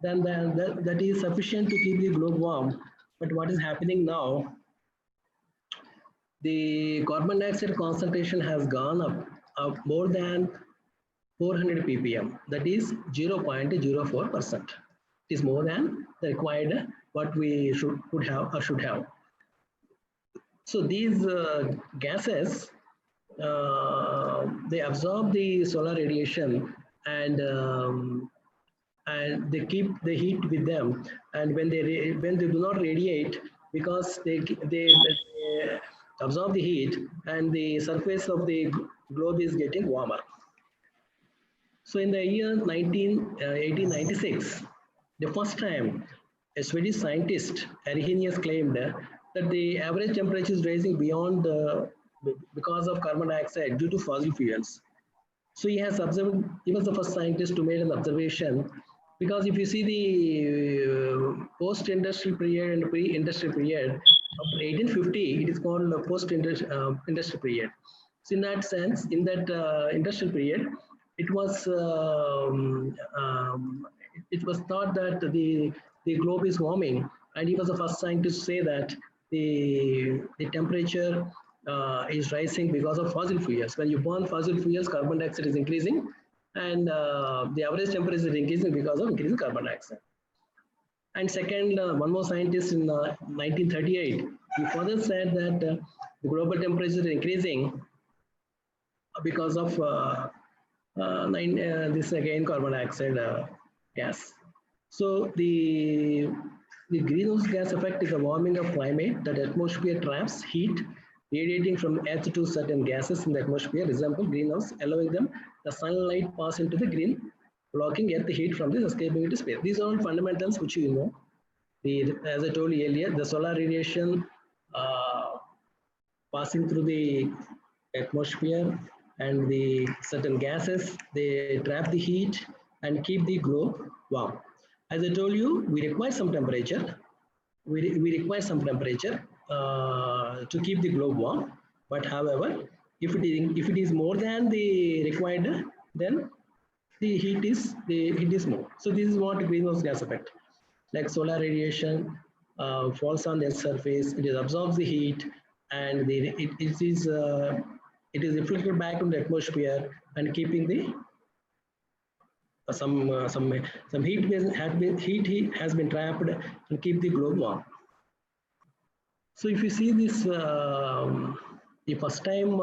then that is sufficient to keep the globe warm. But what is happening now, the carbon dioxide concentration has gone up more than 400 ppm, that is 0.04%. It is more than the required what we could have or should have. So these gases, they absorb the solar radiation, and they keep the heat with them. And when they do not radiate, because they absorb the heat, and the surface of the globe is getting warmer. So in the year 1896, the first time a Swedish scientist, Arrhenius, claimed that the average temperature is rising beyond because of carbon dioxide due to fossil fuels. So he has observed, he was the first scientist to make an observation, because if you see the post-industrial period and pre-industrial period, after 1850, it is called post-industrial period. So in that sense, in that industrial period, it was thought that the globe is warming, and he was the first scientist to say that the temperature is rising because of fossil fuels. When you burn fossil fuels, carbon dioxide is increasing, and the average temperature is increasing because of increasing carbon dioxide. And second, one more scientist in 1938, he further said that the global temperature is increasing because of this again carbon dioxide gas. So the greenhouse gas effect is a warming of climate that atmosphere traps heat radiating from earth to certain gases in the atmosphere resemble greenhouse, allowing them the sunlight pass into the green, blocking earth heat from this escaping into space. These are all fundamentals which you know. As I told you earlier, the solar radiation passing through the atmosphere, and the certain gases, they trap the heat and keep the globe warm. As I told you, we require some temperature. We require some temperature to keep the globe warm. But however, if it is more than the required, then the heat is more. So this is what greenhouse gas effect. Like solar radiation falls on the surface, it absorbs the heat, and it is reflected back in the atmosphere and keeping the some heat has been trapped and keep the globe warm. So if you see this, the first time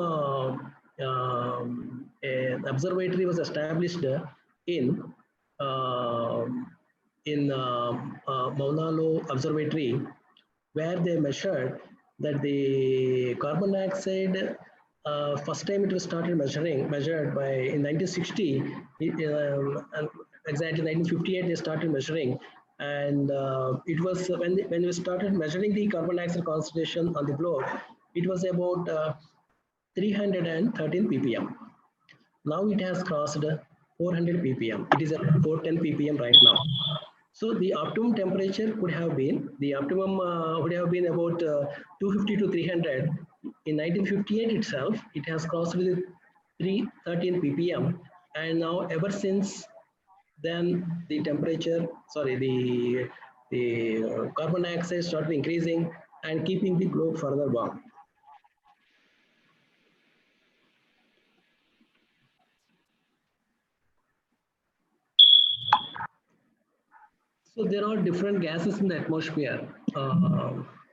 an observatory was established in Mauna Loa Observatory, where they measured that the carbon dioxide, first time it was measured by in 1960, and exactly 1958 they started measuring, and it was when we started measuring the carbon dioxide concentration on the globe, it was about 313 ppm. Now it has crossed 400 ppm. It is at 410 ppm right now. So the optimum temperature would have been about 250 to 300. In 1958 itself, it has crossed with 313 ppm, and now ever since then the temperature, the carbon dioxide started increasing and keeping the globe further warm. So there are different gases in the atmosphere.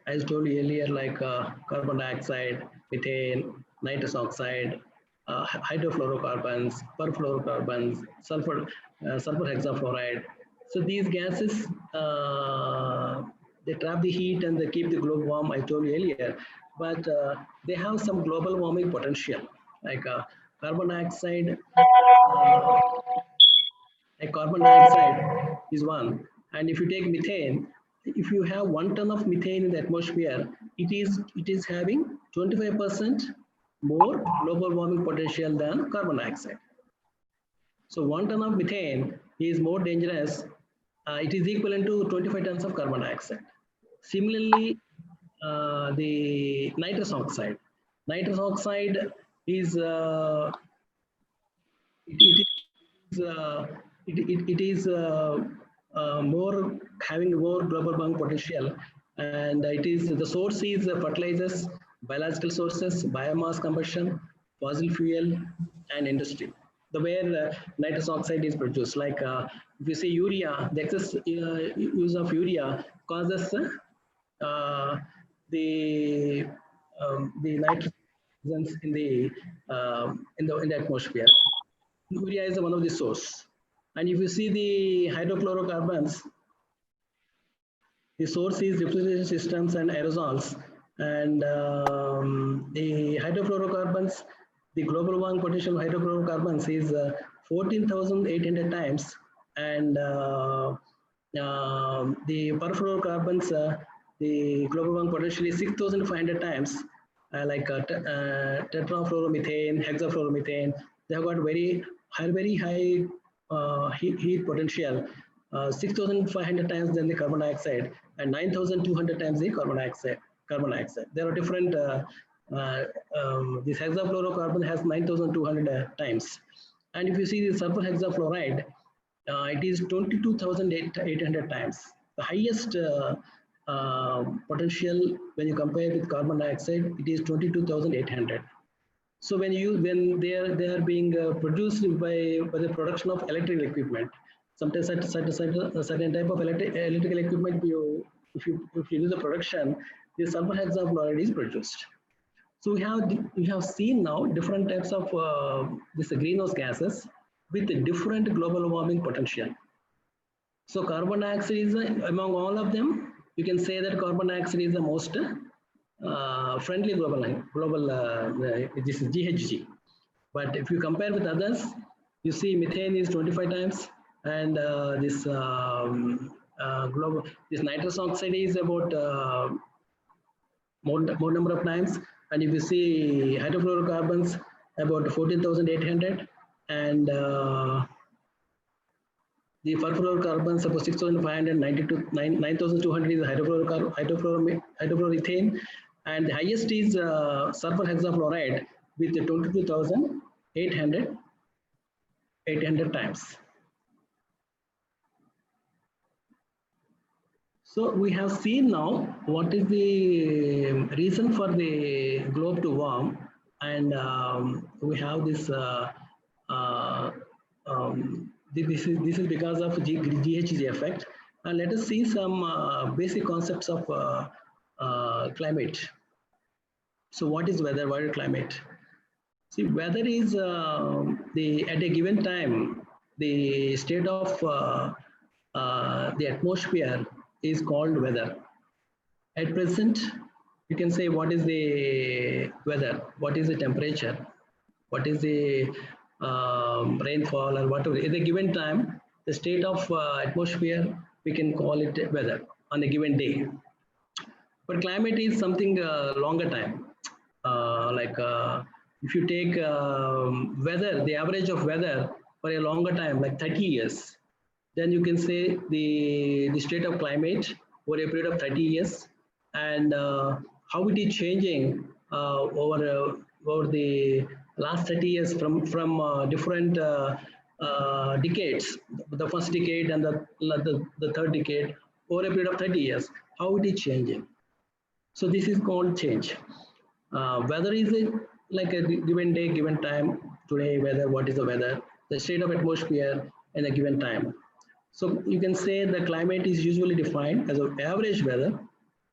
As told you earlier, like carbon dioxide, methane, nitrous oxide, hydrofluorocarbons, perfluorocarbons, sulfur hexafluoride. So these gases, they trap the heat and they keep the globe warm, I told you earlier, but they have some global warming potential, like carbon dioxide. Carbon dioxide is one, and if you take methane, if you have 1 ton of methane in the atmosphere, it is having 25% more global warming potential than carbon dioxide. So 1 ton of methane is more dangerous. It is equivalent to 25 tons of carbon dioxide. Similarly, the nitrous oxide. Nitrous oxide is it is more having more global warming potential, and it is the source is fertilizers, biological sources, biomass combustion, fossil fuel, and industry. The where nitrous oxide is produced, like if you see urea, the excess use of urea causes uh, the nitrogens in the atmosphere. Urea is one of the source. And if you see the hydrofluorocarbons, the source is refrigeration systems and aerosols. And the hydrofluorocarbons, the global warming potential of hydrofluorocarbons is 14,800 times. And the perfluorocarbons, the global warming potential is 6,500 times. Like tetrafluoromethane, hexafluoromethane, they have got very high heat potential, 6,500 times than the carbon dioxide and 9,200 times the carbon dioxide. There are different, this hexafluorocarbon has 9,200 times. And if you see the sulfur hexafluoride, it is 22,800 times. The highest potential when you compare with carbon dioxide, it is 22,800. So when they are being produced by the production of electrical equipment, sometimes a certain type of electrical equipment, if you do the production, the sulfur hexafluoride is produced. So we have seen now different types of this greenhouse gases with a different global warming potential. So carbon dioxide is among all of them. You can say that carbon dioxide is the most friendly global. This is GHG. But if you compare with others, you see methane is 25 times, and this nitrous oxide is about more number of times. And if you see hydrofluorocarbons, about 14,800, and the perfluorocarbons about 6,592, 9,200 is hydrofluoromethane, and the highest is sulfur hexafluoride with 22,800 times. So we have seen now what is the reason for the globe to warm, and we have this. This is because of GHG effect. And let us see some basic concepts of climate. So what is weather? What is climate? See, weather is at a given time, the state of the atmosphere is called weather. At present, you can say what is the weather, what is the temperature, what is the rainfall, or whatever. At a given time, the state of atmosphere, we can call it weather on a given day. But climate is something longer time. If you take weather, the average of weather for a longer time, like 30 years, then you can say the state of climate over a period of 30 years, and how it is changing over the last 30 years from different decades, the first decade and the third decade, over a period of 30 years, how it is changing. So this is called change. Weather is like a given day, given time. Today, weather, what is the weather? The state of atmosphere in a given time. So you can say the climate is usually defined as an average weather,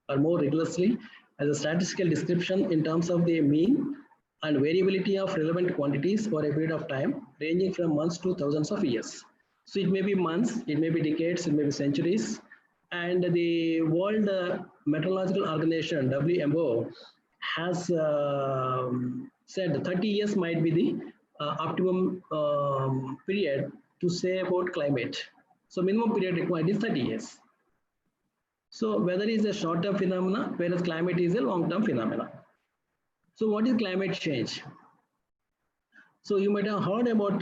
or more rigorously, as a statistical description in terms of the mean and variability of relevant quantities for a period of time, ranging from months to thousands of years. So it may be months, it may be decades, it may be centuries. And the World Meteorological Organization, WMO, has said 30 years might be the optimum period to say about climate. So minimum period required is 30 years. So weather is a short-term phenomena, whereas climate is a long-term phenomena. So what is climate change? So you might have heard about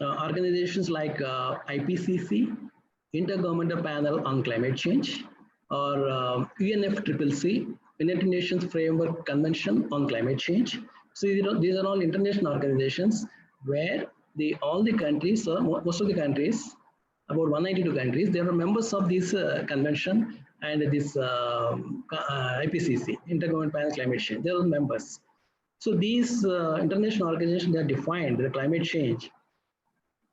organizations like IPCC, Intergovernmental Panel on Climate Change, or UNFCCC, United Nations Framework Convention on Climate Change. So these are all international organizations where all the countries, most of the countries, about 192 countries. They are members of this convention and this IPCC, Intergovernmental Panel on Climate Change. They are members. So these international organizations have defined the climate change,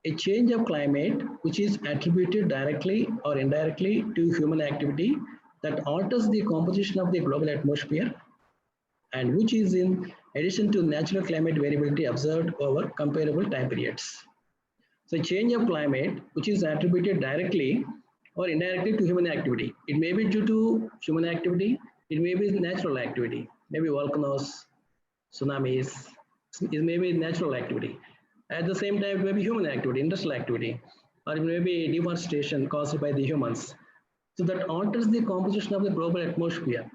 a change of climate which is attributed directly or indirectly to human activity that alters the composition of the global atmosphere and which is in addition to natural climate variability observed over comparable time periods. So change of climate which is attributed directly or indirectly to human activity. It may be due to human activity, it may be natural activity, maybe volcanoes, tsunamis, it may be natural activity. At the same time, it may be human activity, industrial activity, or it may be deforestation caused by the humans. So that alters the composition of the global atmosphere.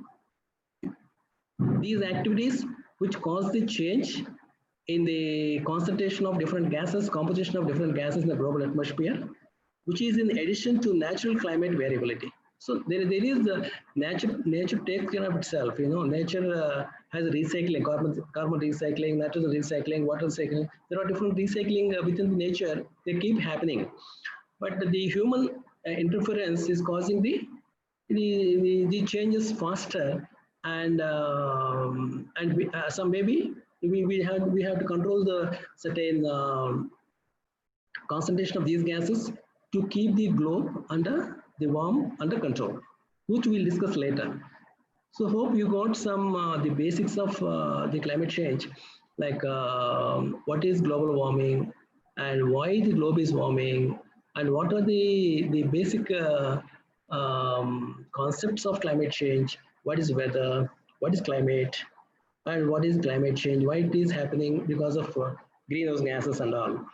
These activities which cause the change in the concentration of different gases, composition of different gases in the global atmosphere, which is in addition to natural climate variability. So there is the nature takes care of itself. Nature has recycling, carbon recycling, natural recycling, water recycling. There are different recycling within the nature. They keep happening, but the human interference is causing the changes faster, and some maybe we have to control the certain concentration of these gases to keep the globe under control, which we'll discuss later. So hope you got some the basics of the climate change, like what is global warming and why the globe is warming, and what are the basic concepts of climate change, what is weather, what is climate, and what is climate change, why it is happening because of greenhouse gases and all.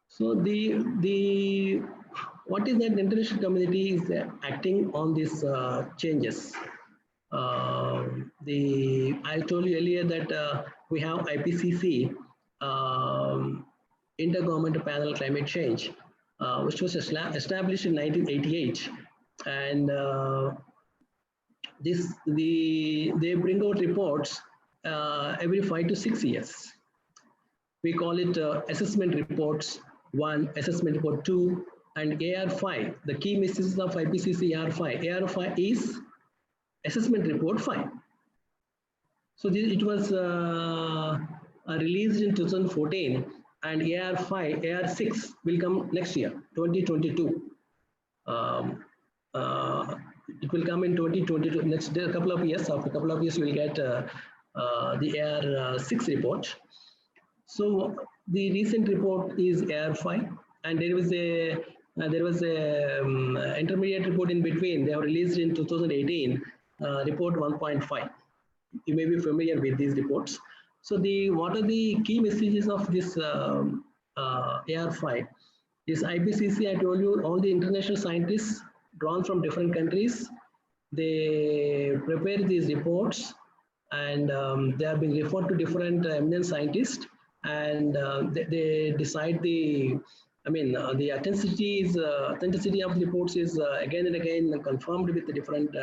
So the what is that international community is acting on these changes. I told you earlier that we have IPCC, Intergovernmental Panel on Climate Change, which was established in 1988, and they bring out reports every 5 to 6 years. We call it assessment reports 1, assessment report 2, and AR5. The key messages of IPCC AR5. AR5 is assessment report 5. So it was released in 2014, and AR5, AR6 will come next year, 2022. It will come in 2022. Next couple of years. After a couple of years, we will get the AR6 report. So the recent report is AR5, and there was a intermediate report in between. They have released in 2018, report 1.5. You may be familiar with these reports. So what are the key messages of this AR5? This IPCC, I told you, all the international scientists drawn from different countries, they prepare these reports, and they are being referred to different eminent scientists, and they decide the authenticity of the reports is again and again confirmed with the different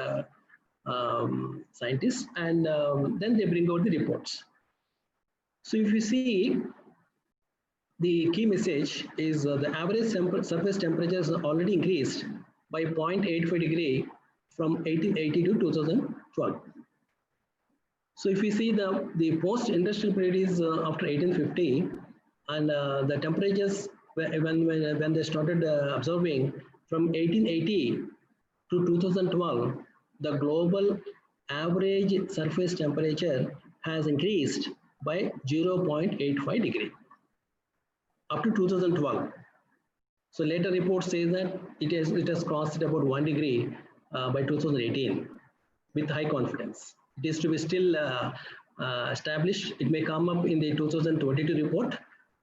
scientists, and then they bring out the reports. So if you see, the key message is the average surface temperature has already increased by 0.85 degree from 1880 to 2012. So if we see the post-industrial period is after 1850, and the temperatures when they started observing from 1880 to 2012, the global average surface temperature has increased by 0.85 degree up to 2012. So later report says that it has crossed about 1 degree by 2018 with high confidence. It is to be still established. It may come up in the 2022 report,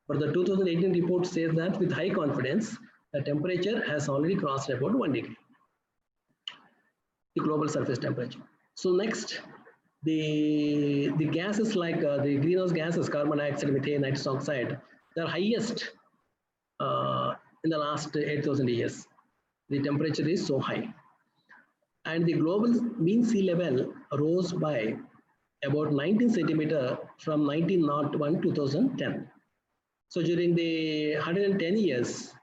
but the 2018 report says that with high confidence, the temperature has already crossed about 1 degree, the global surface temperature. So next, the gases like the greenhouse gases, carbon dioxide, methane, nitrous oxide, they are highest in the last 8,000 years. The temperature is so high. And the global mean sea level rose by about 19 centimeter from 1901 to 2010. So during the 110 years,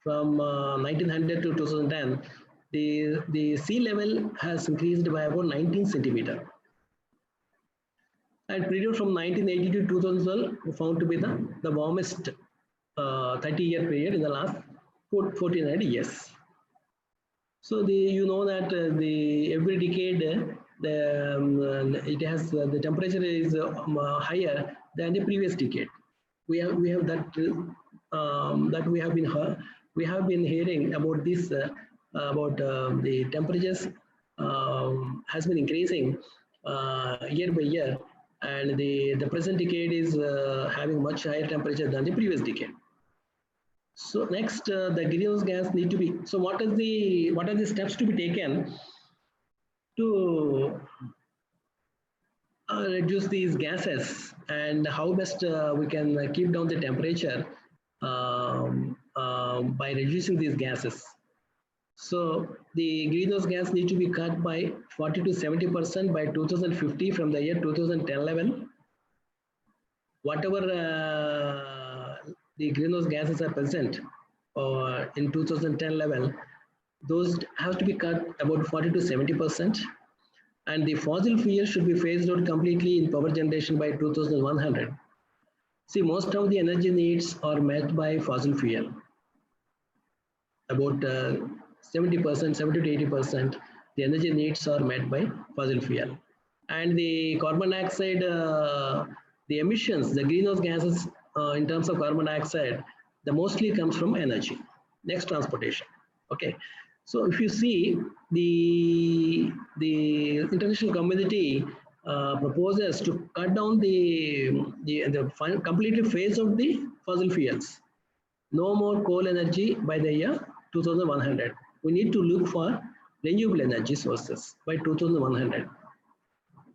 from 1900 to 2010, the sea level has increased by about 19 centimeter. And period from 1980 to 2012 found to be the warmest 30-year period in the last 1400 years. So you know that the every decade it has the temperature is higher than the previous decade. We have that that we have been hearing about this about the temperatures has been increasing year by year, and the present decade is having much higher temperature than the previous decade. So next, the greenhouse gas need to be. So what are the steps to be taken to reduce these gases, and how best we can keep down the temperature by reducing these gases? So the greenhouse gas need to be cut by 40 to 70% by 2050 from the year 2010 level. Whatever the greenhouse gases are present in 2010 level, those have to be cut about 40 to 70%. And the fossil fuel should be phased out completely in power generation by 2100. See, most of the energy needs are met by fossil fuel. About 70%, 70 to 80%, the energy needs are met by fossil fuel. And the carbon dioxide, the emissions, the greenhouse gases in terms of carbon dioxide, the mostly comes from energy. Next, transportation. Okay. So if you see the international community proposes to cut down the completely phase out the fossil fuels. No more coal energy by the year 2100. We need to look for renewable energy sources by 2100.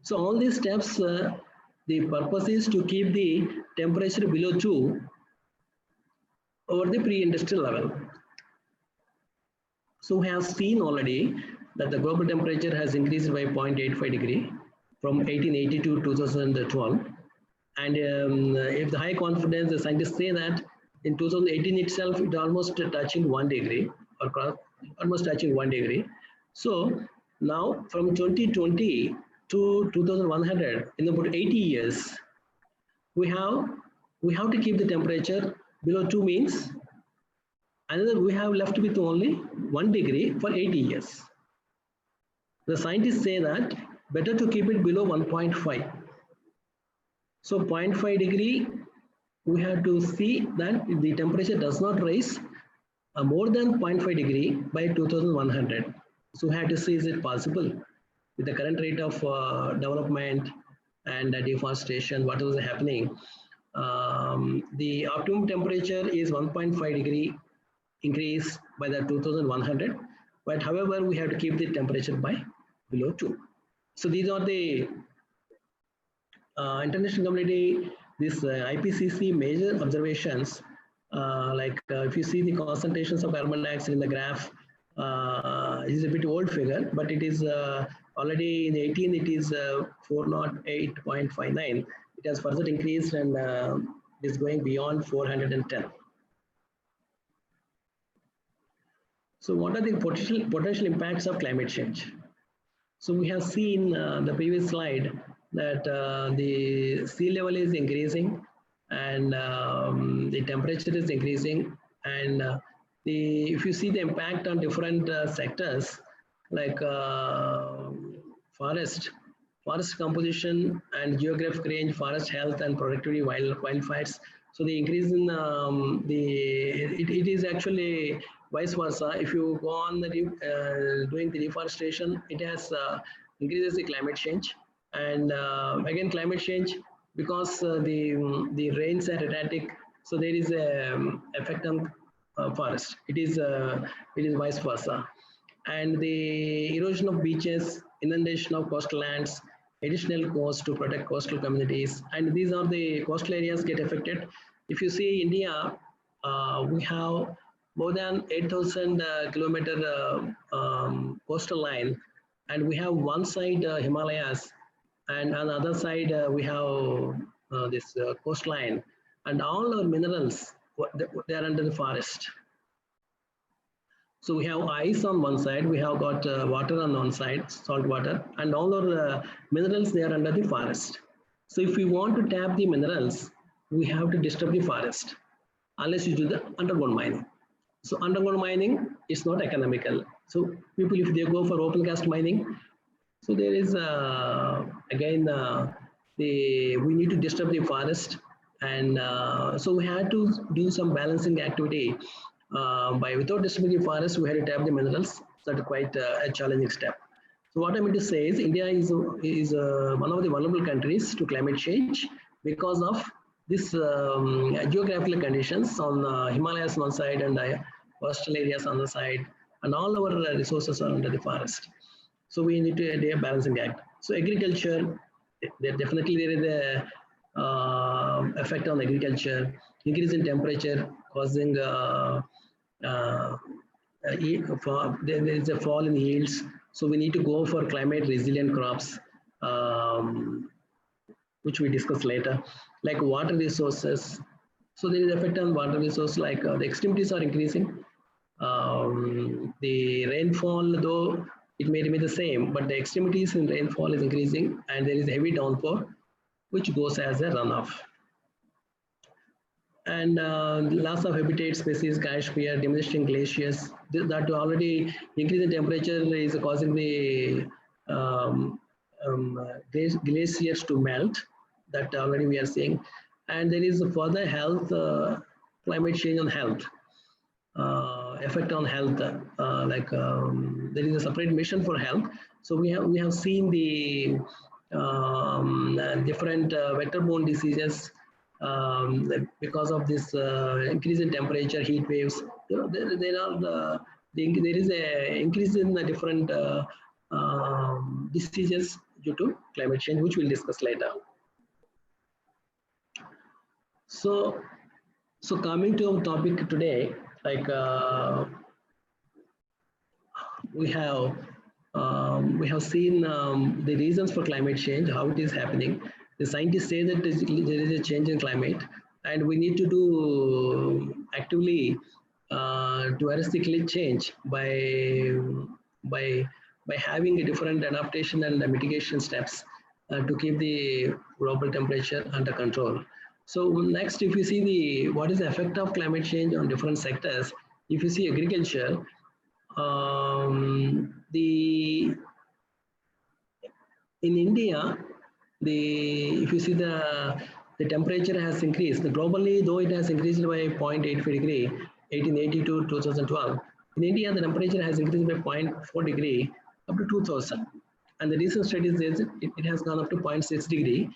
So all these steps, the purpose is to keep the temperature below 2 over the pre-industrial level. So we have seen already that the global temperature has increased by 0.85 degree from 1880 to 2012. And if the high confidence, the scientists say that in 2018 itself, it almost touching 1 degree or almost touching 1 degree. So now from 2020 to 2100, in about 80 years, we have to keep the temperature below 2 means another we have left with only 1 degree for 80 years. The scientists say that better to keep it below 1.5. So 0.5 degree, we have to see that the temperature does not rise more than 0.5 degree by 2100. So we have to see, is it possible with the current rate of development and deforestation, what is happening? The optimum temperature is 1.5 degree increase by the 2100, but however we have to keep the temperature by below 2. So these are the international community, this IPCC major observations, if you see the concentrations of carbon dioxide in the graph, it is a bit old figure, but it is already in 18 it is 408.59. It has further increased and is going beyond 410. So what are the potential impacts of climate change? So we have seen the previous slide that the sea level is increasing and the temperature is increasing, and if you see the impact on different sectors like forest composition and geographic range, forest health and productivity, wildfires. So the increase in it is actually vice versa. If you go on doing the deforestation, it has increases the climate change. And again, climate change, because the rains are erratic, so there is a effect on forest. It is vice versa. And the erosion of beaches, inundation of coastal lands, additional costs to protect coastal communities, and these are the coastal areas get affected. If you see India, we have more than 8,000 kilometer coastal line, and we have one side Himalayas, and on the other side we have this coastline. and all our minerals, they are under the forest. So we have ice on one side, we have got water on one side, salt water, and all our minerals, they are under the forest. So if we want to tap the minerals, we have to disturb the forest, unless you do the underground mining. So underground mining is not economical. So people, if they go for open cast mining, so there is again we need to disturb the forest, and so we had to do some balancing activity. By without disturbing the forest, we had to tap the minerals. That's quite a challenging step. So what I mean to say is, India is one of the vulnerable countries to climate change because of this geographical conditions on Himalayas on one side and coastal areas on the side, and all our resources are under the forest. So we need to do a balancing act. So agriculture, there definitely there is a effect on agriculture. Increase in temperature causing there is a fall in yields. So we need to go for climate resilient crops, which we discuss later, like water resources. So there is effect on water resource, like the extremities are increasing. The rainfall, though it may remain the same, but the extremities in rainfall is increasing, and there is heavy downpour, which goes as a runoff. And loss of habitat species, Kashmir, diminishing glaciers, that already increase in temperature is causing the glaciers to melt, that already we are seeing. And there is a further health, climate change on health, effect on health, there is a separate mission for health. So we have seen the different vector-borne diseases because of this increase in temperature, heat waves. There is a increase in the different diseases due to climate change, which we'll discuss later. So coming to our topic today, like we have seen the reasons for climate change, how it is happening. The scientists say that there is a change in climate, and we need to do actively to arrest the climate change by having a different adaptation and mitigation steps to keep the global temperature under control. So next, if you see what is the effect of climate change on different sectors, if you see agriculture, in India, if you see the temperature has increased globally, though it has increased by 0.85 degree, 1880 to 2012. In India, the temperature has increased by 0.4 degree up to 2000, and the recent studies says it has gone up to 0.6 degree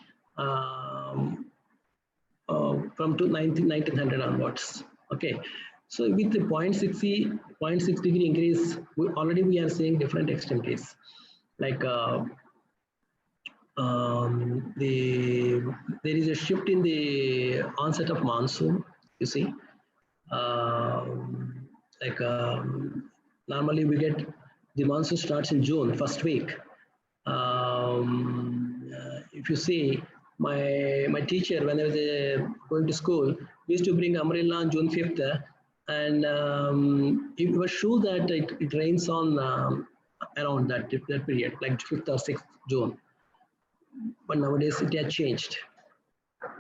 from 1900 onwards. Okay. So with the 0.6 degree increase, we are seeing different extremities. Like there is a shift in the onset of monsoon. You see, normally we get the monsoon starts in June, first week. If you see, my teacher, when I was going to school, we used to bring umbrella on June 5th. And it was sure that it rains on around that period, like 5th or 6th June. But nowadays it has changed.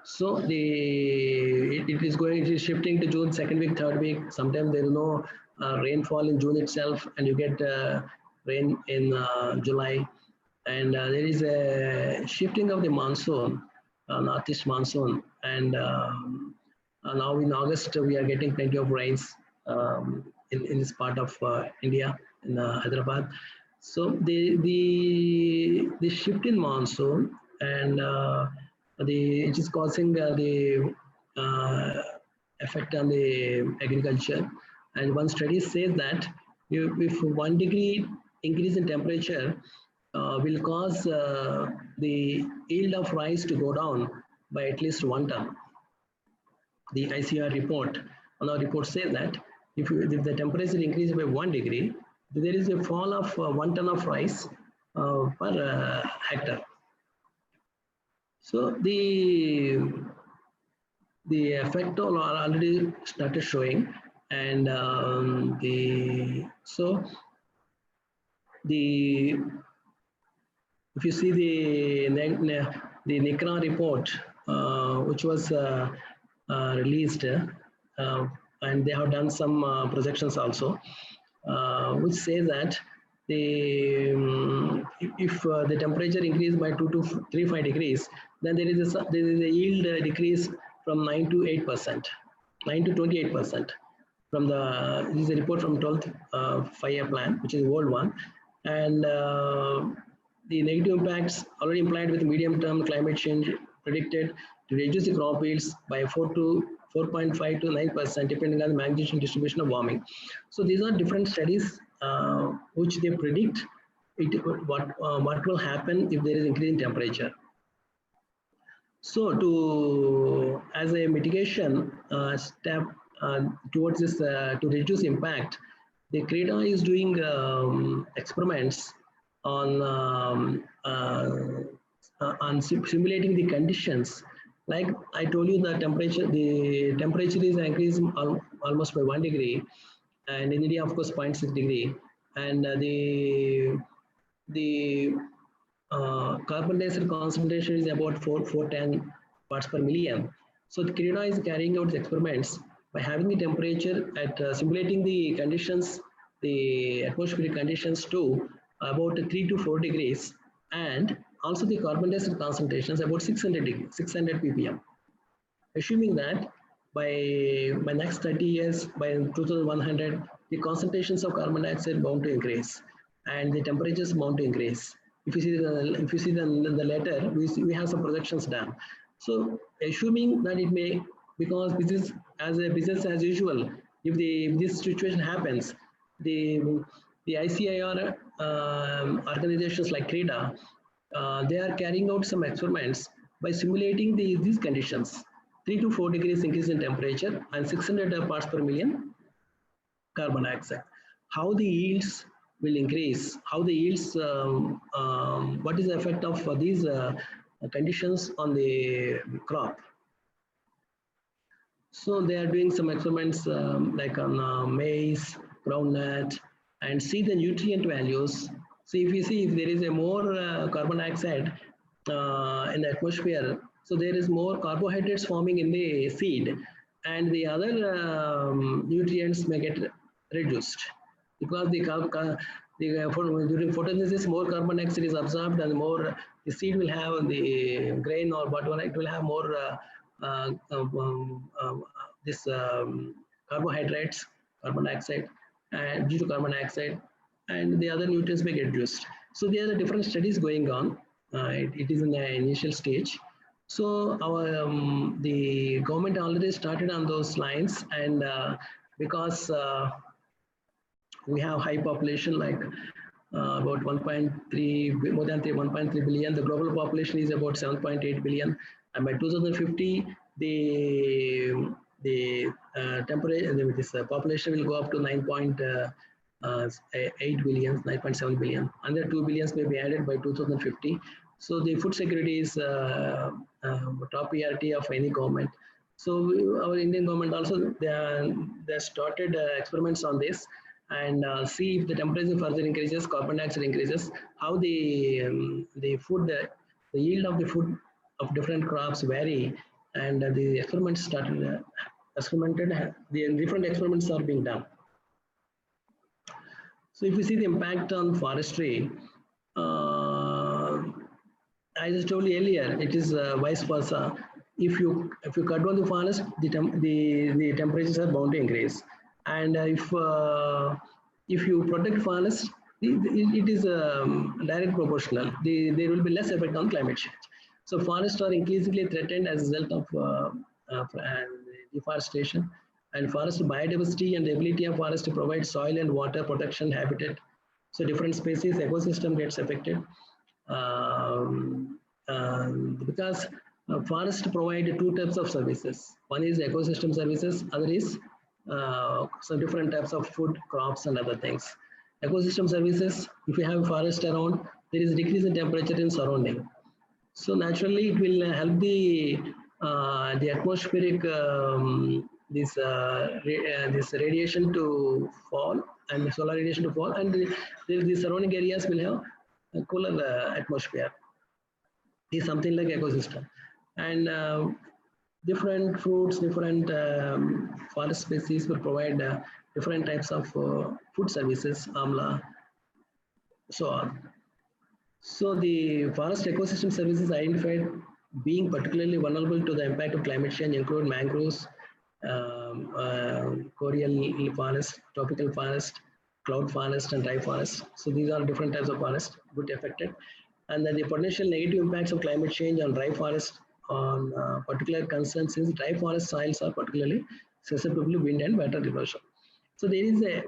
So it is shifting to June, second week, third week. Sometimes there is no rainfall in June itself, and you get rain in July. And there is a shifting of the monsoon, northeast monsoon, and now in August, we are getting plenty of rains in this part of India, in Hyderabad. So the shift in monsoon, and it is causing the effect on the agriculture. And one study says that if 1 degree increase in temperature will cause the yield of rice to go down by at least 1 ton. The ICR report, our report says that if the temperature increases by 1 degree, there is a fall of 1 ton of rice per hectare. So the the effect already started showing, and if you see the NICRA report, which was released, and they have done some projections also, which say that if the temperature increased by 2 to 3.5 degrees, then there is a yield decrease from 9 to 8%, 9 to 28%. From this is a report from 12th 5-year plan, which is the old one, and the negative impacts already implied with medium-term climate change predicted to reduce the crop yields by 4.5 to 9%, depending on the magnitude and distribution of warming. So these are different studies which they predict what will happen if there is increase in temperature. So as a mitigation step towards this to reduce impact, the CREDA is doing experiments on simulating the conditions. Like I told you, the temperature is increasing almost by 1 degree, and in India, of course, 0.6 degree, and the carbon dioxide concentration is about 410 parts per million. So the CREDA is carrying out experiments by having the temperature at simulating the conditions, the atmospheric conditions to about 3 to 4 degrees, and also the carbon dioxide concentrations about 600 ppm. Assuming that by next 30 years, by 2100, the concentrations of carbon dioxide bound to increase, and the temperatures bound to increase. If you see the letter, we have some projections done. So assuming that it may, because this is as a business as usual, if this situation happens, the ICIR organizations like CREDA, they are carrying out some experiments by simulating these conditions: 3 to 4 degrees increase in temperature and 600 parts per million carbon dioxide. How the yields will increase, how the yields, what is the effect of these conditions on the crop. So they are doing some experiments like on maize, groundnut, and see the nutrient values. So if you see, if there is a more carbon dioxide in the atmosphere, so there is more carbohydrates forming in the seed, and the other nutrients may get reduced, because during photosynthesis more carbon dioxide is absorbed, and more the seed will have, the grain or whatever, it will have more carbohydrates, carbon dioxide, and due to carbon dioxide, and the other nutrients may get reduced. So there are different studies going on. It is in the initial stage. So the government already started on those lines, and because we have high population, like about 1.3, more than 1.3 billion. The global population is about 7.8 billion, and by 2050, the temperature, this population will go up to 9.8 billion, 9.7 billion. Another 2 billions may be added by 2050. So the food security is top priority of any government. So our Indian government also, they started experiments on this, and see if the temperature further increases, carbon dioxide increases, how the food, the yield of the food of different crops vary, and the experiments started the different experiments are being done. So if you see the impact on forestry, I just told you earlier, it is vice versa. If you cut down the forest, the temperatures are bound to increase, and if you protect forest, it is direct proportional. There will be less effect on climate change. So forests are increasingly threatened as a result of deforestation, and forest biodiversity and the ability of forests to provide soil and water protection habitat. So different species ecosystem gets affected. Because forests provide two types of services. One is ecosystem services, other is some different types of food, crops, and other things. Ecosystem services, if you have forest around, there is a decrease in temperature in surrounding. So naturally, it will help the the atmospheric this radiation to fall and solar radiation to fall, and the surrounding areas will have a cooler atmosphere. Is something like ecosystem, and different fruits, different forest species will provide different types of food services, amla, so on. So the forest ecosystem services identified being particularly vulnerable to the impact of climate change include mangroves, coral forest, tropical forest, cloud forest, and dry forest. So these are different types of forest good affected. And then the potential negative impacts of climate change on dry forest on particular concerns, since dry forest soils are particularly susceptible to wind and water erosion. So there is a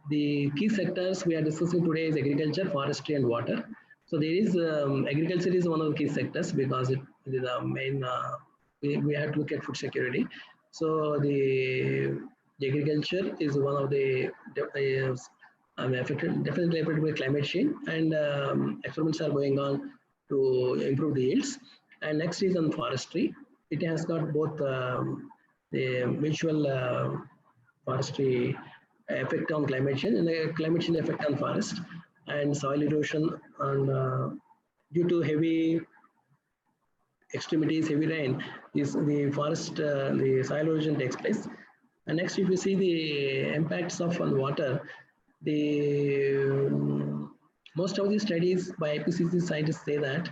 the key sectors we are discussing today is agriculture, forestry, and water. So there is agriculture is one of the key sectors because it is the main. We have to look at food security. So the agriculture is one of the affected, definitely affected by climate change, and experiments are going on to improve the yields. And next is on forestry. It has got both the mutual forestry effect on climate change and the climate change effect on forest, and soil erosion on due to heavy extremities, heavy rain, is the forest, the soil erosion takes place. And next, if you see the impacts of on water, the most of the studies by IPCC scientists say that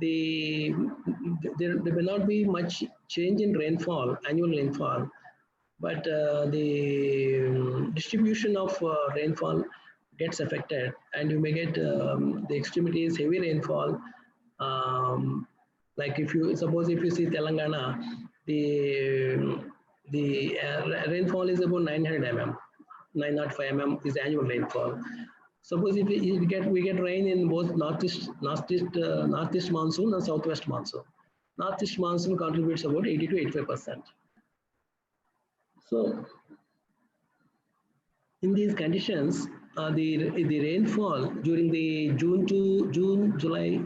there may not be much change in rainfall, annual rainfall, but the distribution of rainfall gets affected, and you may get the extremities, heavy rainfall. Like if you suppose if you see Telangana, the rainfall is about 900 mm, 905 mm is annual rainfall. Suppose if we get rain in both northeast monsoon and southwest monsoon. Northeast monsoon contributes about 80 to 85%. So in these conditions, the rainfall during the June, July,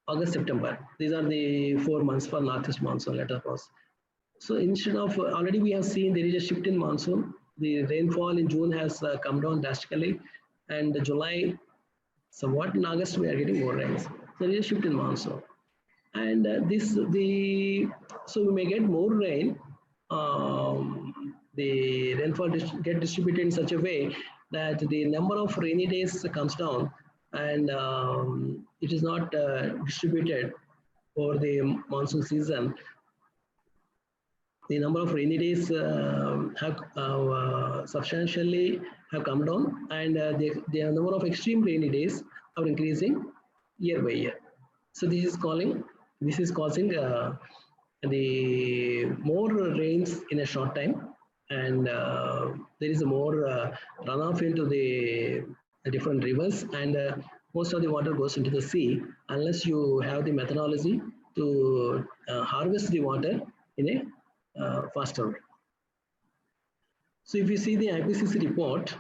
August, September, these are the 4 months for northeast monsoon, let us suppose. So instead of already we have seen there is a shift in monsoon. The rainfall in June has come down drastically, and July somewhat. In August we are getting more rains. So there is a shift in monsoon, and so we may get more rain. The rainfall get distributed in such a way that the number of rainy days comes down, and it is not distributed over the monsoon season. The number of rainy days have substantially have come down, and the number of extreme rainy days are increasing year by year. So this is causing the more rains in a short time, and there is more runoff into the different rivers, and most of the water goes into the sea unless you have the methodology to harvest the water in a faster way. So if you see the IPCC report,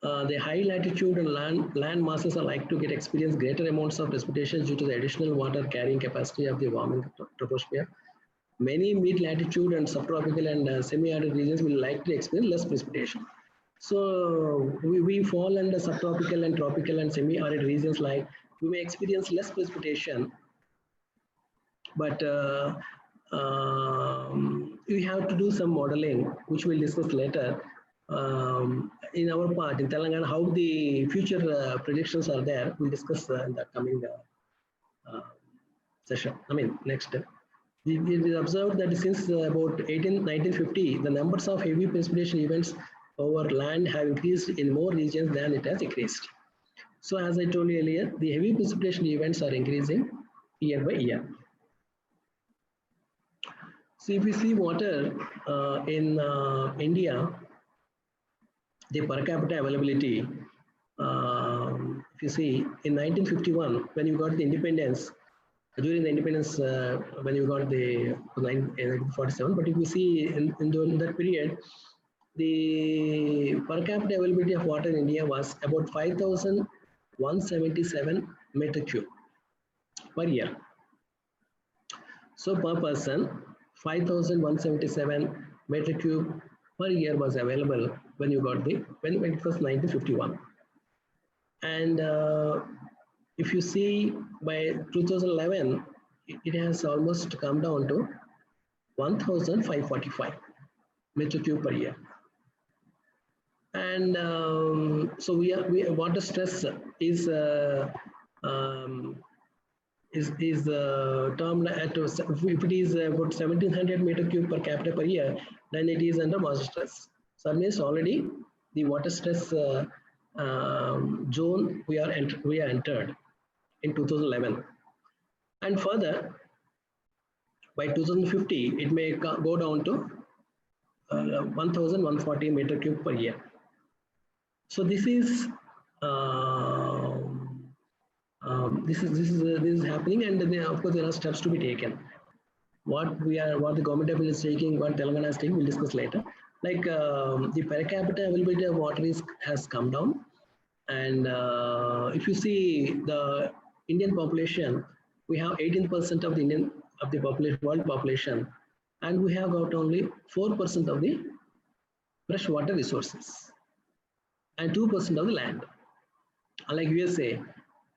the high latitude and land masses are likely to experience greater amounts of precipitation due to the additional water carrying capacity of the warming troposphere. Many mid-latitude and subtropical and semi-arid regions will likely experience less precipitation. So we fall under subtropical and tropical and semi-arid regions, like we may experience less precipitation, but we have to do some modeling, which we'll discuss later in our part in Telangana, how the future predictions are there. We'll discuss in the coming session. Next. We observed that since about 1950, the numbers of heavy precipitation events over land have increased in more regions than it has decreased. So as I told you earlier, the heavy precipitation events are increasing year by year. So if we see water in India, the per capita availability, if you see in 1951, when you got the independence, during the independence, when you got the 1947, but if you see in that period, the per capita availability of water in India was about 5,177 metric cube per year. So per person, 5,177 metric cube per year was available when you got when it was 1951. And if you see by 2011, it has almost come down to 1,545 metric cube per year. And so water stress is termed at, if it is about 1,700 meter cube per capita per year, then it is under water stress. So that means already the water stress zone we are entered in 2011, and further by 2050 it may go down to 1,140 meter cube per year. So this is this is happening, and then of course there are steps to be taken. What the government is taking, what Telangana is taking, we'll discuss later. Like the per capita availability of water has come down, and if you see the Indian population, we have 18% of the world population, and we have got only 4% of the fresh water resources and 2% of the land. Unlike USA,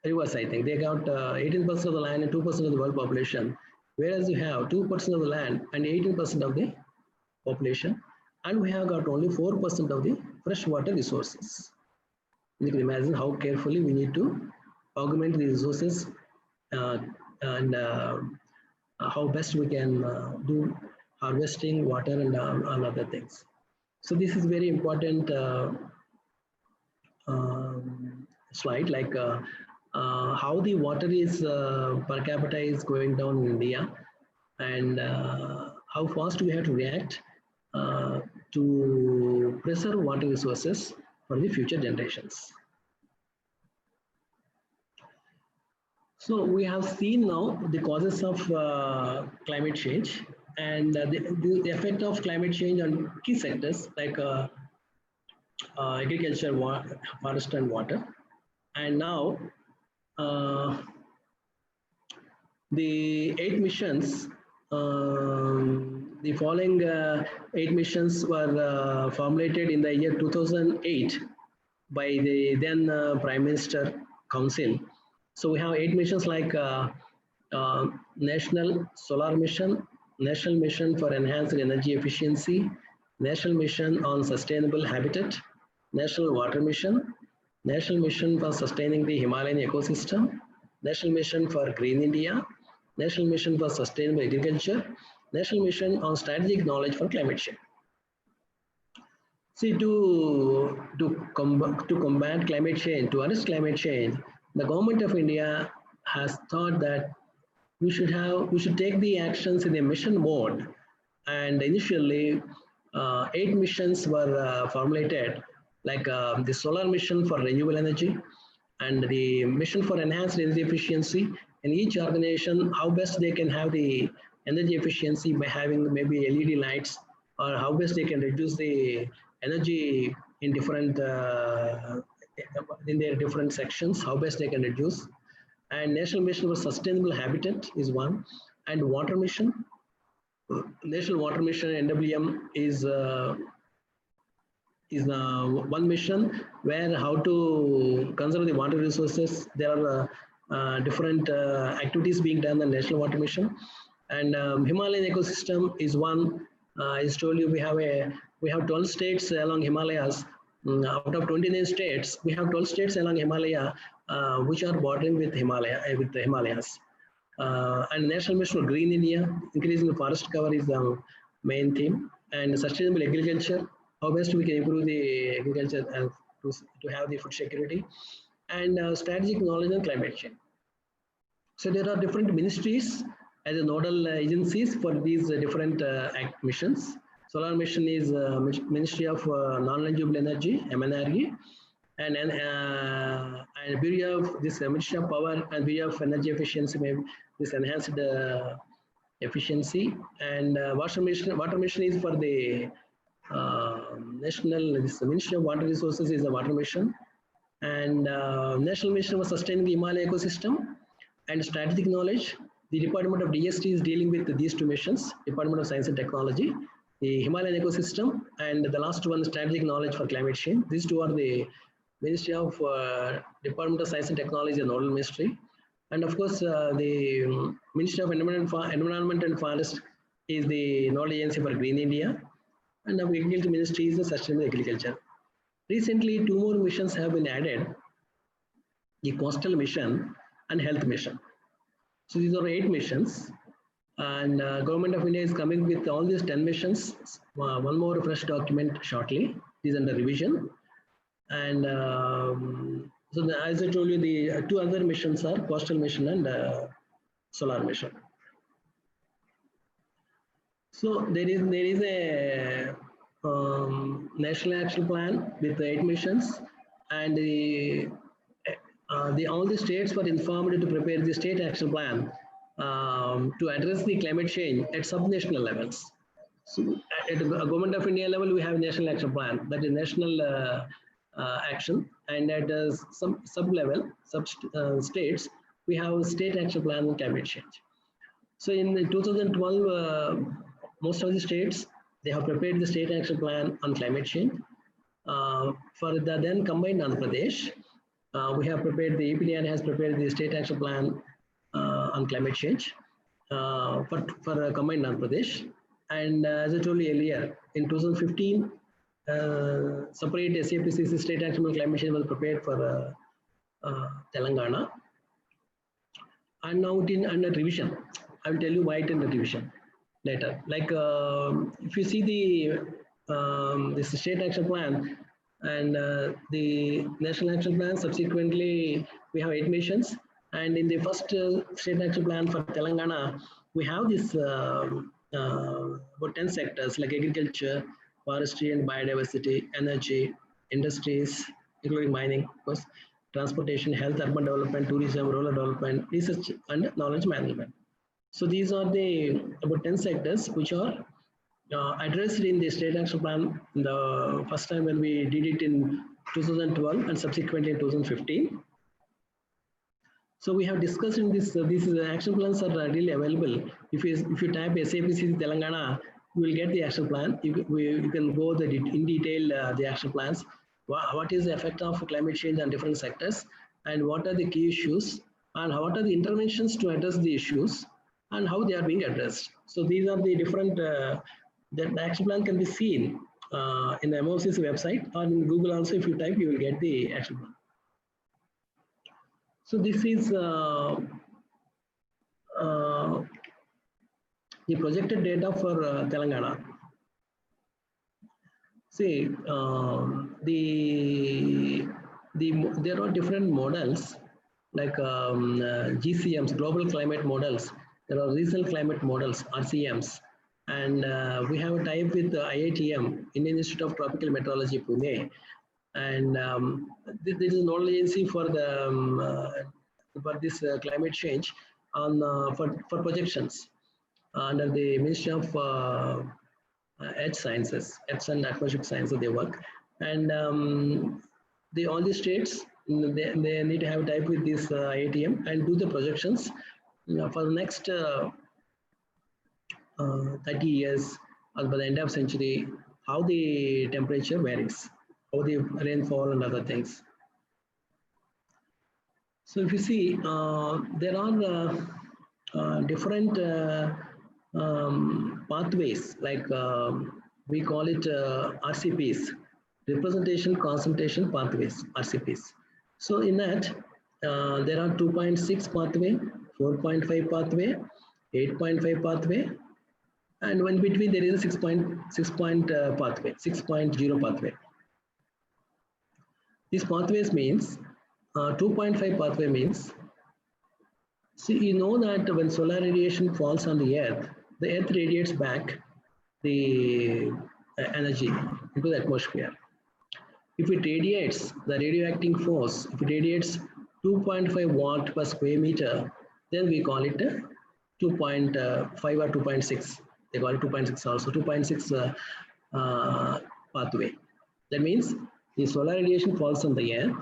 reverse, I think they got 18% of the land and 2% of the world population, whereas you have 2% of the land and 18% of the population, and we have got only 4% of the fresh water resources. You can imagine how carefully we need to augment the resources and how best we can do harvesting water and other things. So this is very important slide, like how the water is per capita is going down in India, and how fast we have to react to preserve water resources for the future generations. So we have seen now the causes of climate change and the effect of climate change on key sectors like agriculture, forest and water. And now the 8 missions, the following 8 missions were formulated in the year 2008 by the then Prime Minister Council. So we have 8 missions like National Solar Mission, National Mission for Enhanced Energy Efficiency, National Mission on Sustainable Habitat, National Water Mission, National Mission for Sustaining the Himalayan Ecosystem, National Mission for Green India, National Mission for Sustainable Agriculture, National Mission on Strategic Knowledge for Climate Change. See, to combat climate change, to arrest climate change, the government of India has thought that we should take the actions in a mission mode, and initially 8 missions were formulated, like the solar mission for renewable energy and the mission for enhanced energy efficiency. In each organization, how best they can have the energy efficiency by having maybe LED lights, or how best they can reduce the energy in different in their different sections, how best they can reduce. And National Mission for Sustainable Habitat is one, and Water Mission, National Water Mission (NWM) is one mission where how to conserve the water resources. There are different activities being done on National Water Mission, and Himalayan ecosystem is one. I told you we have 12 states along Himalayas. Out of 29 states, we have 12 states along Himalaya which are bordering with the Himalayas. And National Mission for Green India, increasing the forest cover is the main theme, and sustainable agriculture, how best we can improve the agriculture to have the food security, and strategic knowledge and climate change. So there are different ministries as a nodal agencies for these different missions. Solar Mission is Ministry of Non-Renewable Energy, MNRE, and Bureau of this Ministry of Power and Bureau of Energy Efficiency, maybe this enhanced efficiency. And Water Mission is for the this Ministry of Water Resources is a Water Mission, and National Mission for Sustaining the Himalaya Ecosystem and Strategic Knowledge The Department of DST is dealing with these two missions, Department of Science and Technology, the Himalayan ecosystem, and the last one, strategic knowledge for climate change. These two are the Ministry of Department of Science and Technology, the nodal ministry. And of course, the Ministry of Environment and Forest is the nodal agency for Green India. And the Agriculture Ministry is the Sustainable Agriculture. Recently, two more missions have been added, the Coastal Mission and Health Mission. So these are 8 missions, and Government of India is coming with all these 10 missions. One more fresh document shortly. It is under revision. And as I told you, the 2 other missions are Coastal Mission and Solar Mission. So there is a National Action Plan with 8 missions, and all the states were informed to prepare the state action plan to address the climate change at subnational levels. So at the Government of India level, we have National Action Plan, that is national action, and at some sub-level, states, we have state action plan on climate change. So in 2012, most of the states, they have prepared the state action plan on climate change. For the then combined Andhra Pradesh, we have prepared, the EPDR has prepared the state action plan on climate change for combined Andhra Pradesh. And as I told you earlier, in 2015, separate SAPCC state action on climate change was prepared for Telangana. And now it is under revision. I will tell you why it is under revision later. Like if you see the this state action plan, and the national action plan, subsequently we have 8 missions, and in the first state action plan for Telangana, we have this about 10 sectors like agriculture, forestry and biodiversity, energy, industries, including mining, of course, transportation, health, urban development, tourism, rural development, research and knowledge management. So these are the about 10 sectors which are addressed in the state action plan the first time when we did it in 2012 and subsequently in 2015. So we have discussed in this, these action plans are really available. If you type SAPCC Telangana, you will get the action plan. You can go in detail the action plans. What is the effect of climate change on different sectors, and what are the key issues, and what are the interventions to address the issues, and how they are being addressed. So these are the different the action plan can be seen in the MOC's website, or in Google also. If you type, you will get the action plan. So this is the projected data for Telangana. See, there are different models like GCMs, Global Climate Models. There are Regional Climate Models, RCMs. And we have a tie with IITM, Indian Institute of Tropical Meteorology, Pune. And this is a nodal agency for this climate change on for projections under the Ministry of Earth Sciences, Earth and Atmospheric Sciences. They work, and all the states they need to have a tie with this IITM and do the projections for the next 30 years or by the end of century, how the temperature varies, how the rainfall and other things. So if you see, there are different pathways, like we call it RCPs, representation concentration pathways, RCPs. So in that, there are 2.6 pathway, 4.5 pathway, 8.5 pathway, and in between there is a 6.0 pathway. These pathways means 2.5 pathway means, see, you know that when solar radiation falls on the earth radiates back the energy into the atmosphere. If it radiates, the radioactive force, if it radiates 2.5 watt per square meter, then we call it 2.5 or 2.6. They call it 2.6 also, 2.6 pathway. That means the solar radiation falls on the earth,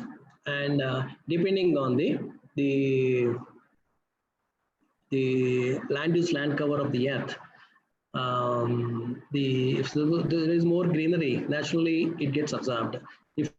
and depending on the the land use land cover of the earth. If there is more greenery, naturally it gets absorbed. If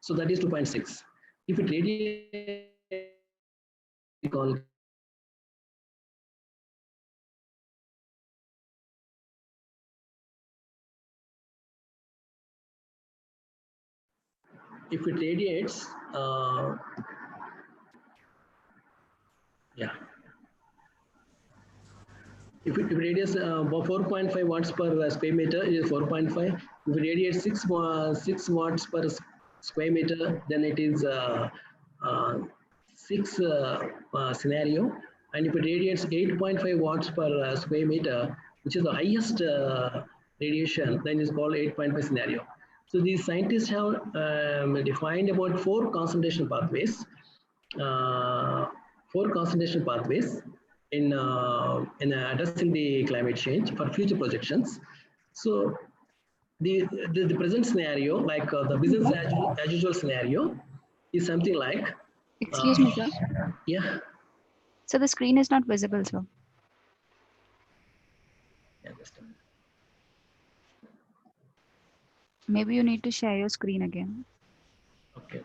so that is 2.6. If it radiates, if it radiates, yeah. If it radiates 4.5 watts per square meter, it is 4.5. If it radiates 6 watts per square meter, then it is 6 scenario. And if it radiates 8.5 watts per square meter, which is the highest radiation, then it's called 8.5 scenario. So these scientists have defined about 4 concentration pathways. In addressing the climate change for future projections. So the present scenario, like the business as usual scenario, is something like. Excuse me, sir. Yeah. So the screen is not visible, sir. Yeah, just a minute. Maybe you need to share your screen again. Okay.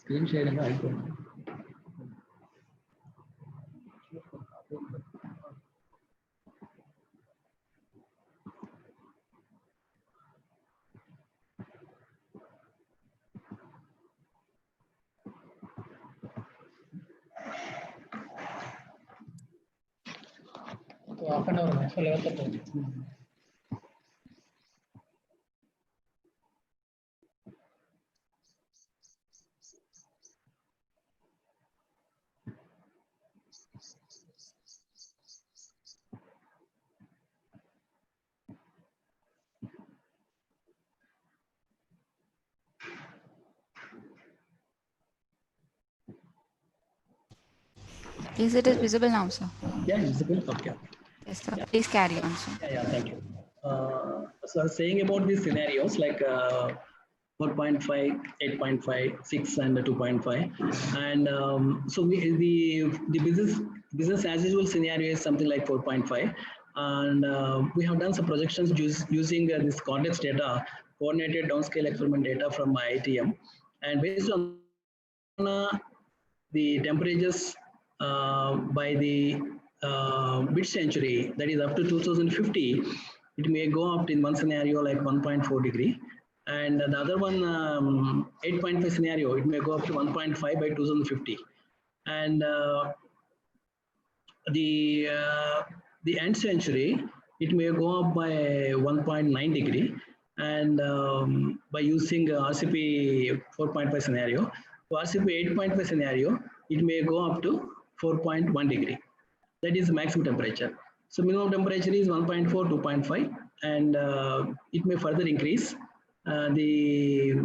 Screen sharing, I don't. So half an hour, so 11:30. Is it visible now, sir? Yeah, visible. Okay. Yes, sir. Yeah. Please carry on, sir. Yeah, thank you. So I was saying about these scenarios like 4.5, 8.5, 6, and 2.5. And so the business as usual scenario is something like 4.5. And we have done some projections using this context data, coordinated downscale experiment data from IITM. And based on the temperatures by the mid-century, that is up to 2050, it may go up in one scenario like 1.4 degree. And the other one, 8.5 scenario, it may go up to 1.5 by 2050. And the end century, it may go up by 1.9 degree. and by using RCP 4.5 scenario. For RCP 8.5 scenario, it may go up to 4.1 degree. That is maximum temperature. So minimum temperature is 1.4, 2.5, and it may further increase. There is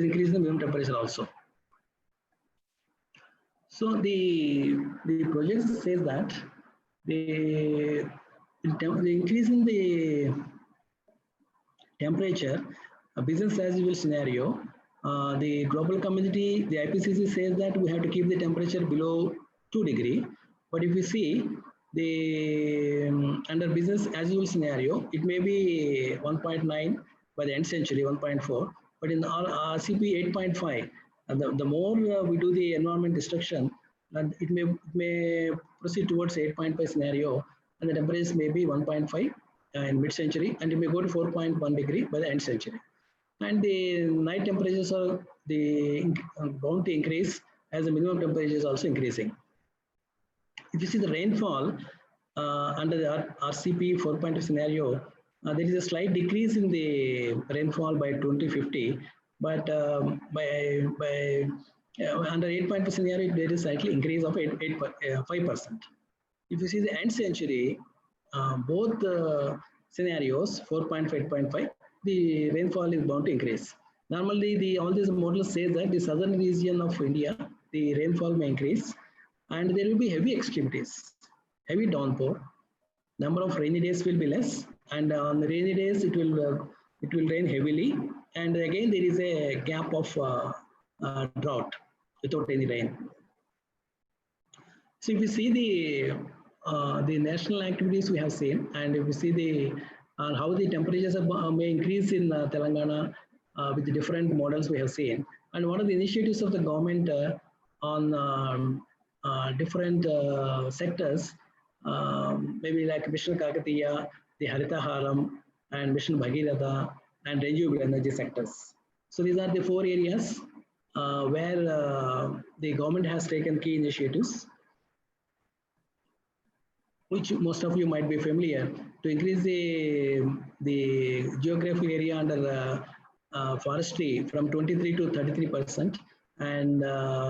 increase in the minimum temperature also. So the project says that the increase in the temperature, a business as usual scenario, the global community, the IPCC says that we have to keep the temperature below 2 degree. But if you see the under business as usual scenario, it may be 1.9 by the end century, 1.4. But in our RCP 8.5, the more we do the environment destruction, and it may proceed towards 8.5 scenario, and the temperature may be 1.5 in mid-century, and it may go to 4.1 degree by the end century. And the night temperatures are bound to increase as the minimum temperature is also increasing. If you see the rainfall under the RCP 4.2 scenario, there is a slight decrease in the rainfall by 2050, but under 8.2 scenario, there is slightly increase of 5%. If you see the end century, both scenarios, 4.5, 8.5, the rainfall is bound to increase. Normally, all these models say that the southern region of India, the rainfall may increase, and there will be heavy extremities, heavy downpour. Number of rainy days will be less, and on the rainy days it will rain heavily, and again there is a gap of drought without any rain. So if you see the national activities we have seen, and if you see the how the temperatures may increase in Telangana with the different models we have seen, and one of the initiatives of the government on different sectors, maybe like Mission Kakatiya, the Harita Haram, and Mission Bhagiratha, and renewable energy sectors. So these are the 4 areas where the government has taken key initiatives, which most of you might be familiar, to increase the geographic area under forestry from 23 to 33%. And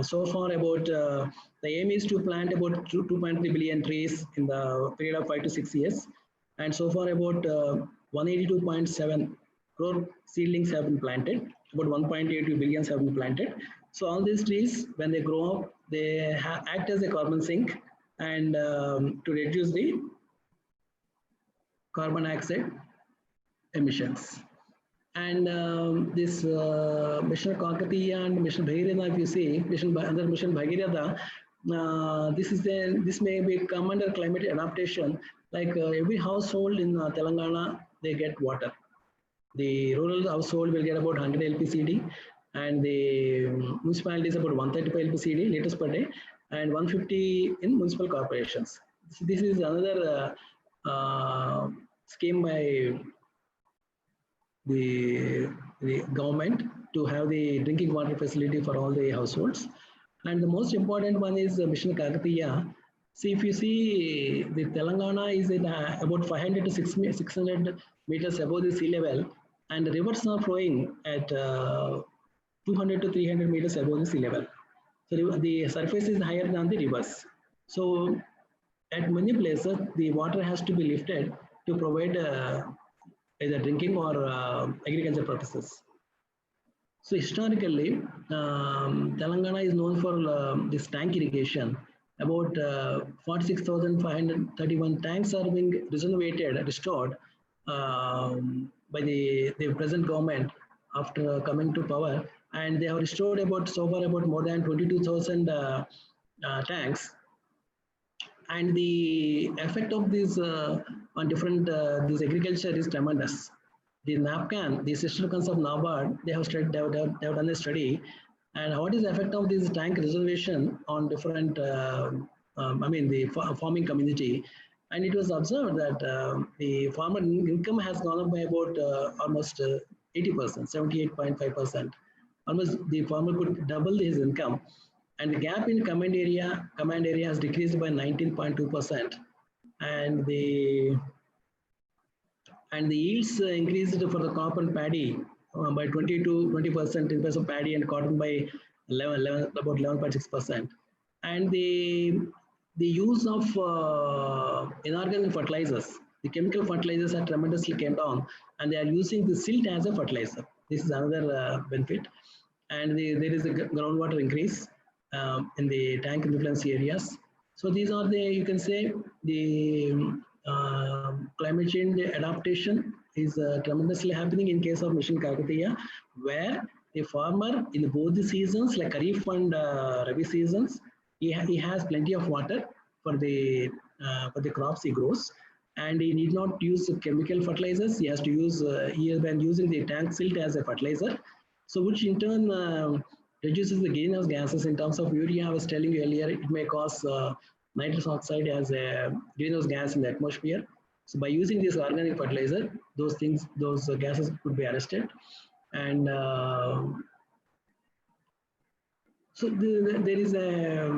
so far about, the aim is to plant about 2.3 billion trees in the period of 5 to 6 years. And so far about 182.7 crore seedlings have been planted, about 1.82 billions have been planted. So all these trees, when they grow up, they act as a carbon sink, and to reduce the carbon dioxide emissions. And this Mission Kakatiya and Mission Bhagiratha, if you see, under Mission Bhagiratha, this may become under climate adaptation. Like every household in Telangana, they get water. The rural household will get about 100 LPCD, and the municipality is about 135 LPCD liters per day, and 150 in municipal corporations. So this is another scheme by the government to have the drinking water facility for all the households. And the most important one is Mission Kakatiya. See, if you see, the Telangana is in about 500 to 600 meters above the sea level, and the rivers are flowing at 200 to 300 meters above the sea level. So the surface is higher than the rivers. So at many places, the water has to be lifted to provide either drinking or agriculture purposes. So historically, Telangana is known for this tank irrigation. About 46,531 tanks are being restored by the present government after coming to power, and they have restored so far about more than 22,000 tanks. And the effect of this on different this agriculture is tremendous. The NAPCAN, the sister cons of NABARD, they have done a study, and what is the effect of this tank reservation on different, the farming community. And it was observed that the farmer income has gone up by about almost 80%, 78.5%. Almost the farmer could double his income. And the gap in command area has decreased by 19.2%. And and the yields increased for the crop and paddy by 20 to 20% in case of paddy, and cotton by 11 about 11.6%. And the use of inorganic fertilizers, the chemical fertilizers are tremendously came down, and they are using the silt as a fertilizer. This is another benefit. And there is a groundwater increase in the tank influence areas. So these are the, you can say, the climate change adaptation is tremendously happening in case of Mission Kakatiya, where the farmer in both the seasons, like Kharif and Rabi seasons, he has plenty of water for the crops he grows, and he need not use chemical fertilizers. He has to use he has been using the tank silt as a fertilizer, so which in turn reduces the greenhouse gases. In terms of urea, I was telling you earlier, it may cause nitrous oxide as a greenhouse gas in the atmosphere. So by using this organic fertilizer, those things, those gases could be arrested. And so there is a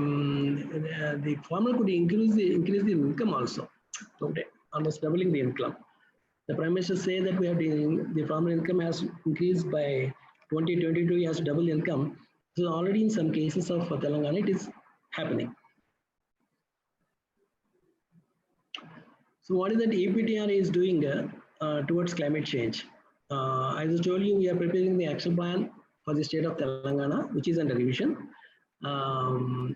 the farmer could increase the income also. Okay, almost doubling the income. The Prime Minister say that we have the farmer income has increased by 2022, he has double income. So already in some cases of Telangana, it is happening. So what is that EPTR is doing towards climate change? As I told you, we are preparing the action plan for the state of Telangana, which is under revision. And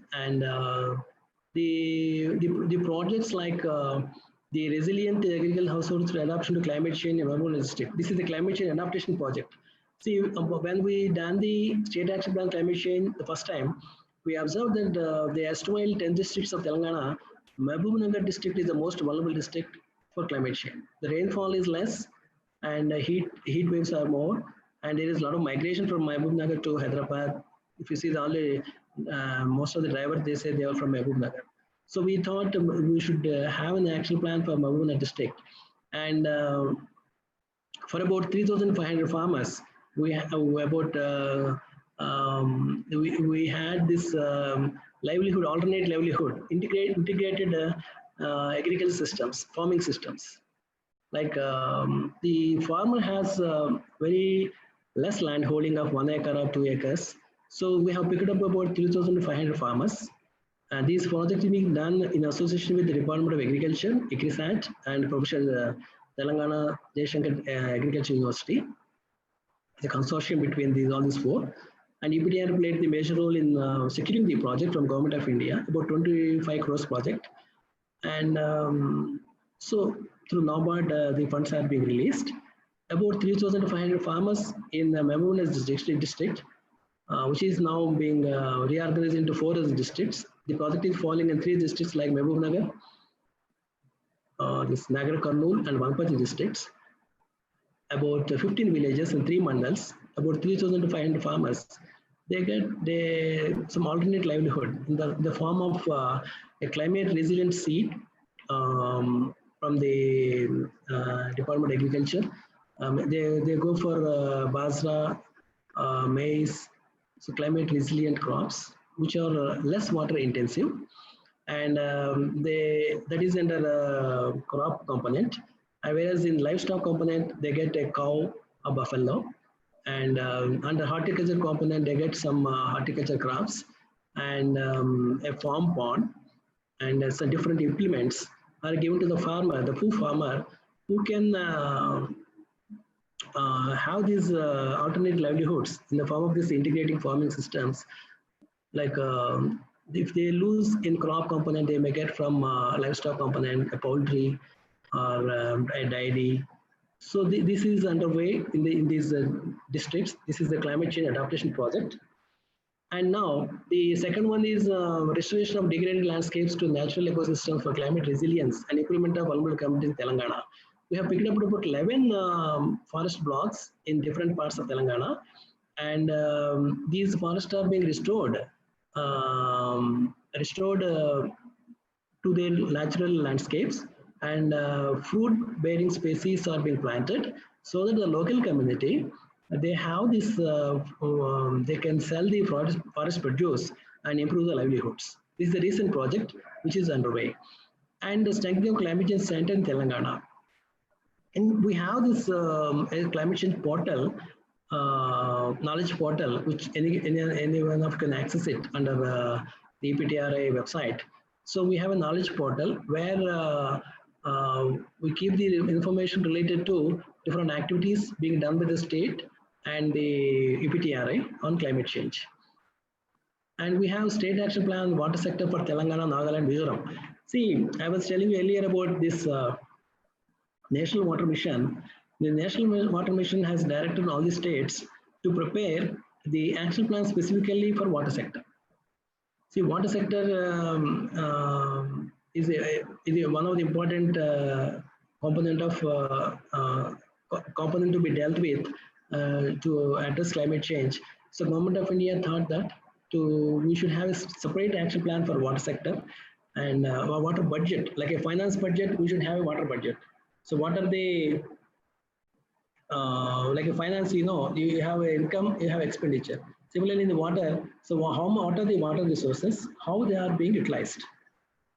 the projects like the resilient agricultural households for adaptation to climate change in Mehboob district. This is the climate change adaptation project. See, when we done the state action plan climate change the first time, we observed that the erstwhile 10 districts of Telangana, Mehboob district is the most vulnerable district for climate change. The rainfall is less, and heat waves are more, and there is a lot of migration from Mehboob to Hyderabad. If you see the most of the drivers, they say they are from Mehboob. So we thought we should have an action plan for Mehboob district, and for about 3,500 farmers, we have about we had this livelihood, alternate livelihood, integrated agricultural systems, farming systems. Like the farmer has very less land holding of 1 acre or 2 acres. So we have picked up about 3,500 farmers. And these projects are being done in association with the Department of Agriculture, ICRISAT, and Professor Telangana Jayashankar Agriculture University, the consortium between all these four. And EPTR played the major role in securing the project from Government of India, about 25 crores project. And so through NABARD, the funds are being released. About 3,500 farmers in the Mehboob district, which is now being reorganized into 4 districts. The project is falling in 3 districts like Mehboob Nagar, this Nagar Kurnool and Vanpati districts. About 15 villages and 3 mandals, about 3,500 farmers. They get some alternate livelihood in the form of a climate resilient seed from the Department of Agriculture. They go for basra, maize, so climate resilient crops, which are less water intensive, and that is under a crop component. Whereas in livestock component, they get a cow, a buffalo, and under horticulture component, they get some horticulture crops and a farm pond, and some different implements are given to the farmer, the poor farmer, who can have these alternate livelihoods in the form of these integrating farming systems. Like if they lose in crop component, they may get from livestock component, a poultry, or a dairy. So this is underway in these districts. This is the climate change adaptation project. And now the second one is restoration of degraded landscapes to natural ecosystems for climate resilience and improvement of vulnerable communities in Telangana. We have picked up about 11 forest blocks in different parts of Telangana, and these forests are being restored to their natural landscapes, and fruit-bearing species are being planted so that the local community, they have this, they can sell the forest produce and improve the livelihoods. This is the recent project which is underway. And the strengthening of climate change center in Telangana. And we have this a climate change portal, knowledge portal, which anyone of can access it under the EPTRA website. So we have a knowledge portal where we keep the information related to different activities being done by the state and the EPTRA on climate change. And we have state action plan water sector for Telangana, Nagaland, Mizoram. See, I was telling you earlier about this National Water Mission. The National Water Mission has directed all the states to prepare the action plan specifically for water sector. See, water sector is one of the important component of component to be dealt with to address climate change. So, Government of India thought that we should have a separate action plan for water sector and a water budget, like a finance budget. We should have a water budget. So what are the, like a finance, you have an income, you have expenditure. Similarly in the water, so what are the water resources, how they are being utilized.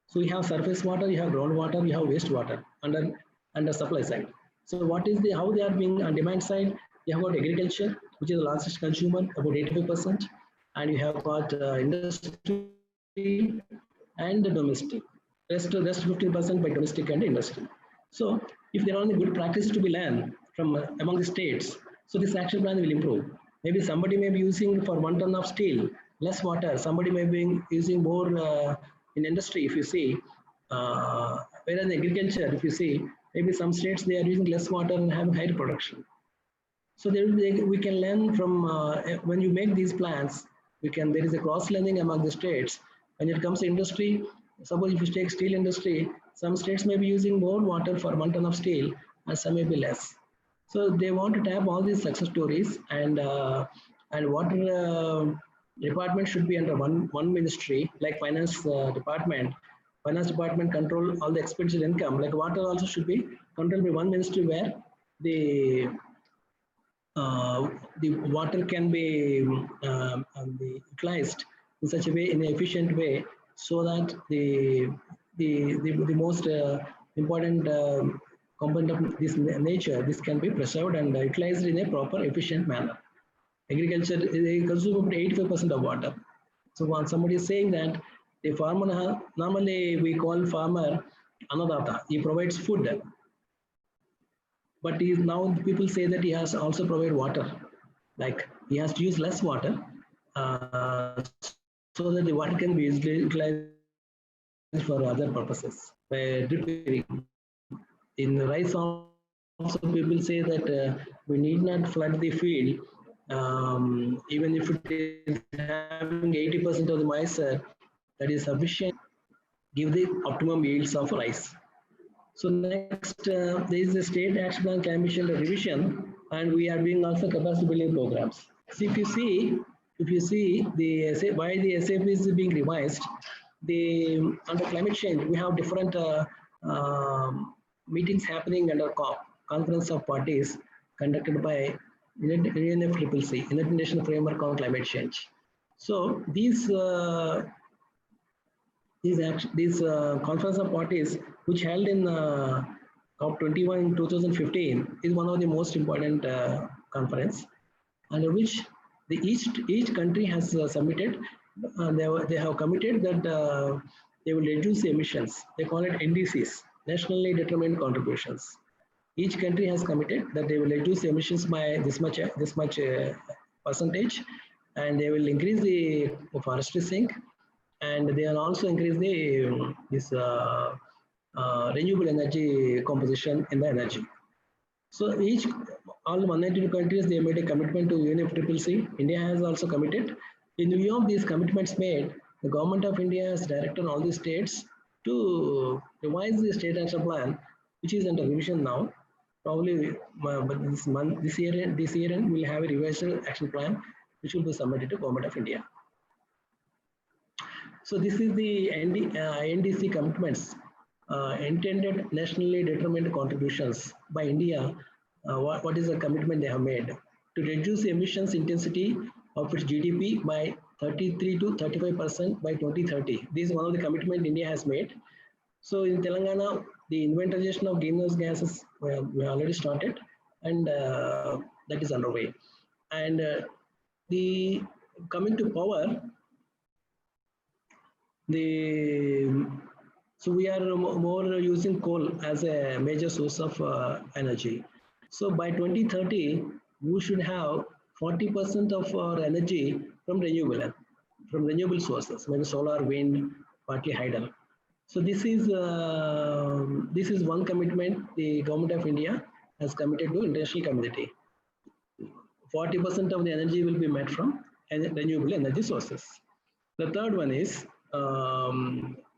So you have surface water, you have groundwater, you have wastewater under supply side. So what is how they are being on demand side, you have got agriculture, which is the largest consumer, about 85%, and you have got industry and domestic. Rest 15% by domestic and industry. So if there are only good practices to be learned from among the states, so this action plan will improve. Maybe somebody may be using for 1 ton of steel less water. Somebody may be using more in industry. If you see, whereas in agriculture, if you see, maybe some states they are using less water and have higher production. So we can learn from when you make these plans. There is a cross learning among the states. When it comes to industry, suppose if you take steel industry, some states may be using more water for 1 ton of steel and some may be less. So they want to tap all these success stories, and water department should be under one ministry, like finance department. Finance department control all the expenditure income. Like water also should be controlled by one ministry, where the water can be utilized in such a way, in an efficient way, so that the most important component of this nature, this can be preserved and utilized in a proper, efficient manner. Agriculture, they consume about 85% of water. So when somebody is saying that the farmer, normally we call farmer Annadata, he provides food. But now people say that he has also provided water, like he has to use less water so that the water can be utilized for other purposes by drip irrigation. In rice also people say that we need not flood the field, even if it is having 80% of the moisture, that is sufficient give the optimum yields of rice. So next, there is a state action plan climate change revision, and we are doing also capacity building programs. So if you see the why the SAP is being revised, under climate change we have different meetings happening under COP, Conference of Parties, conducted by UNFCCC, United Nations Framework on Climate Change. So these conference of parties, which held in COP21 in 2015, is one of the most important conference, under which each country has submitted. They have committed that they will reduce the emissions. They call it NDCs, nationally determined contributions. Each country has committed that they will reduce the emissions by this much percentage, and they will increase the forestry sink, and they will also increase this renewable energy composition in the energy. So all 192 countries, they made a commitment to UNFCCC. India has also committed. In view of these commitments made, the government of India has directed all the states to revise the state action plan, which is under revision now. Probably, but this year we'll have a revised action plan, which will be submitted to government of India. So this is the NDC commitments, intended nationally determined contributions by India. What is the commitment they have made? To reduce emissions intensity of its GDP by 33 to 35% by 2030. This is one of the commitment India has made. So in Telangana, the inventariation of greenhouse gases we already started, and that is underway. And the coming to power, so we are more using coal as a major source of energy. So by 2030, we should have 40% of our energy from renewable sources, maybe solar, wind, partly hydro. So this is one commitment the government of India has committed to international community. 40% of the energy will be met from renewable energy sources. The third one is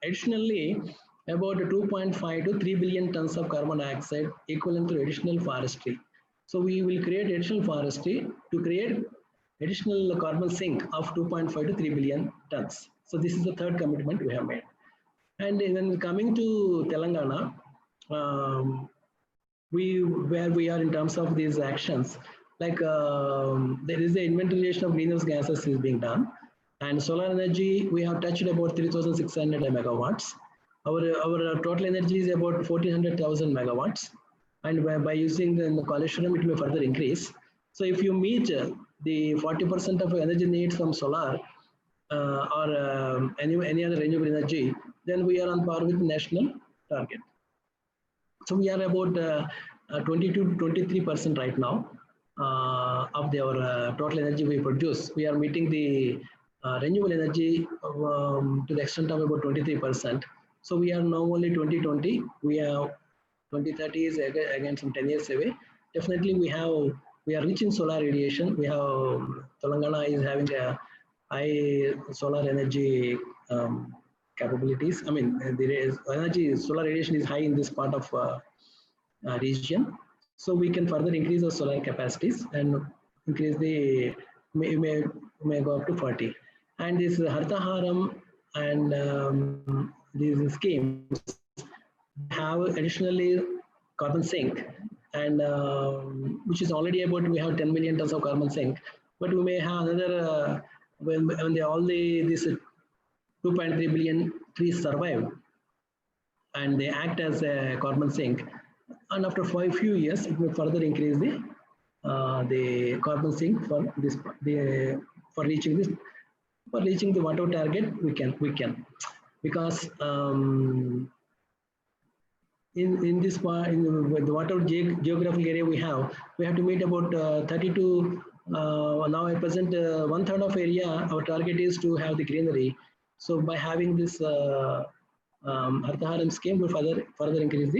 additionally about 2.5 to 3 billion tons of carbon dioxide equivalent to additional forestry. So we will create additional forestry to create additional carbon sink of 2.5 to 3 billion tons. So this is the third commitment we have made. And then coming to Telangana, where we are in terms of these actions, like there is the inventariation of greenhouse gases is being done, and solar energy we have touched about 3,600 megawatts. Our total energy is about 1,400,000 megawatts, and by using the Kaleshwaram it will further increase. So if you meet the 40% of energy needs from solar or any other renewable energy, then we are on par with national target. So we are about 20 to 23% right now of our total energy we produce. We are meeting the renewable energy to the extent of about 23%. So we are now only 2020. We have 2030 is again some 10 years away. Definitely we are reaching solar radiation. We have Telangana is having a high solar energy capabilities. I mean, the solar radiation is high in this part of region. So we can further increase the solar capacities and increase the, may go up to 40. And this Hartaharam and these schemes have additionally carbon sink, and which is already about, we have 10 million tons of carbon sink, but we may have another, when this 2.3 billion trees survive and they act as a carbon sink, and after few years it will further increase the carbon sink for this for reaching the whatever target we can because in this part, in the whatever geographical area we have to meet about 32 now at present 1/3 of area. Our target is to have the greenery. So by having this Hartaharam scheme will further increase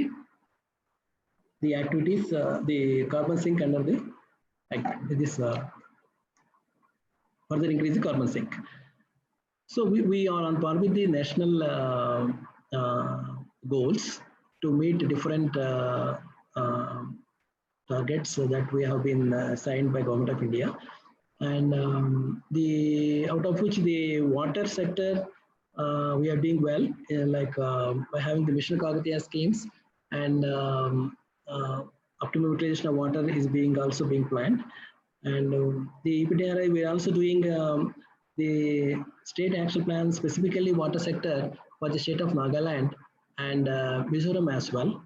the activities, the carbon sink under this further increase the carbon sink. So we are on par with the national goals to meet different targets that we have been assigned by Government of India, and out of which the water sector we are doing well, by having the Mission Kakatiya schemes, and optimal utilization of water is also being planned, and the EPTRI we are also doing the state action plan, specifically water sector for the state of Nagaland and Mizoram as well.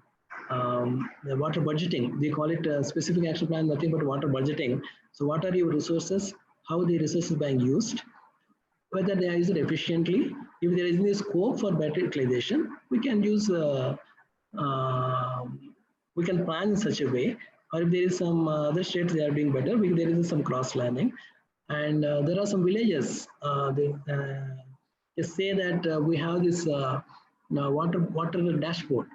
The water budgeting, we call it specific action plan, nothing but water budgeting. So what are your resources, how the resources being used, whether they are used efficiently. If there is any scope for better utilization, we can use, we can plan in such a way, or if there is some other states they are doing better, there is some cross learning. And there are some villages, they say that we have this water dashboard.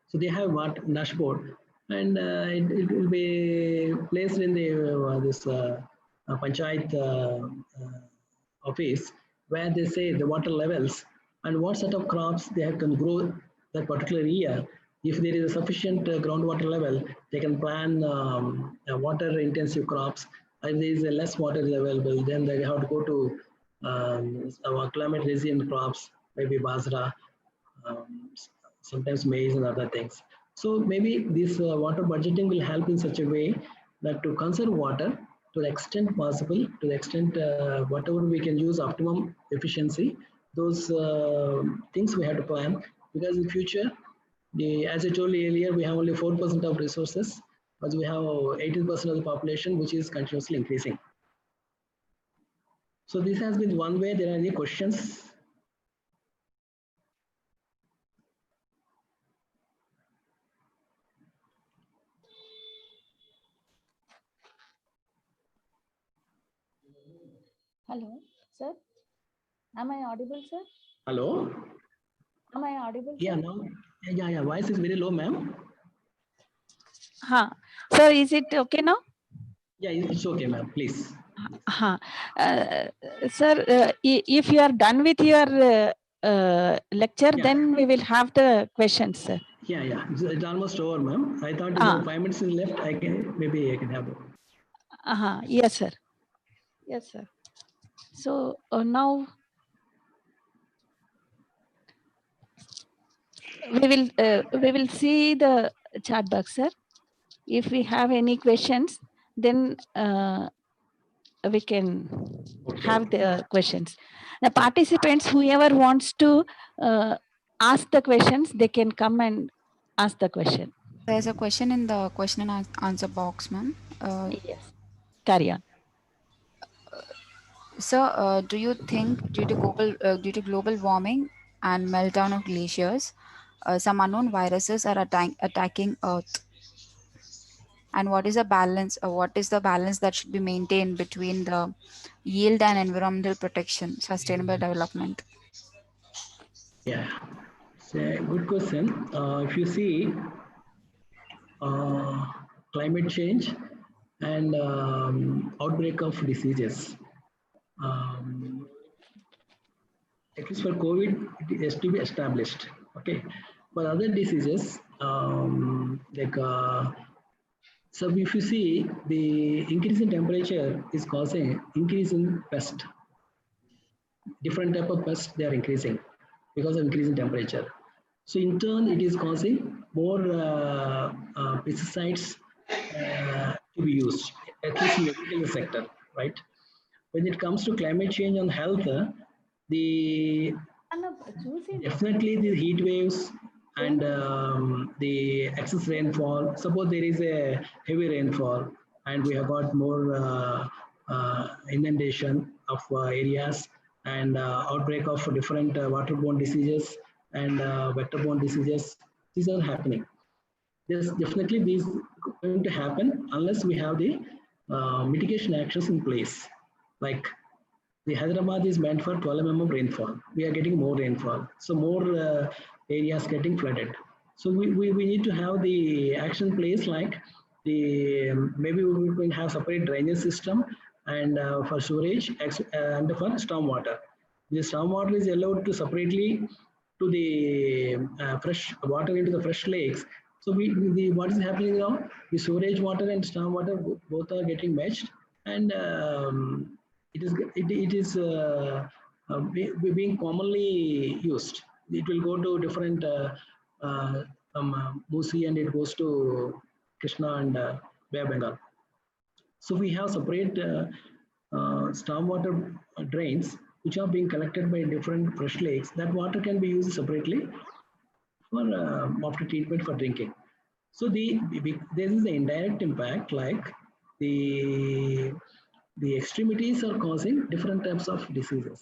So they have water dashboard, and it will be placed in the this panchayat office, where they say the water levels and what set of crops they can grow that particular year. If there is a sufficient groundwater level, they can plan water intensive crops. If there is a less water is available, then they have to go to our climate resilient crops, maybe basra, sometimes maize and other things. So maybe this water budgeting will help in such a way that to conserve water to the extent possible, to the extent whatever we can use optimum efficiency, those things we have to plan, because in future, as I told you earlier, we have only 4% of resources, but we have 18% of the population, which is continuously increasing. So this has been one way. There are any questions? Hello, sir. Am I audible, sir? Hello? Am I audible? Yeah, Sir? now, yeah, voice is very low, ma'am. Sir, is it okay now? Yeah, it's okay, ma'am, please. Sir, if you are done with your lecture, Yeah. then we will have the questions, sir. Yeah, it's almost over, ma'am. I thought 5 minutes is left. Maybe I can have it. Yes, sir. Yes, sir. So now we will see the chat box, sir. If we have any questions, then we can have the questions. The participants, whoever wants to ask the questions, they can come and ask the question. There's a question in the question and answer box, ma'am. Yes. Carry on. So, do you think due to global warming and meltdown of glaciers, some unknown viruses are attacking Earth? And what is the balance? What is the balance that should be maintained between the yield and environmental protection, sustainable development? Yeah, it's a good question. If you see climate change and outbreak of diseases, at least for COVID, it has to be established. Okay, for other diseases, so if you see the increase in temperature is causing increase in pest. Different type of pests they are increasing because of increase in temperature. So in turn, it is causing more pesticides to be used, at least in the agriculture sector, right? When it comes to climate change and health, the definitely the heat waves and the excess rainfall. Suppose there is a heavy rainfall and we have got more inundation of areas and outbreak of different waterborne diseases and vector-borne diseases. These are happening. There's definitely these going to happen unless we have the mitigation actions in place. Like the Hyderabad is meant for 12 mm rainfall. We are getting more rainfall. So more areas getting flooded. So we need to have the action place like maybe we will have separate drainage system and for storage and for stormwater. The stormwater is allowed to separately to the fresh water into the fresh lakes. So what is happening now? The storage water and stormwater both are getting matched, and it is being commonly used. It will go to different Musi and it goes to Krishna and Bay of Bengal. So we have separate stormwater drains which are being collected by different fresh lakes. That water can be used separately for after treatment for drinking. So this is the indirect impact, like the extremities are causing different types of diseases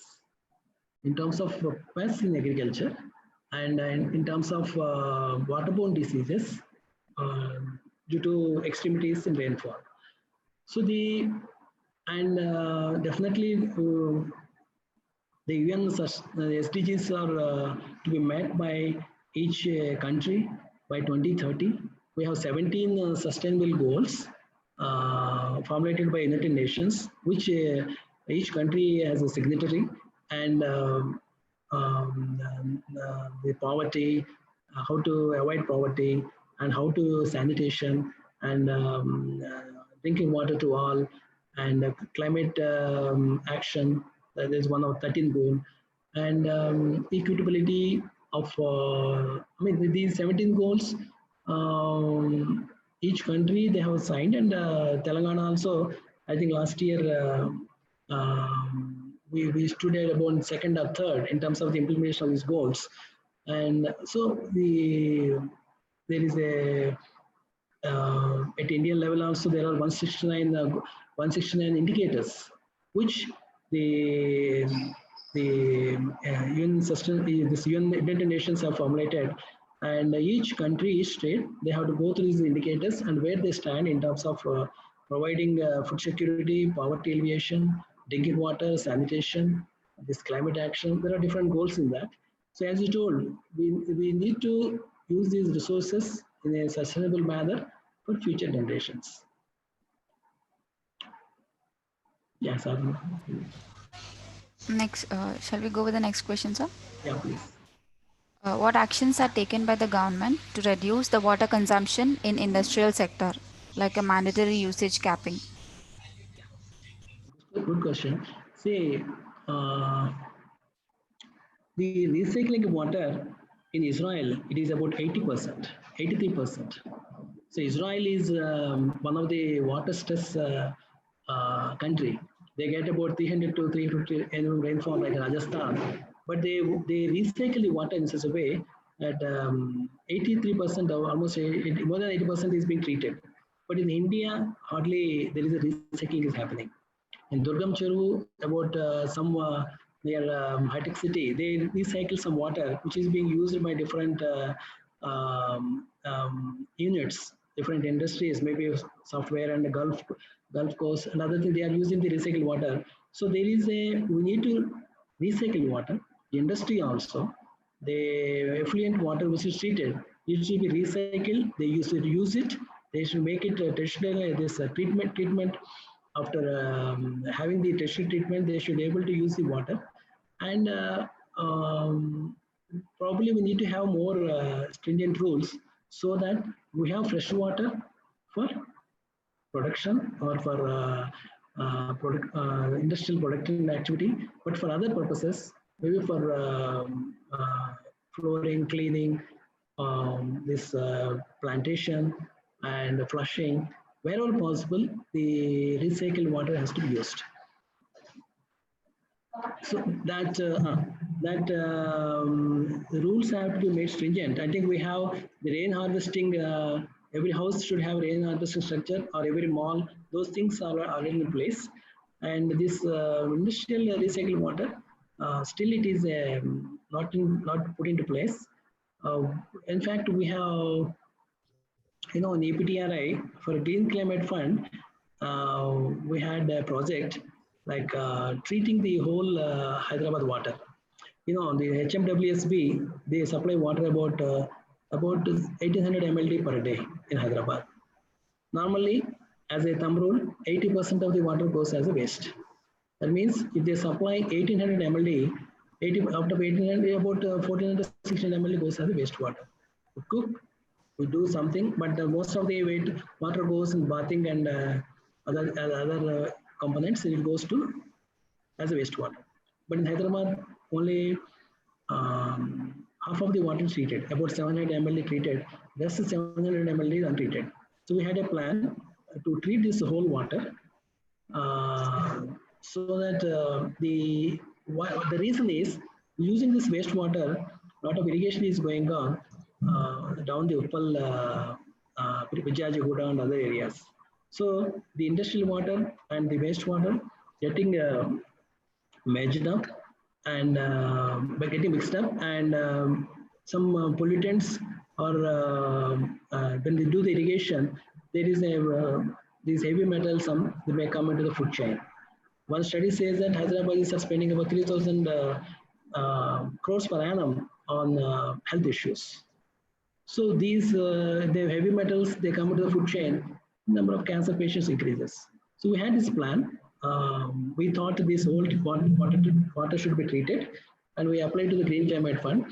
in terms of pests in agriculture and in terms of waterborne diseases due to extremities in rainfall. So definitely the UN SDGs are to be met by each country by 2030. We have 17 sustainable goals formulated by United Nations, which each country has a signatory, and the poverty, how to avoid poverty, and how to sanitation, and drinking water to all, and climate action. That is one of 13 goals, and equitability of. These 17 goals. Each country they have signed, and Telangana also. I think last year we stood at about second or third in terms of the implementation of these goals. And so there is a at Indian level also there are 169 indicators which the UN United Nations have formulated, and each country, each state, they have to go through these indicators and where they stand in terms of providing food security, poverty alleviation, drinking water, sanitation, this climate action. There are different goals in that. So as you told, we need to use these resources in a sustainable manner for future generations. Yes, Next, shall we go with the next question, sir? yeah, please. What actions are taken by the government to reduce the water consumption in industrial sector, like a mandatory usage capping? Good question. See, the recycling water in Israel, it is about 80%, 83%. So Israel is one of the water stress country. They get about 300 to 350 annual rainfall like Rajasthan, but they recycle the water in such a way that 83% or almost more than 80% is being treated. But in India, hardly there is a recycling is happening. In Durgam Cheru, about some near high-tech city, they recycle some water which is being used by different units, different industries, maybe software and the Gulf Coast and other things. They are using the recycled water. So there is we need to recycle water. The industry also, the effluent water which is treated, it should be recycled. They used to use it. They should make it terrestrial. This treatment. After having the terrestrial treatment, they should be able to use the water. And probably we need to have more stringent rules so that we have fresh water for production or for industrial production activity, but for other purposes, maybe for flooring, cleaning, this plantation and flushing, wherever possible, the recycled water has to be used. So that rules have to be made stringent. I think we have the rain harvesting. Every house should have rain harvesting structure, or every mall. Those things are in place. And this industrial recycled water, still it is not put into place. In fact, we have, in EPTRI for a Green Climate Fund, we had a project like treating the whole Hyderabad water. The HMWSB, they supply water about 1800 mld per day in Hyderabad. Normally, as a thumb rule, 80% of the water goes as a waste. That means if they supply 1800 mld, out of 1800, about 1400 to 1600 mld goes as a wastewater. We cook, we do something, but most of the water goes in bathing and other components. It goes to as a wastewater. But in Hyderabad, only half of the water is treated, about 700 ml treated. Rest 700 ml is untreated. So we had a plan to treat this whole water, so that the reason is using this wastewater, a lot of irrigation is going on down the Uppal, Vijayagooda and other areas. So the industrial water and the wastewater getting merged up and by getting mixed up, and some pollutants, or when they do the irrigation, there is these heavy metals, they may come into the food chain. One study says that Hyderabad is spending about 3,000 crores per annum on health issues. So these the heavy metals, they come into the food chain, number of cancer patients increases. So we had this plan. We thought this whole water should be treated, and we applied to the Green Climate Fund,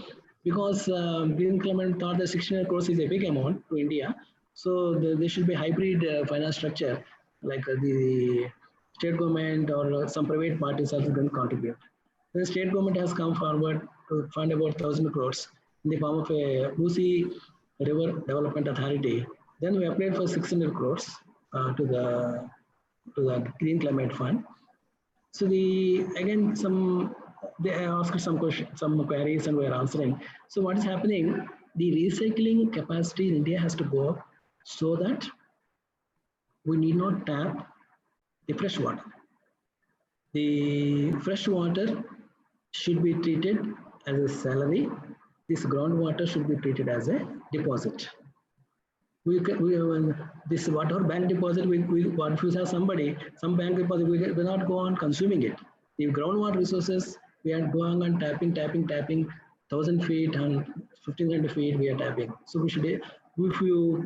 because Green Climate thought that 1600 crores is a big amount to India. So there should be hybrid finance structure, like the state government or some private parties also going to contribute. The state government has come forward to fund about 1,000 crores in the form of a Musi River Development Authority. Then we applied for 600 crores to the Green Climate Fund. So again they asked some questions, some queries, and we are answering. So what is happening? The recycling capacity in India has to go up so that we need not tap the fresh water. The fresh water should be treated as a salary. This groundwater should be treated as a deposit. This whatever bank deposit what if we have some bank deposit, we will not go on consuming it. The groundwater resources, we are going on tapping 1,000 feet and 1,500 feet we are tapping. So we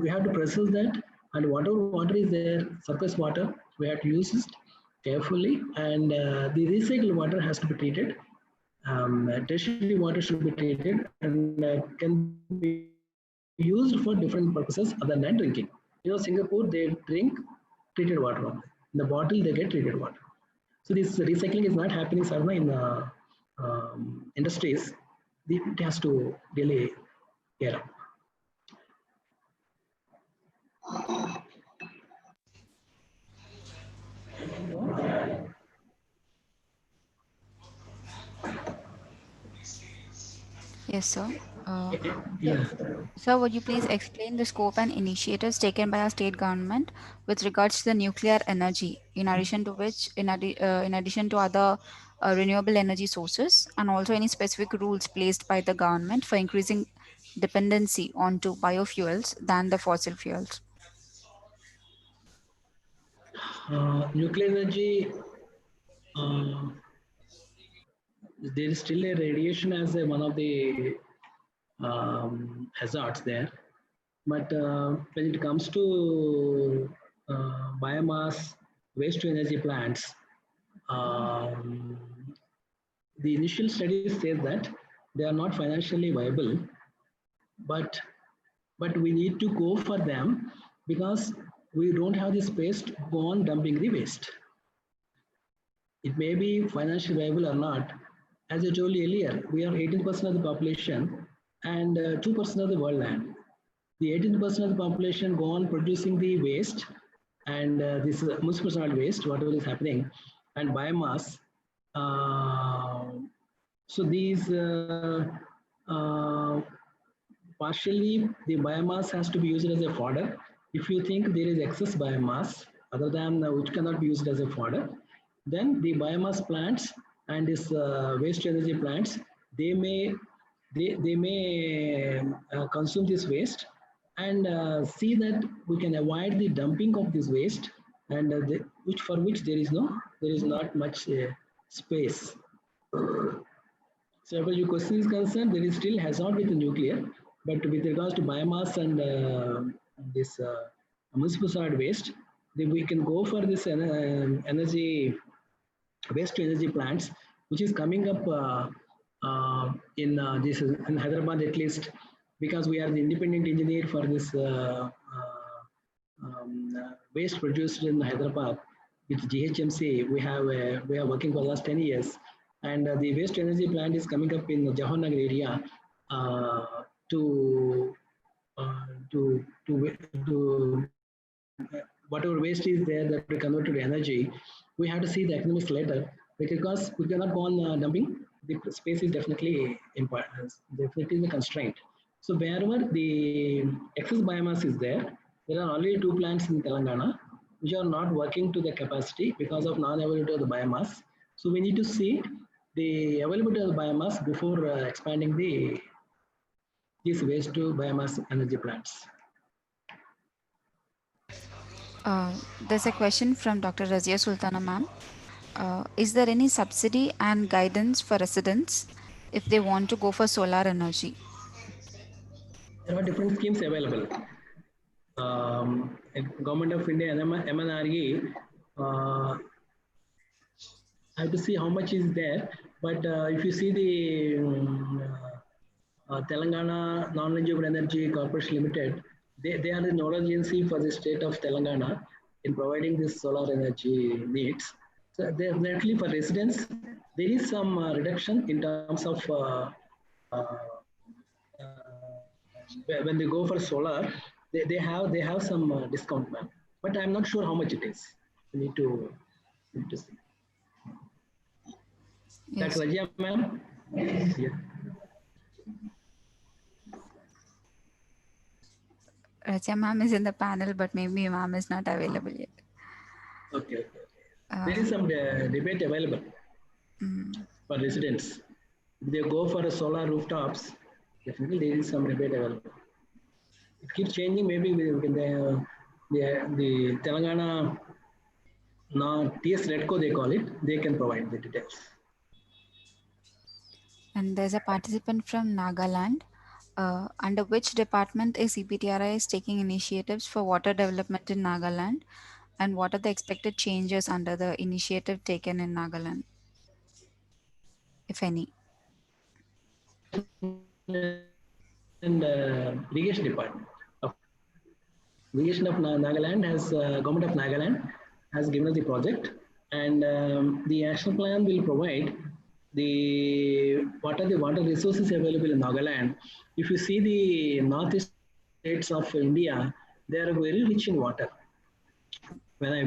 have to preserve that, and whatever water is there, surface water, we have to use it carefully, and the recycled water has to be treated. Tertiary water should be treated and can be used for different purposes other than drinking. Singapore, they drink treated water only. In the bottle, they get treated water. So this recycling is not happening, Sarna, in industries. It has to really care. Yes, sir. Yeah. Sir, would you please explain the scope and initiatives taken by our state government with regards to the nuclear energy, in addition to which, in addition to other renewable energy sources, and also any specific rules placed by the government for increasing dependency onto biofuels than the fossil fuels? Nuclear energy, there is still a radiation as one of the hazards there. But when it comes to biomass, waste to energy plants, um, the initial studies say that they are not financially viable, but we need to go for them because we don't have the space to go on dumping the waste. It may be financially viable or not. As I told you earlier, we are 18% of the population and 2% of the world land. The 18% of the population go on producing the waste and this municipal solid waste, whatever is happening, and biomass. So these partially the biomass has to be used as a fodder. If you think there is excess biomass other than which cannot be used as a fodder, then the biomass plants and this waste energy plants, they may consume this waste and see that we can avoid the dumping of this waste, and for which there is not much space. So, as your question is concerned, there is still hazard with the nuclear, but with regards to biomass and this municipal solid waste, then we can go for this energy waste to energy plants, which is coming up in this in Hyderabad at least, because we are the independent engineer for this waste produced in Hyderabad with GHMC. We are working for the last 10 years, and the waste energy plant is coming up in the Jahannagar area to whatever waste is there that we convert to energy. We have to see the economics later, because we cannot go on dumping. The space is definitely important, definitely the constraint. So wherever the excess biomass is there, there are already 2 plants in Telangana which are not working to the capacity because of non-availability of the biomass. So we need to see the availability of the biomass before expanding these waste to biomass energy plants. There's a question from Dr. Razia Sultana, ma'am. Is there any subsidy and guidance for residents if they want to go for solar energy? There are different schemes available. Government of India and MNRE, I have to see how much is there. But if you see the Telangana Non-Renewable Energy Corporation Limited, they are the nodal agency for the state of Telangana in providing this solar energy needs. So definitely for residents, there is some reduction in terms of when they go for solar, they have some discount, but I'm not sure how much it is. We need to see. Yes. Dr. Rajya, ma'am? Yeah. Raja ma'am is in the panel, but maybe ma'am is not available yet. Okay. There is some debate available for residents. If they go for a solar rooftops, definitely there is some debate available. It keeps changing. Maybe the Telangana, TS Redco they call it, they can provide the details. And there's a participant from Nagaland. Under which department is EPTRI is taking initiatives for water development in Nagaland? And what are the expected changes under the initiative taken in Nagaland, if any? And irrigation department. Irrigation of Nagaland has, government of Nagaland has given us the project, and the action plan will provide what are the water resources available in Nagaland. If you see the northeast states of India, they are very rich in water. When I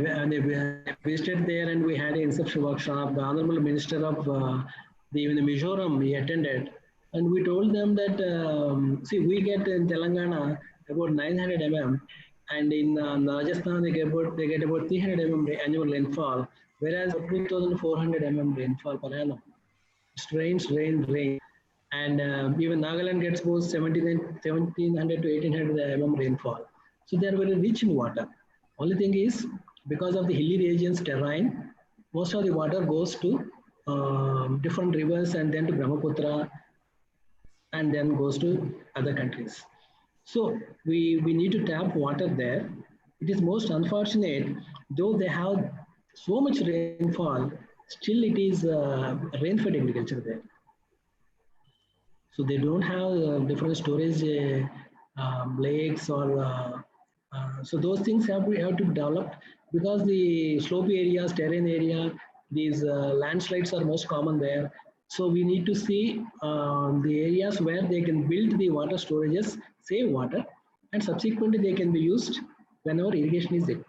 visited there and we had an inception workshop, the Honorable Minister of the Mizoram, he attended, and we told them that, see, we get in Telangana about 900 mm, and in Rajasthan they get about 300 mm annual rainfall, whereas 2,400 mm rainfall per annum. It rains. And even Nagaland gets about 1700 to 1800 mm rainfall. So they are very rich in water. Only thing is, because of the hilly regions terrain, most of the water goes to different rivers and then to Brahmaputra and then goes to other countries. So we need to tap water there. It is most unfortunate, though they have so much rainfall, still it is rain-fed agriculture there. So they don't have different storage lakes or so those things have to be developed, because the slope areas, terrain area, these landslides are most common there. So we need to see the areas where they can build the water storages, save water, and subsequently they can be used whenever irrigation is required.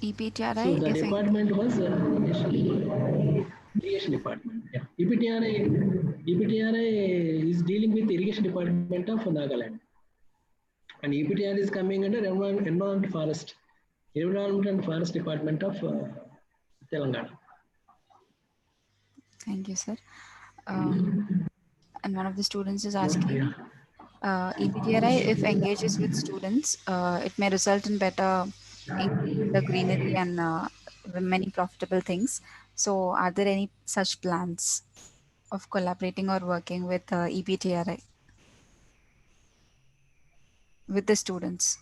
EPTRI. So the department was irrigation department. Yeah. EPTRI is dealing with irrigation department of Nagaland, and EPTRI is coming under environment and forest department of Telangana. Thank you, sir. And one of the students is asking, EPTRI, if engages with students, it may result in better the greenery and many profitable things. So, are there any such plans of collaborating or working with EPTRI with the students?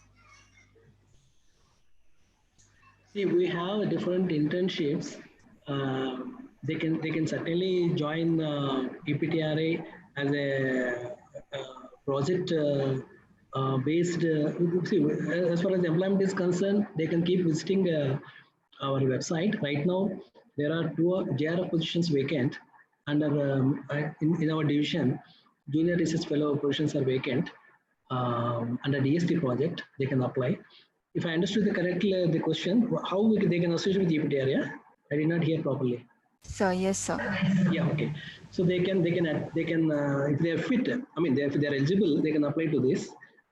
See, we have different internships. They can certainly join EPTRI as a project based. See, as far as employment is concerned, they can keep visiting our website. Right now, there are 2 JRF positions vacant under in our division. Junior research fellow positions are vacant under DST project. They can apply. If I understood correctly the question, how they can associate with EPTRI? Yeah? I did not hear properly. So yes, sir. Yeah, okay. So they can if they are fit, I mean, if they are eligible, they can apply to this.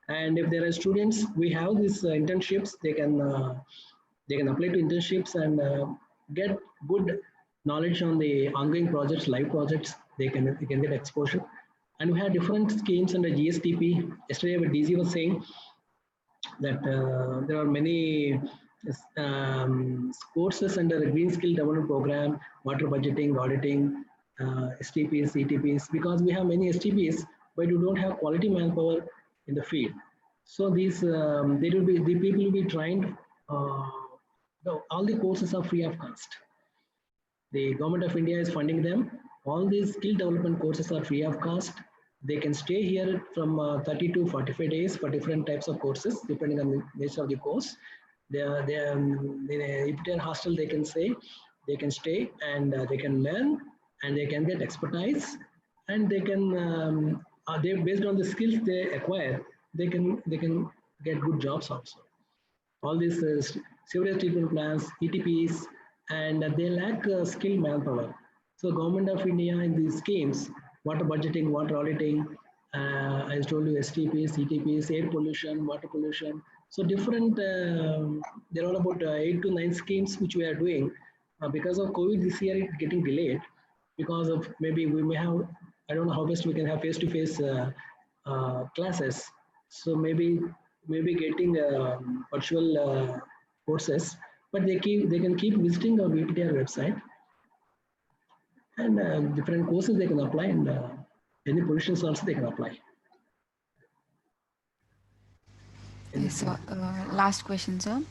And if there are students, we have these internships. They can apply to internships and get good knowledge on the ongoing projects, live projects. They can get exposure. And we have different schemes under GSTP. Yesterday, what DC was saying that there are many courses under the Green Skill Development Program, water budgeting, auditing, STPs, ETPs, because we have many STPs, but you don't have quality manpower in the field. So these the people will be trained. All the courses are free of cost. The government of India is funding them. All these skill development courses are free of cost. They can stay here from 30 to 45 days for different types of courses, depending on the nature of the course. They are in a EPTR hostel. They can stay, and they can learn, and they can get expertise, and they can they based on the skills they acquire, they can get good jobs also. All these sewerage treatment plants, ETPs, and they lack skilled manpower. So government of India in these schemes, water budgeting, water auditing, I told you STPs, ETPs, air pollution, water pollution. So different, there are about 8 to 9 schemes which we are doing. Because of COVID this year, it's getting delayed because of maybe we may have, I don't know how best we can have face-to-face classes. So maybe getting virtual courses, but they can keep visiting our VPTR website, and different courses they can apply, and any positions also they can apply. Yes, so last question, sir.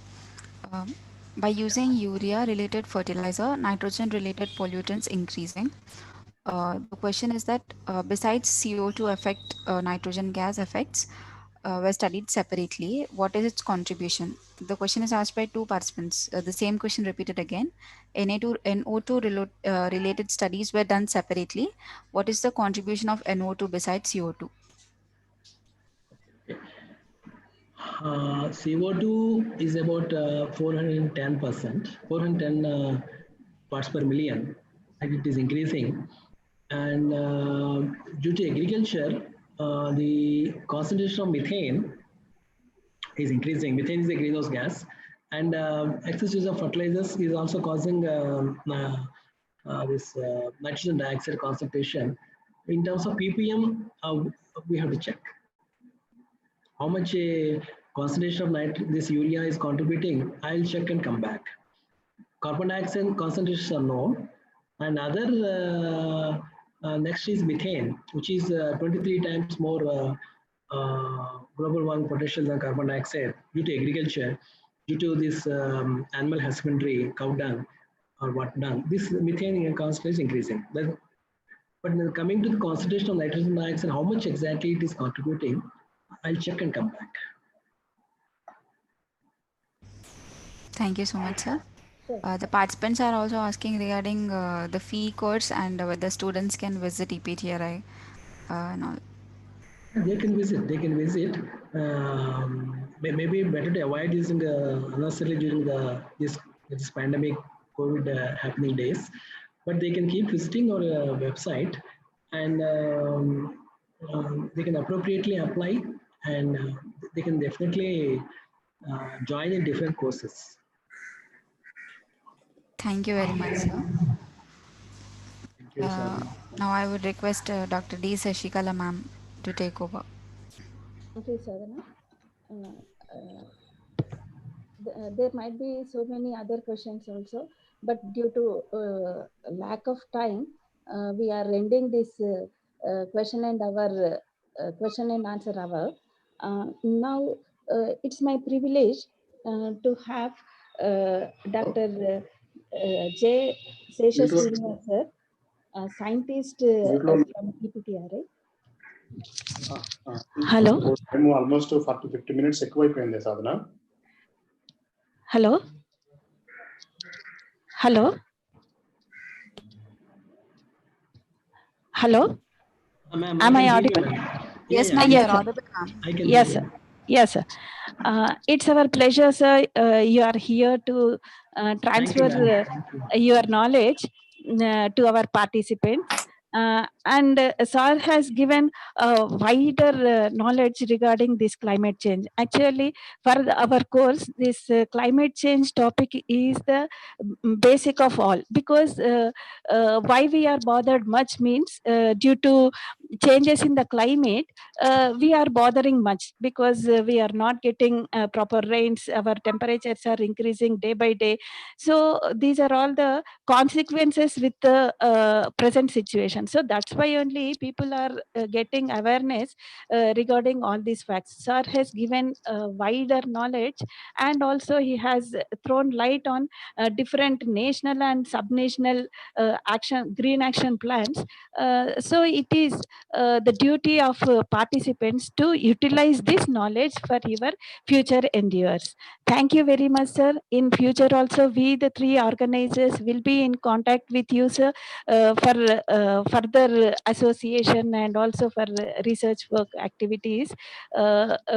Um, by using urea related fertilizer, nitrogen related pollutants increasing. The question is that besides CO2 effect, nitrogen gas effects were studied separately. What is its contribution? The question is asked by two participants. The same question repeated again. NO2 related studies were done separately. What is the contribution of NO2 besides CO2? CO2 is about 410%, 410 parts per million, and it is increasing. And due to agriculture, the concentration of methane is increasing. Methane is a greenhouse gas, and excess use of fertilizers is also causing this nitrogen dioxide concentration. In terms of ppm, we have to check how much concentration of this urea is contributing. I'll check and come back. Carbon dioxide concentrations are known, and other next is methane, which is 23 times more global warming potential than carbon dioxide due to agriculture, due to this animal husbandry, cow dung or what dung. This methane concentration is increasing. But coming to the concentration of nitrogen dioxide, how much exactly it is contributing, I'll check and come back. Thank you so much, sir. The participants are also asking regarding the fee course and whether students can visit EPTRI and all. They can visit. They can visit. Maybe better to avoid using unnecessarily during this pandemic COVID happening days. But they can keep visiting our website, and they can appropriately apply, and they can definitely join in different courses. Thank you very much, sir. Thank you, now I would request Dr. D. Sashikala ma'am to take over. Okay, Sadhana. There might be so many other questions also, but due to lack of time, we are ending this question and answer hour. Now, it's my privilege to have Dr. J. Seshaswini, sir, a scientist from EPTRI. Hello. Almost 40-50 minutes ఎక్కువైపోయింది సాధన. Hello. Hello. Hello. Am I audible? Yes, ma'am. Yes, You're audible, ma'am. Yes, sir. Yes, sir. It's our pleasure, sir. You are here to transfer your knowledge to our participants. And sir has given wider knowledge regarding this climate change. Actually, for our course, this climate change topic is the basic of all, because why we are bothered much means due to changes in the climate, we are bothering much because we are not getting proper rains. Our temperatures are increasing day by day. So these are all the consequences with the present situation. So that's why only people are getting awareness regarding all these facts. Sir has given wider knowledge, and also he has thrown light on different national and subnational green action plans. So it is the duty of participants to utilize this knowledge for your future endeavors. Thank you very much, sir. In future also, we the three organizers will be in contact with you, sir, further association and also for research work activities.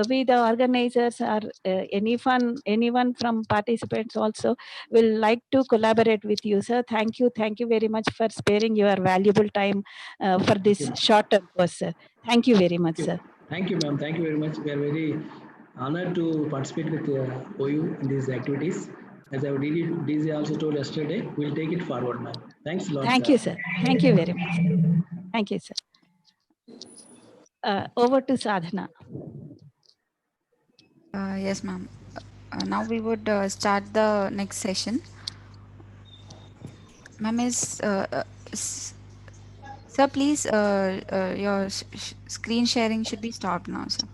We the organizers or anyone from participants also will like to collaborate with you, sir. Thank you very much for sparing your valuable time for this short-term course, sir. Thank you very much, sir. Thank you, ma'am. Thank you very much. We are very honored to participate with OU in these activities. As our DZ also told yesterday, we'll take it forward, ma'am. Thanks a lot. Thank you, sir. Thank you very much, sir. Thank you, sir. Over to Sadhana. Yes, ma'am. Now we would start the next session. Ma'am is sir, please your screen sharing should be stopped now, sir.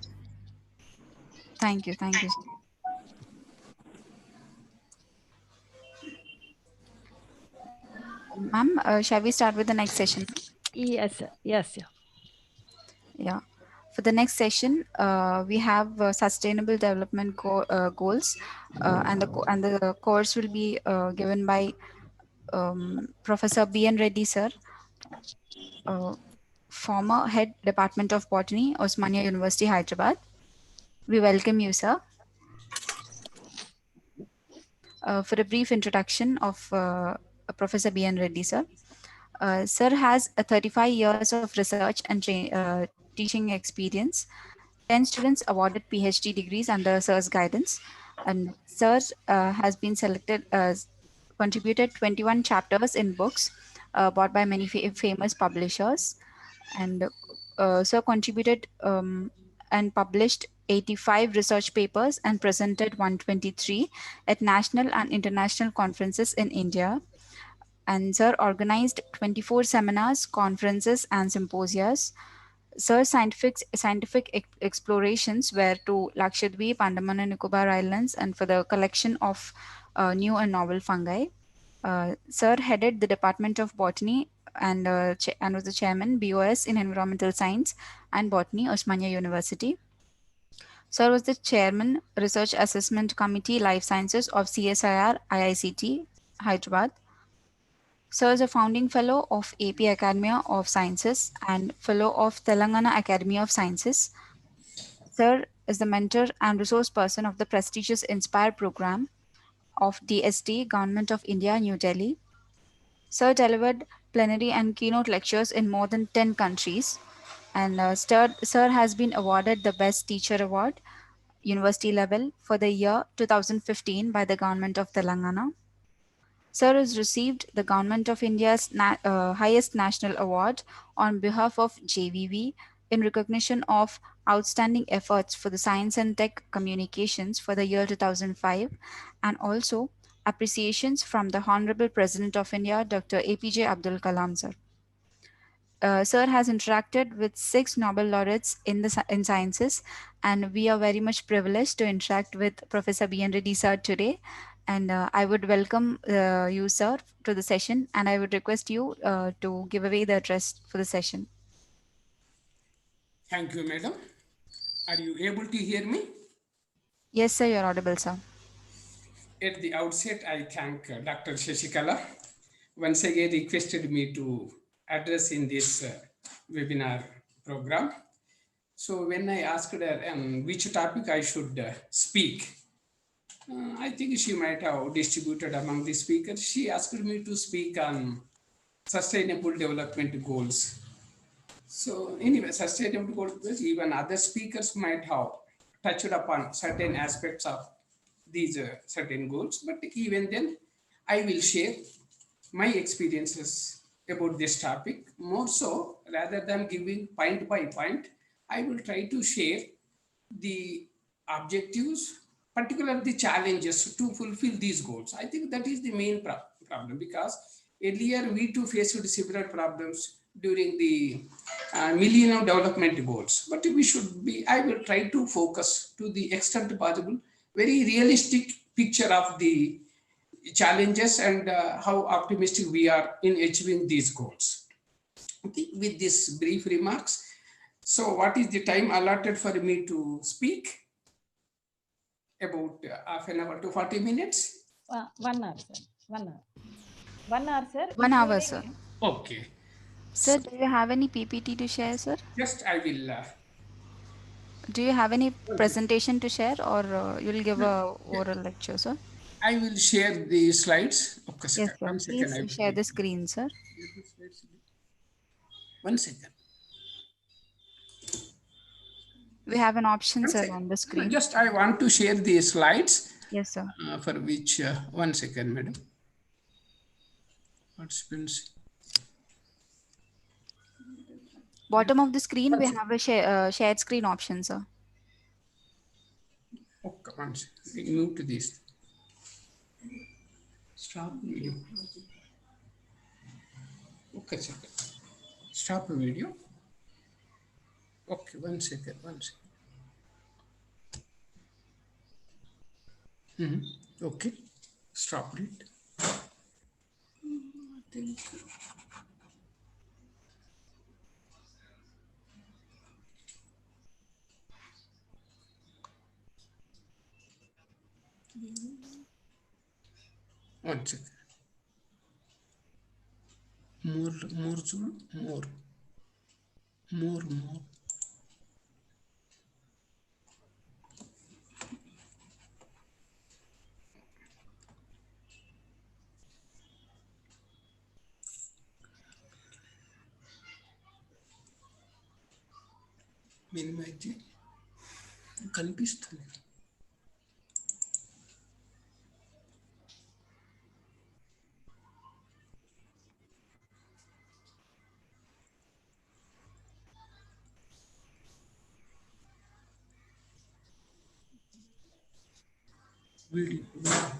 Thank you, sir. Ma'am, shall we start with the next session? Yes, sir. Yes, sir. Yeah. For the next session, we have sustainable development goals, and the course will be given by Professor B.N. Reddy, sir, former head Department of Botany, Osmania University, Hyderabad. We welcome you, sir. For a brief introduction of Professor B.N. Reddy, sir. Sir has 35 years of research and teaching experience. 10 students awarded PhD degrees under Sir's guidance, and Sir has been selected contributed 21 chapters in books bought by many famous publishers, and Sir contributed and published 85 research papers and presented 123 at national and international conferences in India. And Sir organized 24 seminars, conferences, and symposias. Sir's scientific explorations were to Lakshadweep, Andaman and Nicobar Islands, and for the collection of new and novel fungi. Sir headed the Department of Botany and was the chairman BOS in Environmental Science and Botany, Osmania University. Sir was the chairman Research Assessment Committee Life Sciences of CSIR IICT, Hyderabad. Sir is a founding fellow of AP Academy of Sciences and fellow of Telangana Academy of Sciences. Sir is the mentor and resource person of the prestigious Inspire program of DST, Government of India, New Delhi. Sir delivered plenary and keynote lectures in more than 10 countries. And Sir has been awarded the Best Teacher Award, university level, for the year 2015 by the Government of Telangana. Sir has received the Government of India's highest national award on behalf of JVV in recognition of outstanding efforts for the science and tech communications for the year 2005, and also appreciations from the Honorable President of India, Dr. APJ Abdul Kalam, sir. Sir has interacted with 6 Nobel laureates in sciences, and we are very much privileged to interact with Professor B.N. Reddy, sir, today. And I would welcome you, sir, to the session, and I would request you to give away the address for the session. Thank you, madam. Are you able to hear me? Yes, sir, you're audible, sir. At the outset, I thank Dr. Shashikala once again requested me to address in this webinar program. So when I asked her which topic I should speak, I think she might have distributed among the speakers. She asked me to speak on sustainable development goals. So anyway, sustainable goals, even other speakers might have touched upon certain aspects of these certain goals, but even then I will share my experiences about this topic. More so, rather than giving point by point, I will try to share the objectives, particularly the challenges to fulfill these goals. I think that is the main problem, because earlier we too faced similar problems during the Millennium Development Goals. But I will try to focus to the extent possible, very realistic picture of the challenges and how optimistic we are in achieving these goals. Okay, with these brief remarks. So what is the time allotted for me to speak? About half an hour to 40 minutes? 1 hour, sir. 1 hour. 1 hour, sir. 1 hour, sir. Okay. Sir, do you have any PPT to share, sir? Just I will. Do you have any presentation to share, or you'll give a oral lecture, sir? I will share the slides. Okay, Yes, second. sir. 1 second. Please I will share the screen, sir. share the slides. 1 second. We have an option, 1 sir, second. on the No, screen. just I want to share the slides. Yes, sir. For which 1 second, madam. Participants. Bottom of the screen, One we second. have a shared screen option, sir. Okay, 1 second. Move to this. Stop video. Okay, second. Stop video. Okay, 1 second. 1 second. Okay, stop it. I think. One second. More zoom, more. Minimize. కనిపిస్తుంది.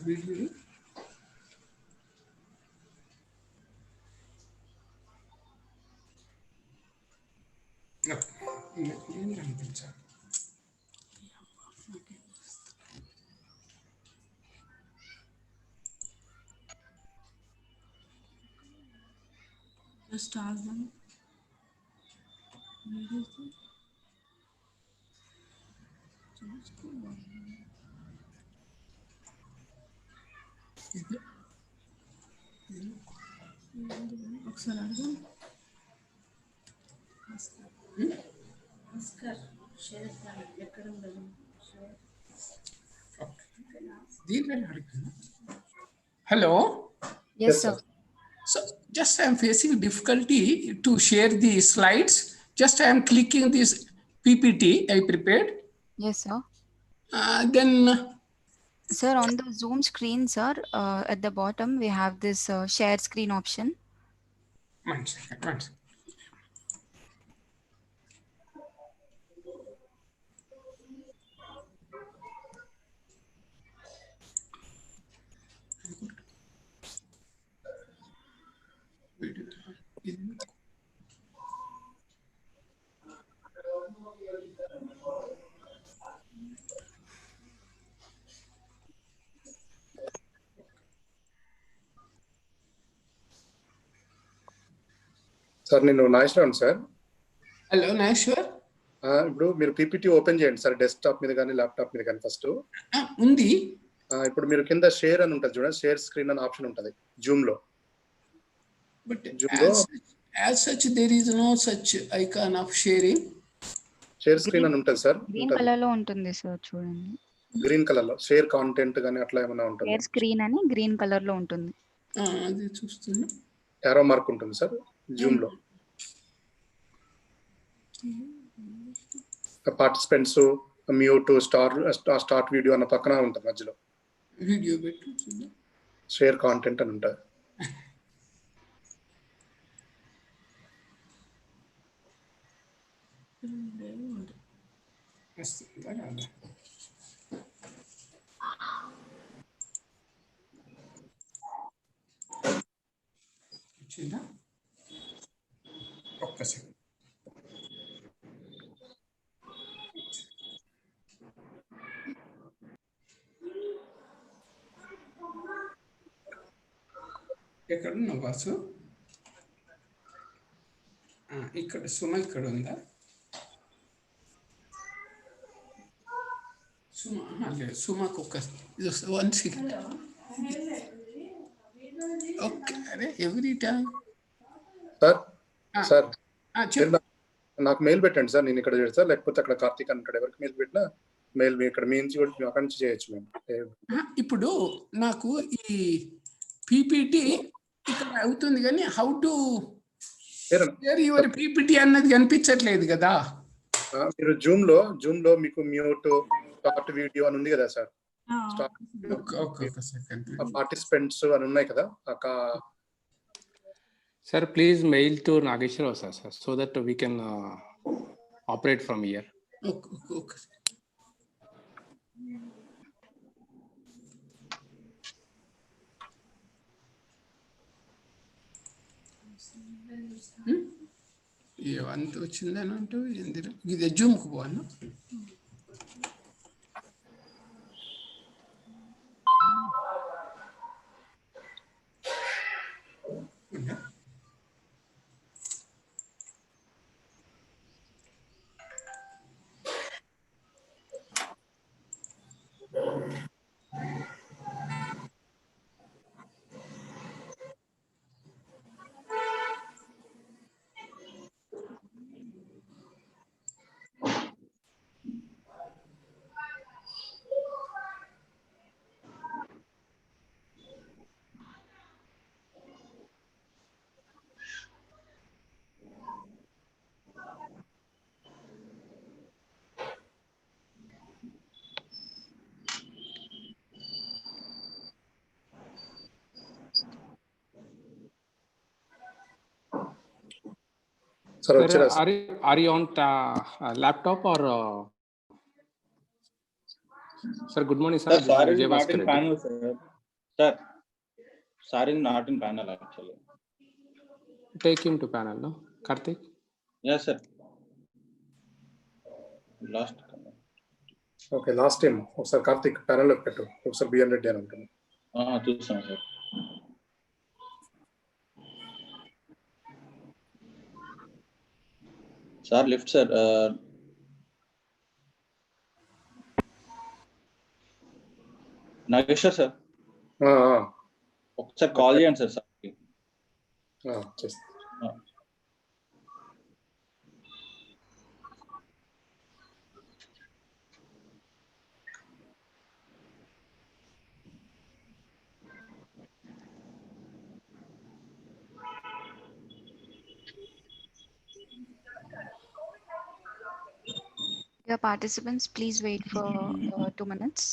Video ఏం కనిపించాలి. Just ask them. Where is it? ఒకసారి అడగండి. Hello. Yes, sir. So just I am facing difficulty to share the slides. Just I am clicking this PPT I prepared. Yes, sir. Then Sir, on the Zoom screen, sir, at the bottom, we have this shared screen option. one second. Sir నేను Nageswararao sir. Hello Nageshwar. ఇప్పుడు మీరు PPT open చేయండి sir, desktop మీద కానీ laptop మీద కానీ. First ఉంది. ఇప్పుడు మీరు కింద షేర్ అని ఉంటుంది చూడండి, షేర్ స్క్రీన్ అని ఆప్షన్ ఉంటుంది జూమ్ లో. But as such there is no such icon of sharing. Share screen అని ఉంటుంది సార్. గ్రీన్ కలర్ లో ఉంటుంది సార్, చూడండి. గ్రీన్ కలర్ లో షేర్ కాంటెంట్ కానీ అట్లా ఏమైనా ఉంటుంది. షేర్ స్క్రీన్ అని గ్రీన్ కలర్ లో ఉంటుంది. అది చూస్తున్నా. యారో మార్క్ ఉంటుంది సార్ జూమ్ లో. పార్టిసిపెంట్స్ మ్యూట్ స్టార్ట్ వీడియో అన్న పక్కన ఉంటుంది మధ్యలో. వీడియో పెట్టు. షేర్ కాంటెంట్ అని ఉంటుంది. వచ్చిందా? ఒక్క సెకండ్. ఎక్కడున్నా బాసు? ఇక్కడ సుమ ఇక్కడ ఉందా? సుమ లేదు, సుమకు ఒక్క 1 సెకండ్. ఓకే. అరే ఎవ్రీ టైం సార్ సార్ చెప్పు. నాకు మెయిల్ పెట్టండి సార్, నేను ఇక్కడ చేస్తా, లేకపోతే అక్కడ కార్తీక్ అని ఇక్కడ ఎవరికి మెయిల్ పెట్టినా మెయిల్ ఇక్కడ మీ నుంచి కూడా అక్కడి నుంచి చేయొచ్చు మేము. ఇప్పుడు నాకు ఈ పీపీటీ ఇక్కడ అవుతుంది కానీ how to share your PPT అన్నది కనిపించట్లేదు కదా. మీరు జూమ్ లో మీకు మ్యూట్ స్టార్ట్ వీడియో అని ఉంది కదా సార్, పార్టిసిపెంట్స్ అని ఉన్నాయి కదా. Sir, please mail to Nageshwar sir, so that we can operate from here. Okay. ఏమంత వచ్చిందని అంటూ ఎందుకు ఇది జూమ్కి పోను. Sir, are you on laptop or? Sir, good morning, sir. Sir, is not in panel, sir. Sir, is not in panel actually. Take him to panel, no? Karthik? Yes, sir. Last. Okay, last time. Sir, Karthik panel lo pettu. Sir, B100 అని ఉంటుంది. చూసాను sir. Sir lift sir. Nageshwar sir ఒకసారి call చేయండి sir. Dear participants, please wait for 2 minutes.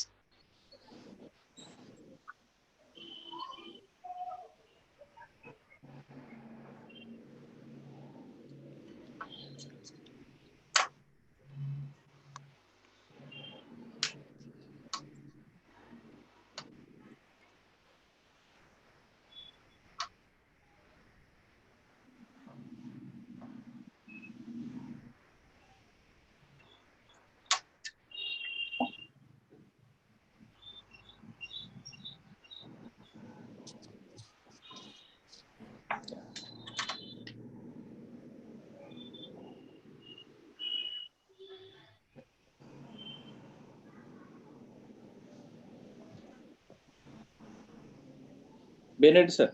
Bennett sir.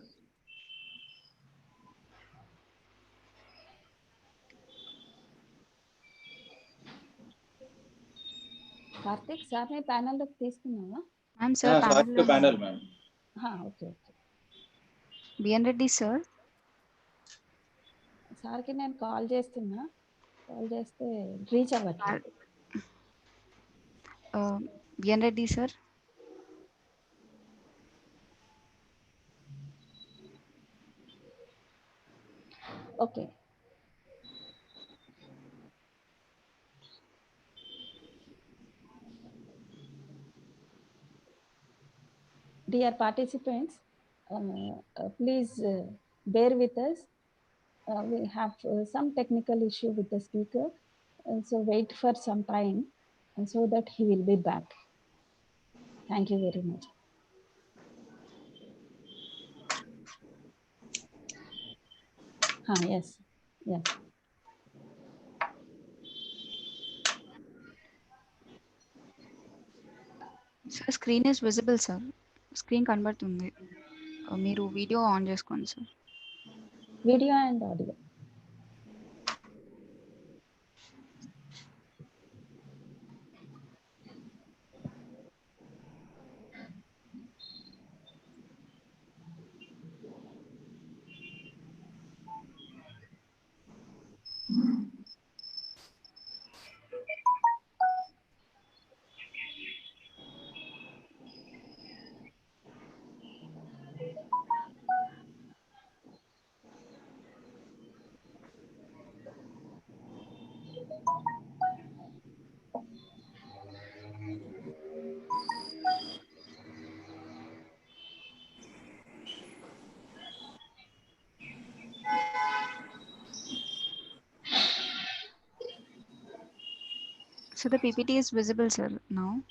Karthik sir ని panel లోకి తీసుకున్నావా? I'm sir panel ma'am. Okay. B N Reddy sir. సార్కి నేను కాల్ చేస్తున్నా, కాల్ చేస్తే రీచ్ అవ్వట్లేదు. B N Reddy sir. Okay. Dear participants, please bear with us. We have some technical issue with the speaker, so wait for some time so that he will be back. Thank you very much. Yes. Sir, screen is visible, sir. Screen కనబడుతుంది. మీరు video on చేసుకోండి sir. Video and audio. So the PPT is visible, sir, now.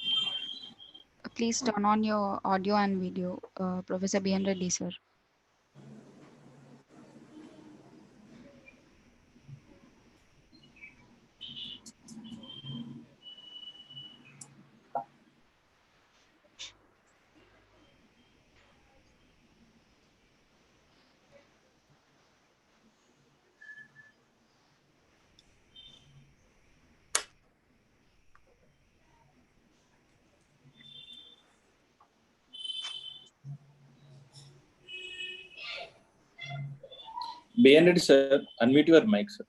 Please turn on your audio and video, Professor B. N. Reddy, sir. BND sir, unmute your mic, sir.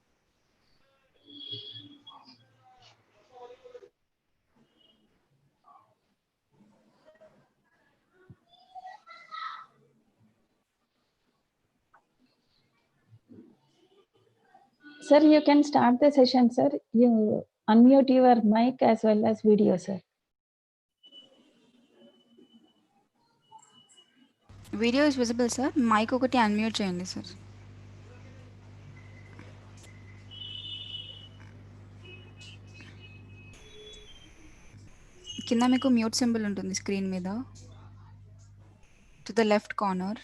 Sir, you can start the session, sir. You unmute your mic as well as video, sir. Video is visible, sir. Mic ఒకటి unmute చేయండి, sir. కింద మీకు mute symbol ఉంటుంది screen మీద. To the left corner.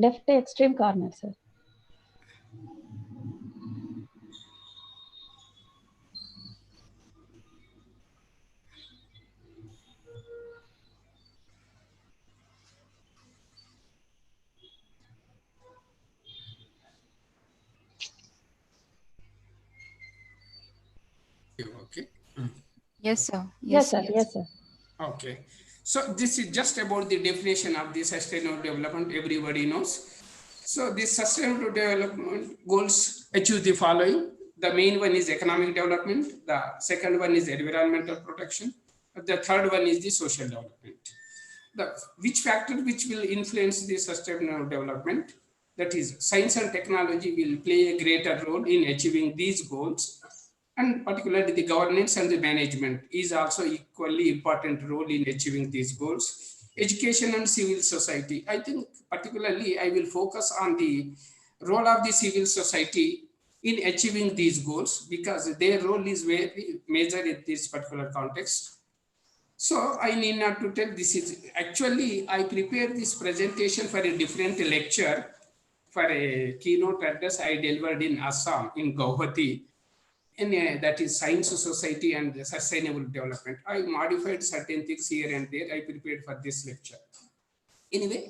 Left extreme corner, sir. Okay. Yes, sir. Yes, sir. Yes, sir. Okay. So this is just about the definition of the sustainable development. Everybody knows. So the sustainable development goals achieve the following. The main one is economic development. The second one is environmental protection. The third one is the social development. Which factor which will influence the sustainable development? That is, science and technology will play a greater role in achieving these goals. And particularly the governance and the management is also equally important role in achieving these goals. Education and civil society. I think particularly I will focus on the role of the civil society in achieving these goals because their role is very major in this particular context. So I need not to tell this is actually I prepared this presentation for a different lecture for a keynote address I delivered in Assam in Guwahati. That is Science Society and Sustainable Development. I modified certain things here and there. I prepared for this lecture. Anyway,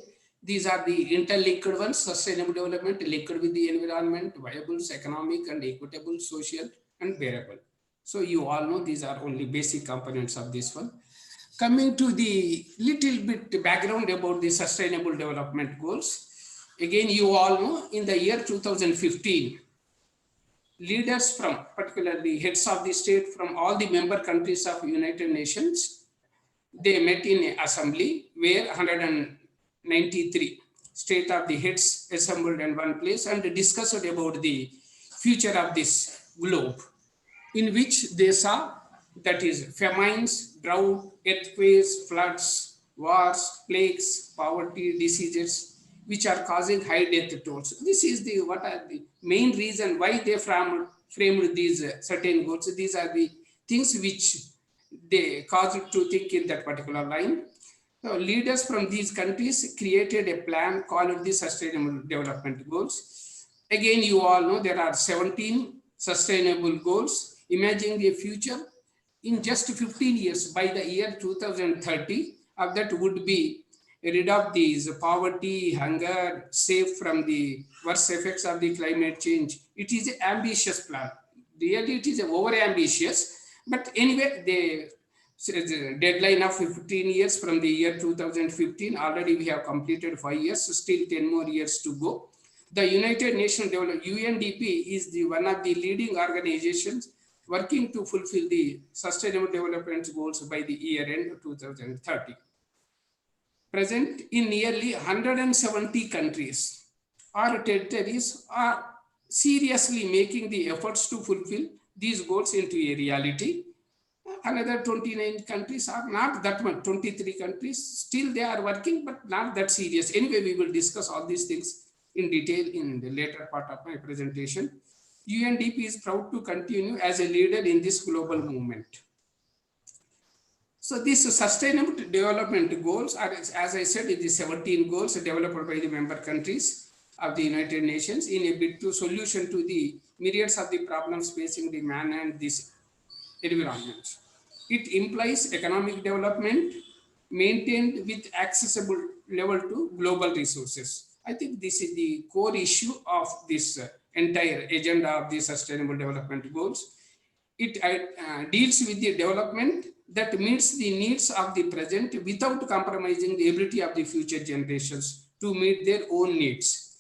these are the interlinked ones: sustainable development linked with the environment, viable, economic, and equitable, social, and bearable. So you all know these are only basic components of this one. Coming to the little bit background about the sustainable development goals. Again, you all know in the year 2015, leaders from particularly heads of the state from all the member countries of United Nations, they met in an assembly where 193 state of the heads assembled in one place and discussed about the future of this globe, in which they saw that is famines, drought, earthquakes, floods, wars, plagues, poverty, diseases, which are causing high death tolls. This is the what are the main reason why they framed these certain goals. These are the things which they caused to think in that particular line. So leaders from these countries created a plan called the Sustainable Development Goals. Again, you all know there are 17 sustainable goals. Imagining a future in just 15 years, by the year 2030, of that would be rid of these poverty, hunger, safe from the worst effects of the climate change. It is an ambitious plan. Really, it is over ambitious. But anyway, the deadline of 15 years from the year 2015, already we have completed 5 years, so still 10 more years to go. The United Nations UNDP is the one of the leading organizations working to fulfill the Sustainable Development Goals by the year end 2030. Present in nearly 170 countries or territories are seriously making the efforts to fulfill these goals into a reality. Another 29 countries are not that much, 23 countries, still they are working, but not that serious. Anyway, we will discuss all these things in detail in the later part of my presentation. UNDP is proud to continue as a leader in this global movement. So these sustainable development goals are, as I said, the 17 goals developed by the member countries of the United Nations in a bid to solution to the myriads of the problems facing the man and this environment. It implies economic development maintained with accessible level to global resources. I think this is the core issue of this entire agenda of the Sustainable Development Goals. It deals with the development that meets the needs of the present without compromising the ability of the future generations to meet their own needs.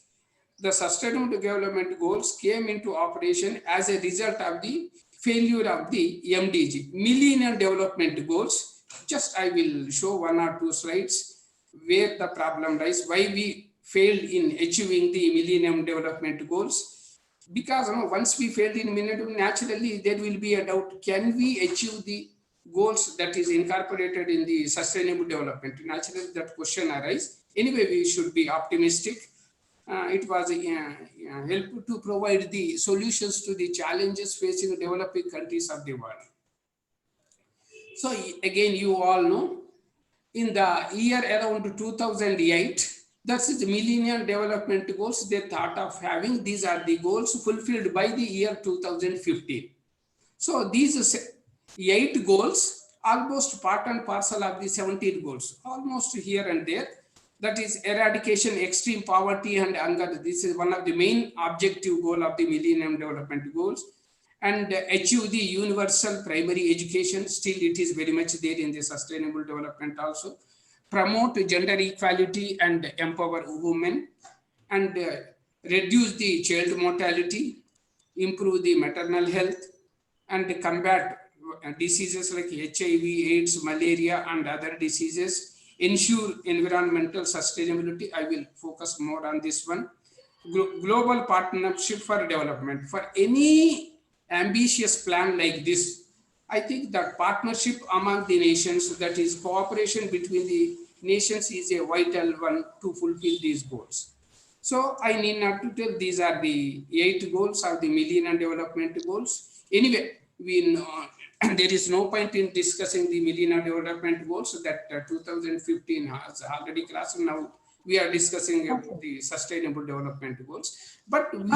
The Sustainable Development Goals came into operation as a result of the failure of the MDG, Millennium Development Goals. Just I will show one or two slides where the problem lies, why we failed in achieving the Millennium Development Goals. Because once we failed in Millennium, naturally there will be a doubt, can we achieve the goals that is incorporated in the Sustainable Development? Naturally that question arises. Anyway, we should be optimistic. It was helpful to provide the solutions to the challenges facing developing countries of the world. So again, you all know, in the year around 2008, that's the Millennium Development Goals they thought of having. These are the goals fulfilled by the year 2015. So these 8 goals, almost part and parcel of the 17 goals, almost here and there. That is eradication extreme poverty and hunger. This is one of the main objective goal of the Millennium Development Goals. And achieve the universal primary education. Still it is very much there in the Sustainable Development also. Promote gender equality and empower women, and reduce the child mortality, improve the maternal health, and combat diseases like HIV, AIDS, malaria, and other diseases. Ensure environmental sustainability. I will focus more on this one. Global partnership for development. For any ambitious plan like this, I think that partnership among the nations, that is cooperation between the nations, is a vital one to fulfill these goals. So I need not to tell, these are the 8 goals of the Millennium Development Goals. Anyway, we know there is no point in discussing the Millennium Development Goals that 2015 has already crossed. Now we are discussing about the Sustainable Development Goals. But we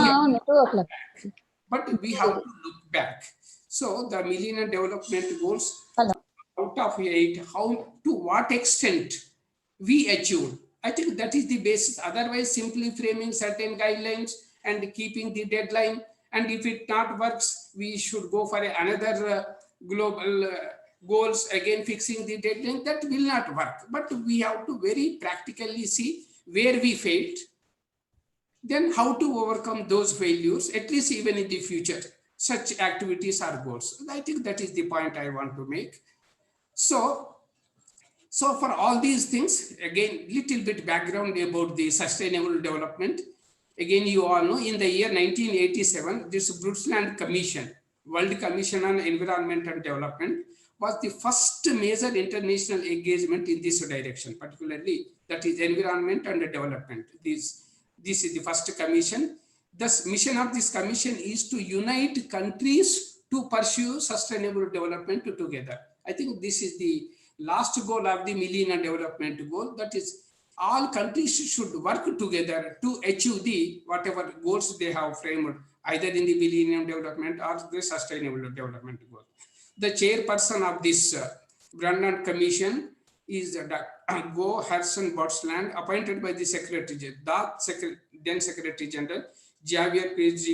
have to look back. So the Millennium Development Goals, out of 8, how to what extent we achieved. I think that is the basis. Otherwise, simply framing certain guidelines and keeping the deadline, and if it not works, we should go for another global goals, again fixing the deadline. That will not work. But we have to very practically see where we failed, then how to overcome those failures, at least even in the future. Such activities are goals. I think that is the point I want to make. So for all these things, again, little bit background about the sustainable development. Again, you all know, in the year 1987, this Brundtland Commission, World Commission on Environment and Development, was the first major international engagement in this direction, particularly that is environment and development. This is the first commission. The mission of this commission is to unite countries to pursue sustainable development together. I think this is the last goal of the Millennium Development Goal. That is, all countries should work together to achieve the whatever goals they have framed, either in the Millennium Development or the Sustainable Development Goal. The chairperson of this Brundtland Commission is Go Harrison Botsland, appointed by the then Secretary General Javier Pérez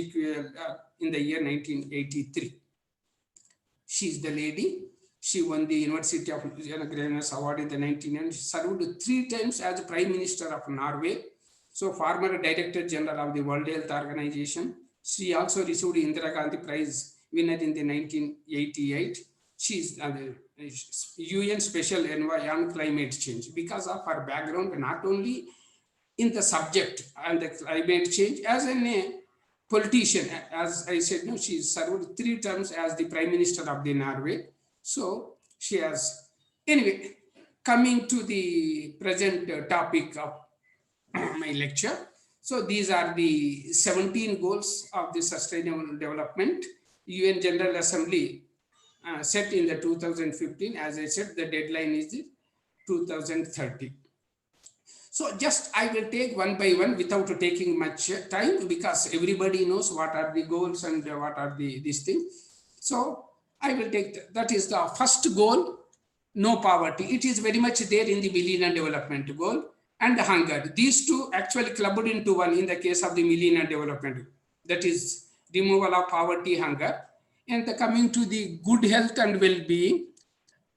in the year 1983. She is the lady. She won the University of Nagaland Award in the 1990s. She served 3 times as Prime Minister of Norway. So former Director General of the World Health Organization. She also received the Indira Gandhi Prize winner in the 1988. She is UN Special Envoy on Climate Change. Because of her background, not only in the subject and the climate change, as a politician, as I said, no, she served 3 terms as the Prime Minister of the Norway. So she has, anyway, coming to the present topic of my lecture. So these are the 17 goals of the Sustainable Development. UN General Assembly set in the 2015. As I said, the deadline is 2030. So just I will take one by one without taking much time, because everybody knows what are the goals and what are these things. So I will take that is the first goal, no poverty. It is very much there in the Millennium Development Goal, and hunger. These two actually clubbed into one in the case of the Millennium Development Goal. That is removal of poverty, hunger. And coming to the good health and well-being,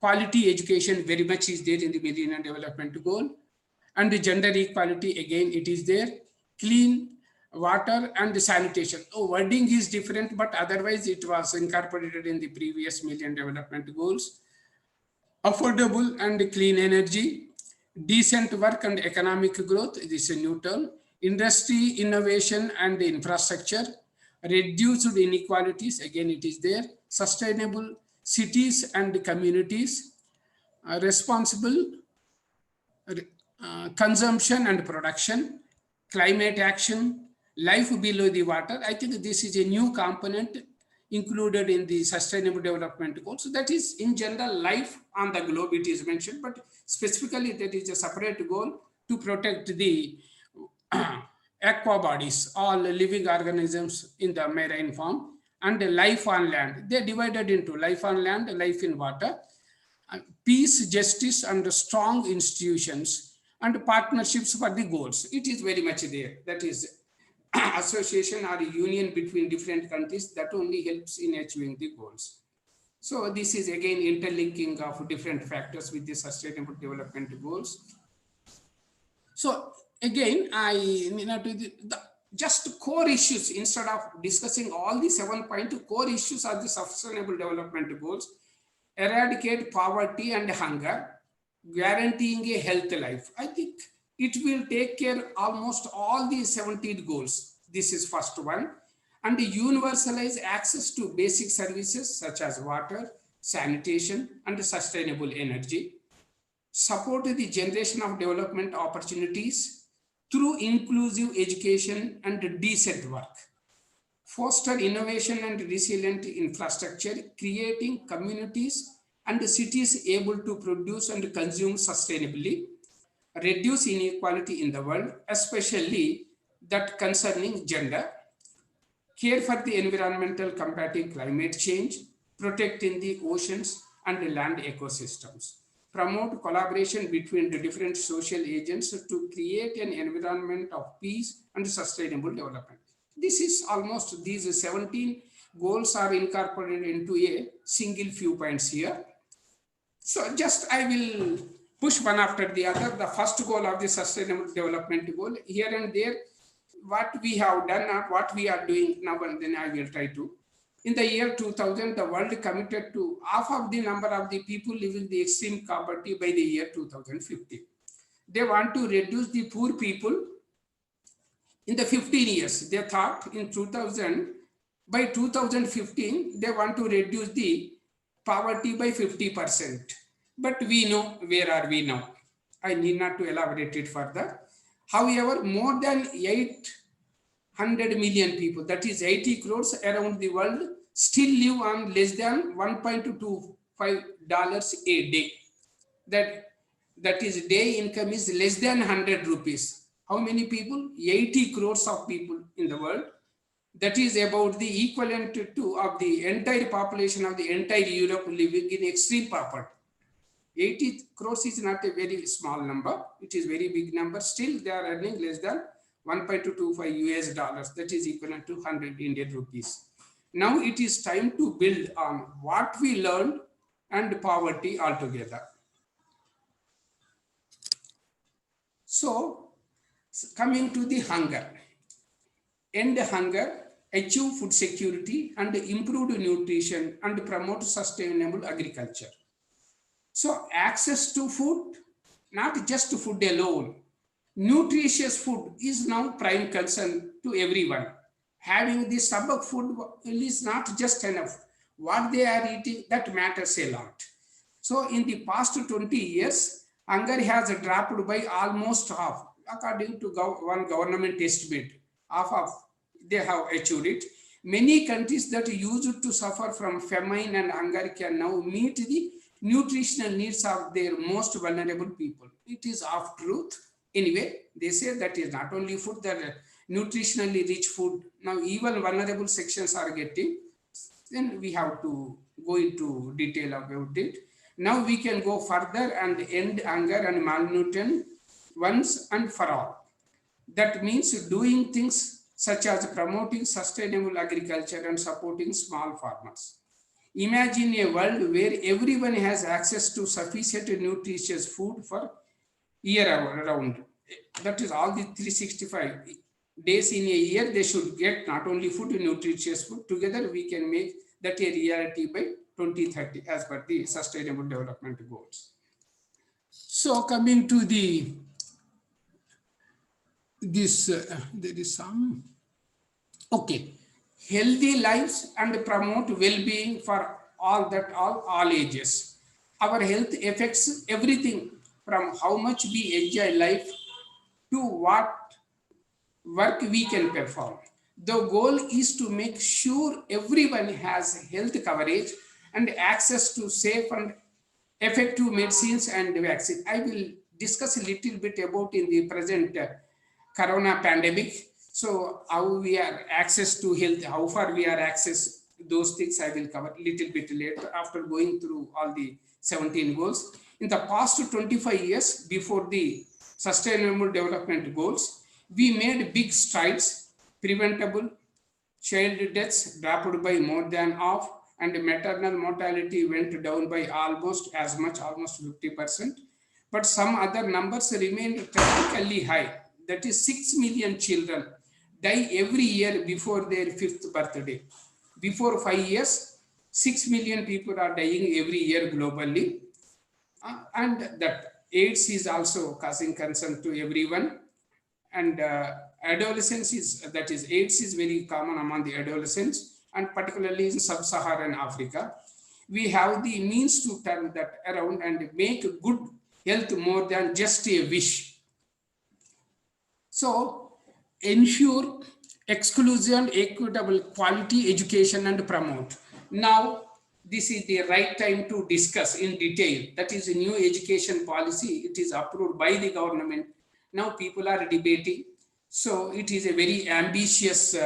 quality education very much is there in the Millennium Development Goal. And the gender equality, again, it is there. Clean water and sanitation. Oh, wording is different, but otherwise it was incorporated in the previous Millennium Development Goals. Affordable and clean energy, decent work and economic growth, this is a new term. Industry, innovation and infrastructure, reduced inequalities, again it is there. Sustainable cities and communities, responsible consumption and production, climate action, life below the water. I think this is a new component included in the Sustainable Development Goals. So that is in general life on the globe it is mentioned, but specifically that is a separate goal to protect the aqua bodies, all living organisms in the marine form, and life on land. They are divided into life on land, life in water, peace, justice, and strong institutions, and partnerships for the goals. It is very much there. That is association or union between different countries that only helps in achieving the goals. So this is again interlinking of different factors with the Sustainable Development Goals. So again, just core issues, instead of discussing all the 7.2 core issues of the Sustainable Development Goals: eradicate poverty and hunger, guaranteeing a healthy life. I think it will take care almost all the 17 goals. This is first one. And universalize access to basic services such as water, sanitation, and sustainable energy. Support the generation of development opportunities through inclusive education and decent work. Foster innovation and resilient infrastructure, creating communities and cities able to produce and consume sustainably. Reduce inequality in the world, especially that concerning gender. Care for the environmental, combating climate change, protecting the oceans and land ecosystems. Promote collaboration between the different social agents to create an environment of peace and sustainable development. This is almost, these 17 goals are incorporated into a single few points here. So just I will push one after the other. The first goal of the Sustainable Development Goal, here and there, what we have done or what we are doing now, and then I will try to. In the year 2000, the world committed to half of the number of the people living the extreme poverty by the year 2050. They want to reduce the poor people in the 15 years. They thought in 2000, by 2015, they want to reduce the poverty by 50%. But we know where are we now. I need not to elaborate it further. However, more than 800 million people, that is 80 crores around the world, still live on less than $1.25 a day. That is, day income is less than 100 rupees. How many people? 80 crores of people in the world. That is about the equivalent to of the entire population of the entire Europe living in extreme poverty. 80 crores is not a very small number. It is very big number. Still, they are earning less than 1.225 US dollars. That is equivalent to 100 Indian rupees. Now it is time to build on what we learned and poverty altogether. So, coming to the hunger. End hunger, achieve food security and improved nutrition and promote sustainable agriculture. So access to food, not just food alone. Nutritious food is now prime concern to everyone. Having the subject food is not just enough. What they are eating, that matters a lot. So in the past 20 years, hunger has dropped by almost half. according to one government estimate, half of they have achieved it. Many countries that used to suffer from famine and hunger can now meet the nutritional needs of their most vulnerable people. It is of truth. Anyway, they say that is not only food, that nutritionally rich food. Now even vulnerable sections are getting. Then we have to go into detail about it. Now we can go further and end hunger and malnutrition once and for all. That means doing things such as promoting sustainable agriculture and supporting small farmers. Imagine a world where everyone has access to sufficient nutritious food for year round. That is all the 365 days in a year, they should get not only food, nutritious food. Together we can make that a reality by 2030 as per the Sustainable Development Goals. So coming to the there is some, okay, healthy lives and promote well-being for all ages. Our health affects everything from how much we enjoy life to what work we can perform. The goal is to make sure everyone has health coverage and access to safe and effective medicines and vaccines. I will discuss a little bit about in the present corona pandemic. So how we are access to health, how far we are access, those things I will cover a little bit later after going through all the 17 goals. In the past 25 years before the Sustainable Development Goals, we made big strides. Preventable child deaths dropped by more than half, and maternal mortality went down by almost 50%. But some other numbers remained tragically high. That is 6 million children die every year before their 5th birthday. Before 5 years, 6 million people are dying every year globally. And that AIDS is also causing concern to everyone. And adolescence is, that is AIDS is very common among the adolescents, and particularly in sub-Saharan Africa. We have the means to turn that around and make good health more than just a wish. So ensure exclusion, equitable quality education and promote. Now this is the right time to discuss in detail. That is a new education policy. It is approved by the government. Now people are debating. So it is a very ambitious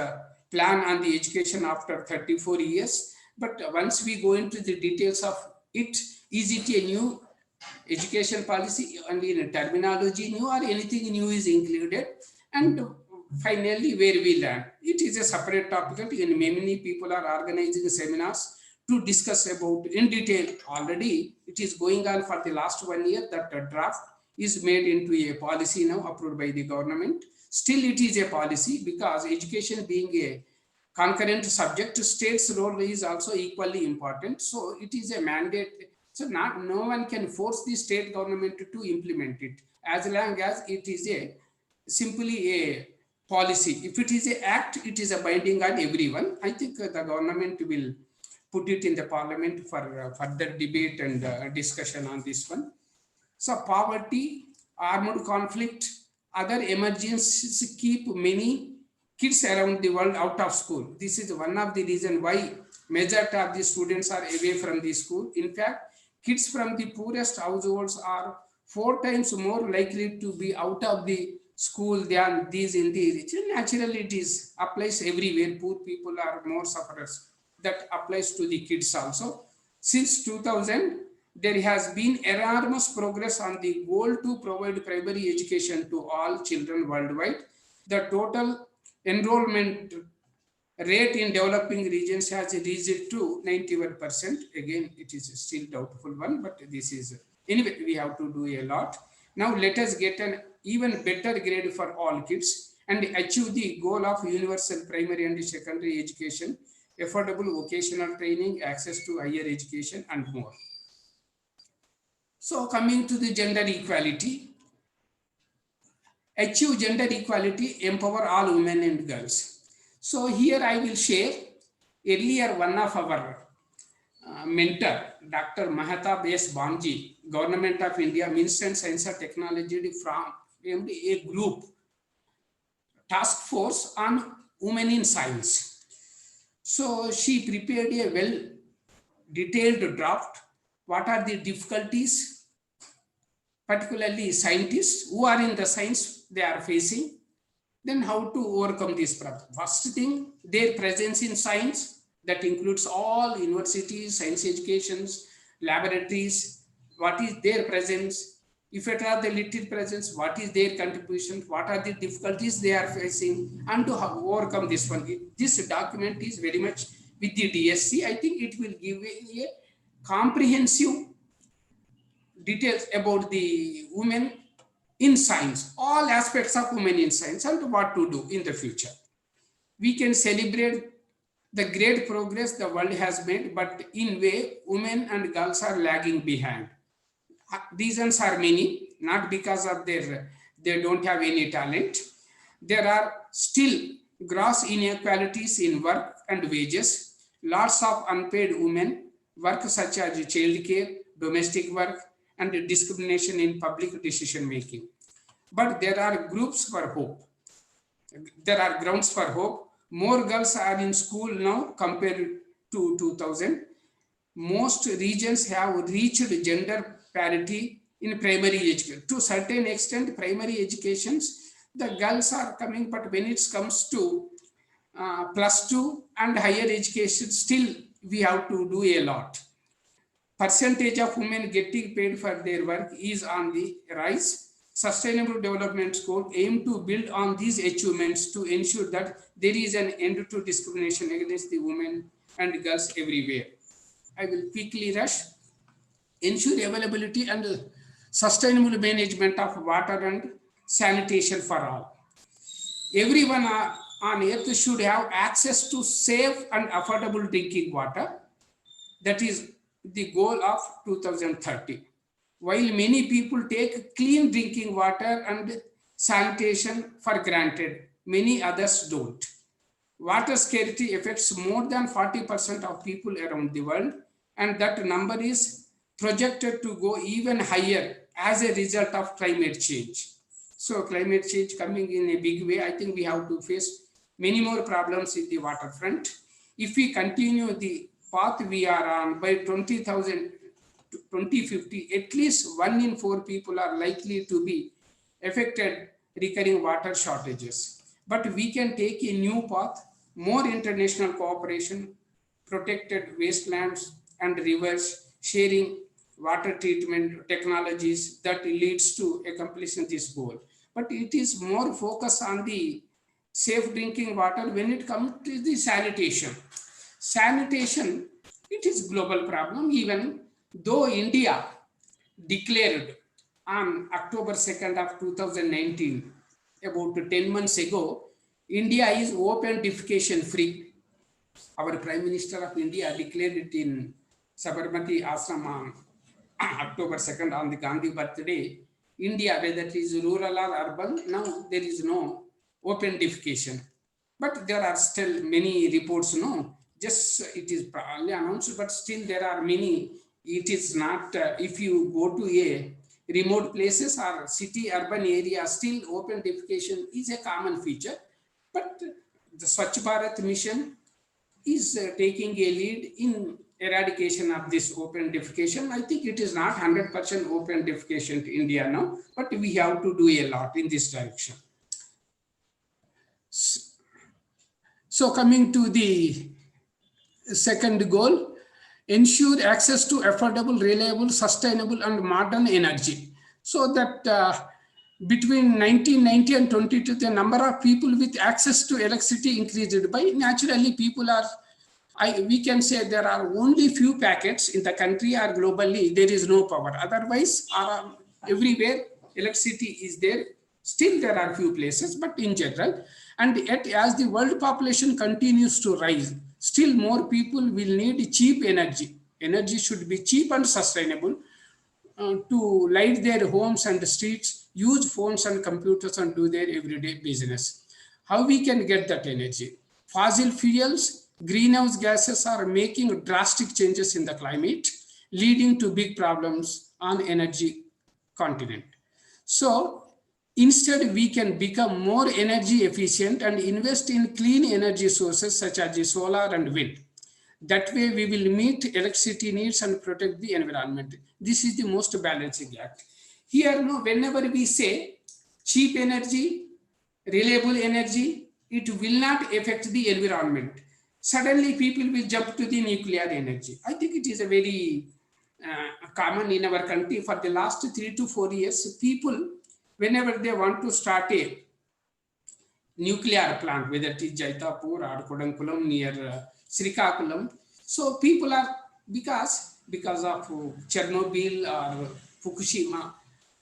plan on the education after 34 years. But once we go into the details of it, is it a new education policy only in a terminology new, or anything new is included? And finally, where we land. It is a separate topic, and many people are organizing seminars to discuss about in detail. Already it is going on for the last 1 year that a draft is made into a policy now approved by the government. Still it is a policy because education being a concurrent subject, state's role is also equally important. So it is a mandate. So no one can force the state government to implement it as long as it is a simply a policy. If it is an act, it is a binding on everyone. I think the government will put it in the parliament for further debate and discussion on this one. So poverty, armed conflict, other emergencies keep many kids around the world out of school. This is one of the reasons why majority of the students are away from the school. In fact, kids from the poorest households are 4 times more likely to be out of the school than these in the rich. Naturally, it is applies everywhere. Poor people are more sufferers. That applies to the kids also. Since 2000, there has been enormous progress on the goal to provide primary education to all children worldwide. The total enrollment rate in developing regions has reached to 91%. Again, it is still doubtful one, but this is, anyway, we have to do a lot. Now let us get an even better grade for all kids and achieve the goal of universal primary and secondary education, affordable vocational training, access to higher education, and more. So coming to the gender equality, achieve gender equality, empower all women and girls. So here I will share earlier one of our mentor, Dr. Mahtab S. Bamji, Government of India, Minister of Science and Technology from a group, task force on women in science. So she prepared a well detailed draft. What are the difficulties, particularly scientists who are in the science they are facing, then how to overcome this problem. First thing, their presence in science, that includes all universities, science educations, laboratories, what is their presence, if it are the little presence, what is their contribution, what are the difficulties they are facing, and to overcome this one. This document is very much with the DSC. I think it will give a comprehensive details about the women in science, all aspects of women in science and what to do in the future. We can celebrate the great progress the world has made, but in way, women and girls are lagging behind. Reasons are many, not because of they don't have any talent. There are still gross inequalities in work and wages, lots of unpaid women work such as childcare, domestic work, and discrimination in public decision making. But there are groups for hope. There are grounds for hope. More girls are in school now compared to 2000. Most regions have reached gender parity in primary education. To a certain extent, primary educations, the girls are coming, but when it comes to +2 and higher education, still we have to do a lot. Percentage of women getting paid for their work is on the rise. Sustainable Development Goals aim to build on these achievements to ensure that there is an end to discrimination against the women and girls everywhere. I will quickly rush. Ensure availability and sustainable management of water and sanitation for all. Everyone on earth should have access to safe and affordable drinking water. That is the goal of 2030. While many people take clean drinking water and sanitation for granted, many others don't. Water scarcity affects more than 40% of people around the world, and that number is projected to go even higher as a result of climate change. So climate change coming in a big way, I think we have to face many more problems in the waterfront. If we continue the path we are on, by 2050, at least 1 in 4 people are likely to be affected recurring water shortages. But we can take a new path, more international cooperation, protected wastelands and rivers, sharing water treatment technologies that leads to accomplishing this goal. But it is more focused on the safe drinking water when it comes to the sanitation. Sanitation, it is global problem, even though India declared on October 2nd of 2019, about 10 months ago, India is open defecation free. Our Prime Minister of India declared it in Sabarmati Ashram on October 2nd on the Gandhi birthday. India, whether it is rural or urban, now there is no open defecation. But there are still many reports, no, just it is probably announced, but still there are many. It is not, if you go to a remote places or city urban area, still open defecation is a common feature. But the Swachh Bharat mission is taking a lead in eradication of this open defecation. I think it is not 100% open defecation to India now, but we have to do a lot in this direction. So coming to the second goal, ensure access to affordable, reliable, sustainable, and modern energy. So that between 1990 and 22, the number of people with access to electricity increased by, naturally people are, we can say there are only few packets in the country or globally, there is no power. Otherwise, everywhere electricity is there. Still there are few places, but in general, and yet as the world population continues to rise, still more people will need cheap energy. Energy should be cheap and sustainable to light their homes and streets, use phones and computers and do their everyday business. How we can get that energy? Fossil fuels, greenhouse gases are making drastic changes in the climate, leading to big problems on energy continent. So Instead, we can become more energy efficient and invest in clean energy sources such as the solar and wind. That way, we will meet electricity needs and protect the environment. This is the most balancing act. Here, no, whenever we say cheap energy, reliable energy, it will not affect the environment. Suddenly, people will jump to the nuclear energy. I think it is a very common in our country. For the last 3 to 4 years, people, whenever they want to start a nuclear plant, whether it is Jaitapur or Kodankulam near Srikakulam, so people are, because of Chernobyl or Fukushima,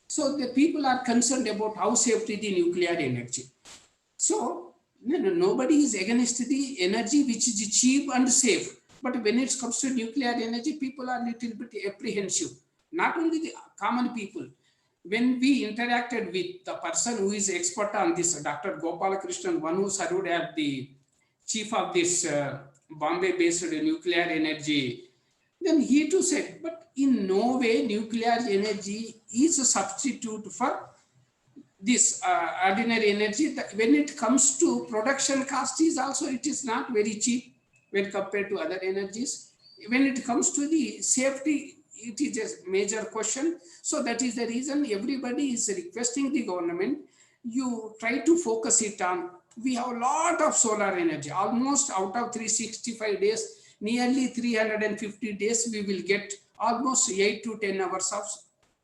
so the people are concerned about how safe is the nuclear energy. So nobody is against the energy which is cheap and safe. But when it comes to nuclear energy, people are a little bit apprehensive. Not only the common people. When we interacted with the person who is expert on this, Dr. Gopalakrishnan, one who served as the chief of this Bombay-based nuclear energy, then he too said, but in no way nuclear energy is a substitute for this ordinary energy. When it comes to production cost is also, it is not very cheap when compared to other energies. When it comes to the safety, it is a major question. So that is the reason everybody is requesting the government, you try to focus it on. We have a lot of solar energy, almost out of 365 days, nearly 350 days, we will get almost 8 to 10 hours of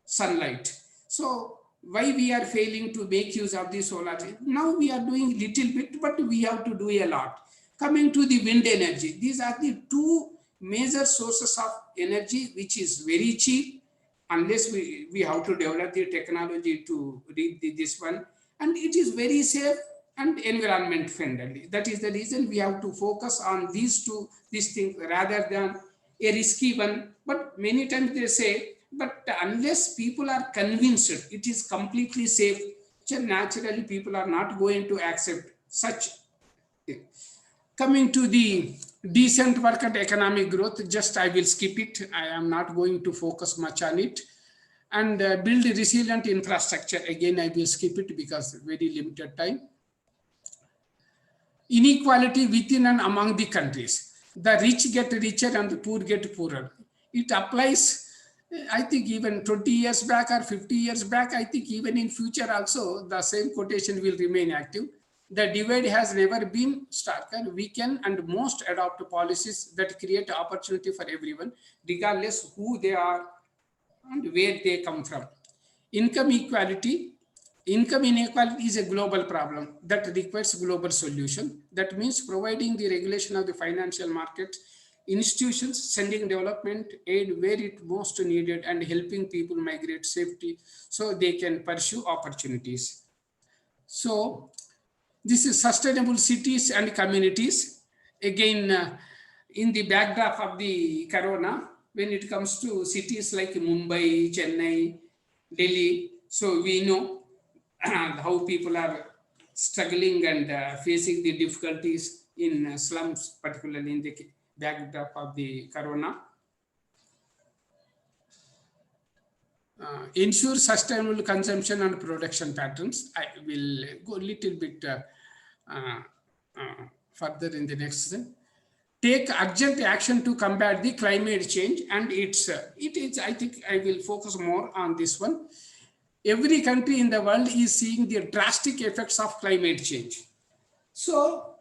sunlight. So why we are failing to make use of the solar energy? Now we are doing little bit, but we have to do a lot. Coming to the wind energy, these are the two major sources of energy, which is very cheap, unless we have to develop the technology to read this one. And it is very safe and environment friendly. That is the reason we have to focus on these things rather than a risky one. But many times they say, but unless people are convinced it is completely safe, naturally people are not going to accept such thing. Coming to the decent work and economic growth, just I will skip it. I am not going to focus much on it. And build resilient infrastructure. Again, I will skip it because very limited time. Inequality within and among the countries. The rich get richer and the poor get poorer. It applies, I think even 20 years back or 50 years back, I think even in future also, the same quotation will remain active. The divide has never been starker, weaken, and most adopt policies that create opportunity for everyone, regardless who they are and where they come from. Income inequality is a global problem that requires global solution. That means providing the regulation of the financial market, institutions sending development aid where it most needed, and helping people migrate safely so they can pursue opportunities. So this is sustainable cities and communities. Again, in the backdrop of the corona, when it comes to cities like Mumbai, Chennai, Delhi, so we know how people are struggling and facing the difficulties in slums, particularly in the backdrop of the corona. Ensure sustainable consumption and production patterns. I will go a little bit further in the next one. Take urgent action to combat the climate change, and it is, I think I will focus more on this one. Every country in the world is seeing the drastic effects of climate change. So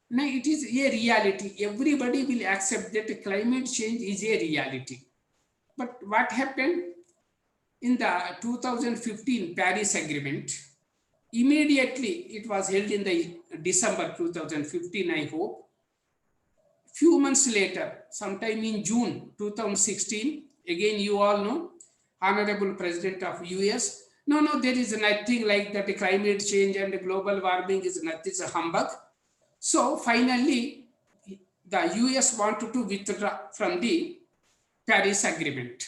now it is a reality. Everybody will accept that climate change is a reality. But what happened in the 2015 Paris Agreement? Immediately, it was held in the December 2015, I hope. Few months later, sometime in June 2016, again you all know, Honorable President of US, no, there is nothing like that. Climate change and global warming is nothing, it's a humbug. So finally, the US wanted to withdraw from the Paris Agreement.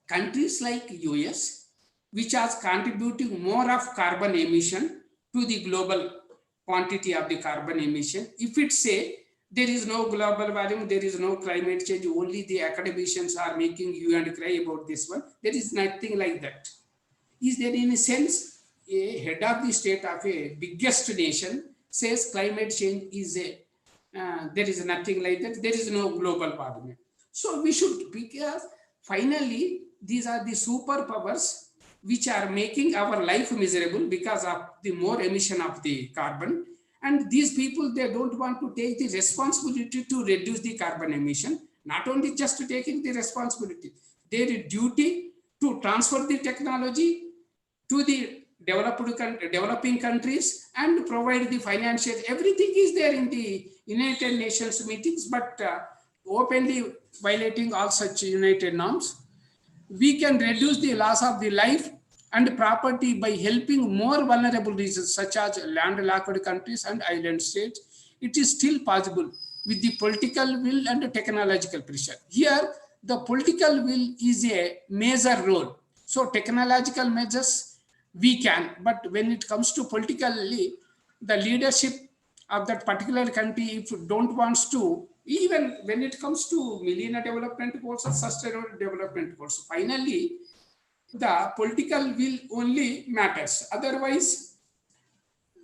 Countries like US, which are contributing more of carbon emission to the global quantity of the carbon emission, if it say there is no global warming, there is no climate change, only the academicians are making hue and cry about this one, there is nothing like that. Is there any sense? a head of the state of a biggest nation says climate change is there is nothing like that, there is no global warming. So we should, because finally these are the superpowers which are making our life miserable because of the more emission of the carbon. And these people, they don't want to take the responsibility to reduce the carbon emission, not only just taking the responsibility, their duty to transfer the technology to the developing countries and provide the financial, everything is there in the United Nations meetings, but openly violating all such United norms. We can reduce the loss of the life and property by helping more vulnerable regions such as landlocked countries and island states. It is still possible with the political will and the technological pressure. Here, the political will is a major role. So technological measures we can, but when it comes to politically, the leadership of that particular country, if you don't wants to, even when it comes to millennium development goals or sustainable development goals, finally, the political will only matters. Otherwise,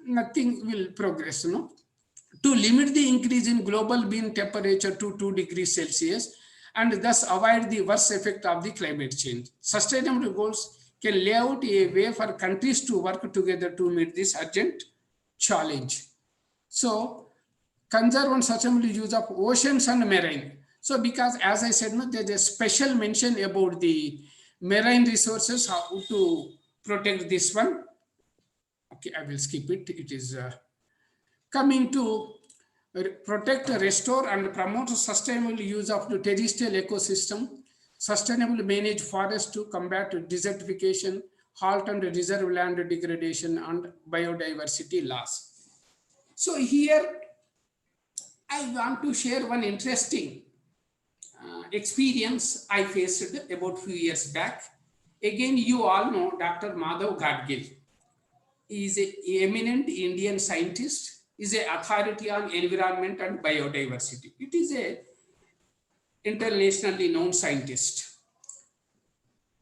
nothing will progress. No? To limit the increase in global mean temperature to 2 degrees Celsius and thus avoid the worst effect of the climate change. Sustainable goals can lay out a way for countries to work together to meet this urgent challenge. So, conserve and sustainable use of oceans and marine. So, because as I said, no, there's a special mention about the marine resources, how to protect this one. Okay, I will skip it. It is coming to protect, restore, and promote sustainable use of the terrestrial ecosystem, sustainably manage forests to combat desertification, halt and reserve land degradation, and biodiversity loss. So here, I want to share one interesting experience I faced about few years back. Again, you all know Dr. Madhav Gadgil. He is an eminent Indian scientist, is an authority on environment and biodiversity. It is a internationally known scientist.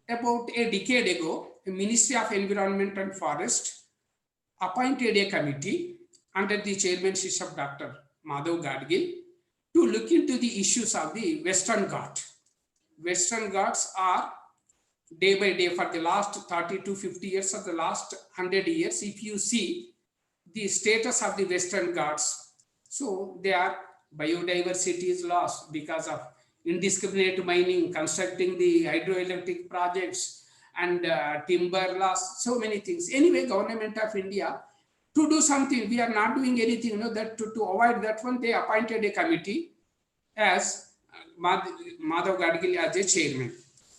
About a decade ago, the Ministry of Environment and Forest appointed a committee under the chairmanship of Dr. Madhav Gadgil to look into the issues of the Western Ghats. Western Ghats are day by day for the last 30 to 50 years or the last 100 years, if you see the status of the Western Ghats, so their biodiversity is lost because of indiscriminate mining, constructing the hydroelectric projects and timber loss, so many things. Anyway, Government of India, to do something, we are not doing anything, you know, that to avoid that one, they appointed a committee as Madhav Gadgil as a chairman.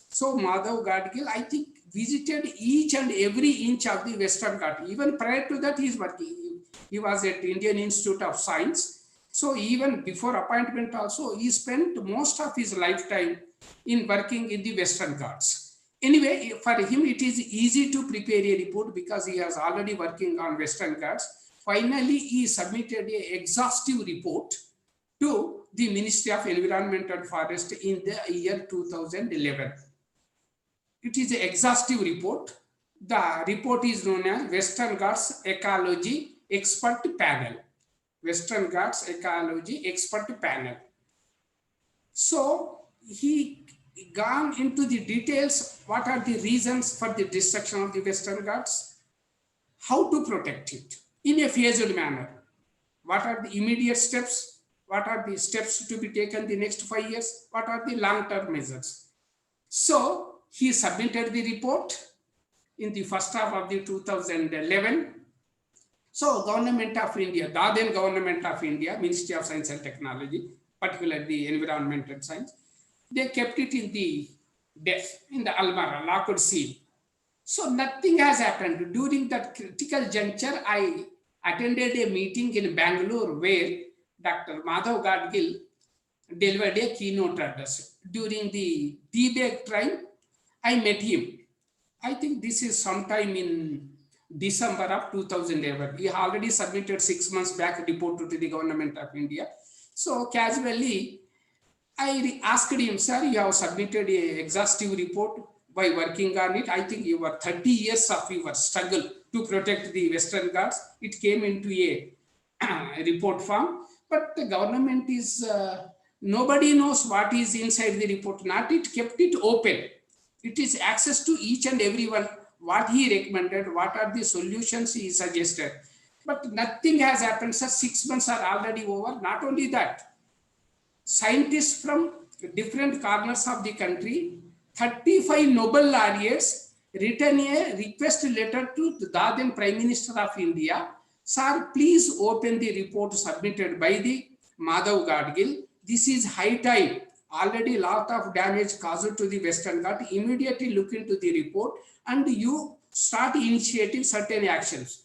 So Madhav Gadgil, I think, visited each and every inch of the Western Ghats. Even prior to that, he is working. He was at Indian Institute of Science. So even before appointment also, he spent most of his lifetime in working in the Western Ghats. Anyway, for him, it is easy to prepare a report because he has already working on Western Ghats. Finally, he submitted an exhaustive report to the Ministry of Environment and Forest in the year 2011. It is an exhaustive report. The report is known as Western Ghats Ecology Expert Panel. Western Ghats Ecology Expert Panel. So he gone into the details. What are the reasons for the destruction of the Western Ghats? How to protect it in a phased manner. What are the immediate steps? What are the steps to be taken the next 5 years? What are the long-term measures? So he submitted the report in the first half of the 2011. So Government of India, the then Government of India, Ministry of Science and Technology, particularly the Environment and Science, they kept it in the desk, in the Almara, locked seal. So nothing has happened. During that critical juncture, I attended a meeting in Bangalore where Dr. Madhav Gadgil delivered a keynote address. During the tea-break time, I met him. I think this is sometime in December of 2011. He already submitted 6 months back a report to the Government of India. So casually, I asked him, sir, you have submitted an exhaustive report by working on it. I think you were 30 years of your struggle to protect the Western Ghats. It came into a report form, but the government is, nobody knows what is inside the report. Not it kept it open. It is access to each and everyone, what he recommended, what are the solutions he suggested. But nothing has happened, sir. 6 months are already over. Not only that, scientists from different corners of the country, 35 Nobel laureates, written a request letter to the then Prime Minister of India. Sir, please open the report submitted by the Madhav Gadgil. This is high time. Already lot of damage caused to the Western Ghat. Immediately look into the report and you start initiating certain actions.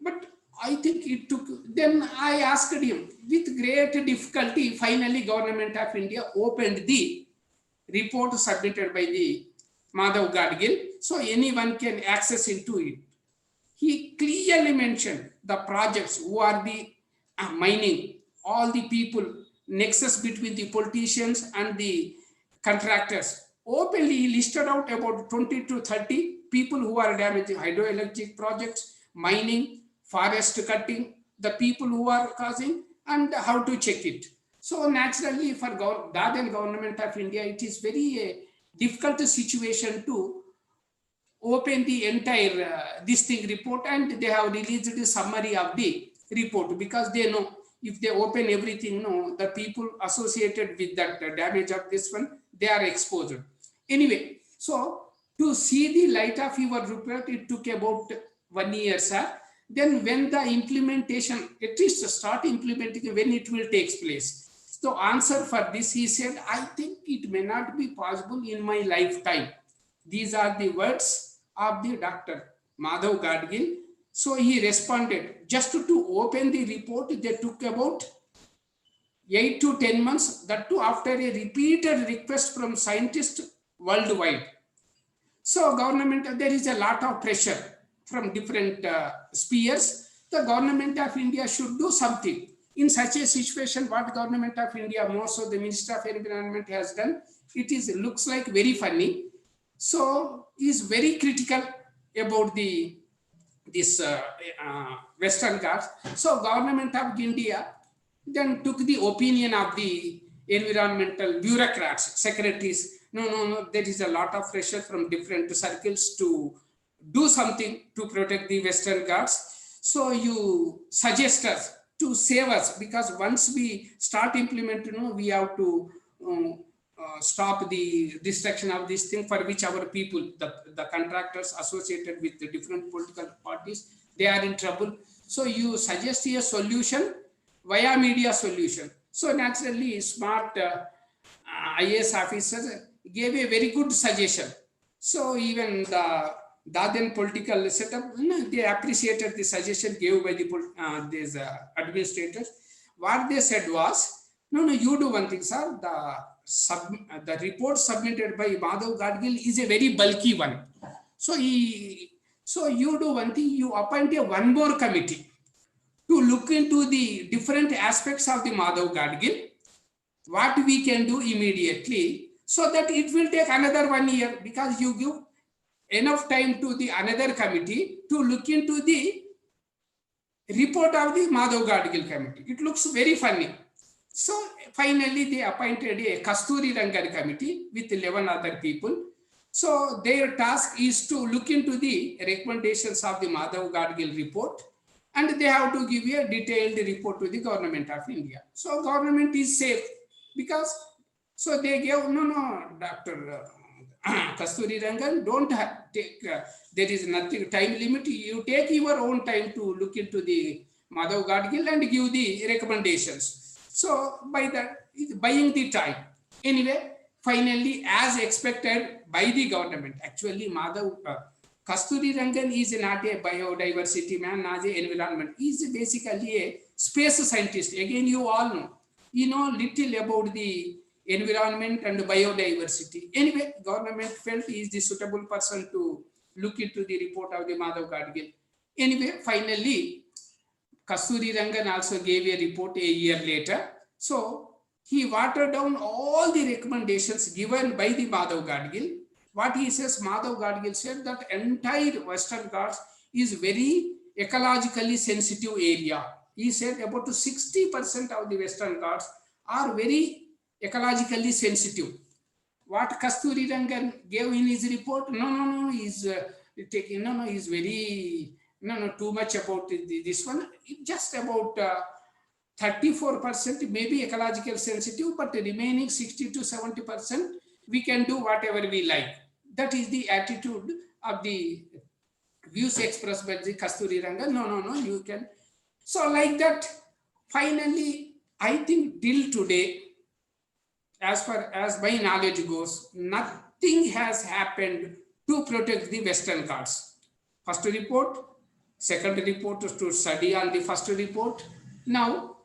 But I think it took, then I asked him, with great difficulty, finally Government of India opened the report submitted by the Madhav Gadgil, so anyone can access into it. He clearly mentioned the projects, who are the mining, all the people, nexus between the politicians and the contractors. Openly he listed out about 20 to 30 people who are damaging hydroelectric projects, mining, forest cutting, the people who are causing, and how to check it. So naturally for Dadhan Government of India, it is very difficult situation to open the entire this thing report, and they have released the summary of the report because they know if they open everything, no, the people associated with that damage of this one, they are exposed. Anyway, so to see the light of your report, it took about 1 year, sir. Then when the implementation, at least start implementing, when it will take place. So answer for this, he said, I think it may not be possible in my lifetime. These are the words of the Dr. Madhav Gadgil. So he responded, just to open the report, they took about 8 to 10 months, that too after a repeated request from scientists worldwide. So government, there is a lot of pressure from different spheres. The Government of India should do something. In such a situation, what Government of India, more so the Minister of Environment has done, it looks like very funny. So is very critical about this Western Ghats. So Government of India then took the opinion of the environmental bureaucrats, secretaries. No, there is a lot of pressure from different circles to do something to protect the Western Ghats. So you suggest us to save us, because once we start implementing, we have to stop the destruction of this thing, for which our people, the contractors associated with the different political parties, they are in trouble. So you suggest a solution via media solution. So naturally, smart IAS officers gave a very good suggestion. So even the Dadhan political setup, they appreciated the suggestion given by these administrators. What they said was, no, you do one thing, sir. The report submitted by Madhav Gadgil is a very bulky one. So you do one thing, you appoint one more committee to look into the different aspects of the Madhav Gadgil, what we can do immediately, so that it will take another 1 year, because you give enough time to the another committee to look into the report of the Madhav Gadgil committee. It looks very funny. So finally they appointed a Kasturi Rangan committee with 11 other people. So their task is to look into the recommendations of the Madhav Gadgil report, and they have to give a detailed report to the Government of India. So government is safe, because so they gave, no, Dr. Kasturi Rangan, don't take, there is nothing time limit. You take your own time to look into the Madhav Gadgil and give the recommendations. So by that, buying the time. Anyway, finally, as expected by the government, actually Madhav Kasturi Rangan is not a biodiversity man, not an environment. He is basically a space scientist. Again, you all know. You know little about the environment and biodiversity. Anyway, government felt he is the suitable person to look into the report of the Madhav Gadgil. Anyway, finally, Kasturi Rangan also gave a report a year later. So he watered down all the recommendations given by the Madhav Gadgil What he says, Madhav Gadgil said that entire Western Ghats is very ecologically sensitive area. He said about 60% of the Western Ghats are very ecologically sensitive. What Kasturi Rangan gave in his report, no, he's taking, he's very, too much about this one. It's just about 34% may be ecological sensitive, but the remaining 60 to 70%, we can do whatever we like. That is the attitude of the views expressed by the Kasturi Rangan. No, you can. So like that, finally, I think till today, as far as my knowledge goes, nothing has happened to protect the Western Ghats. First report, second report to study on the first report. Now,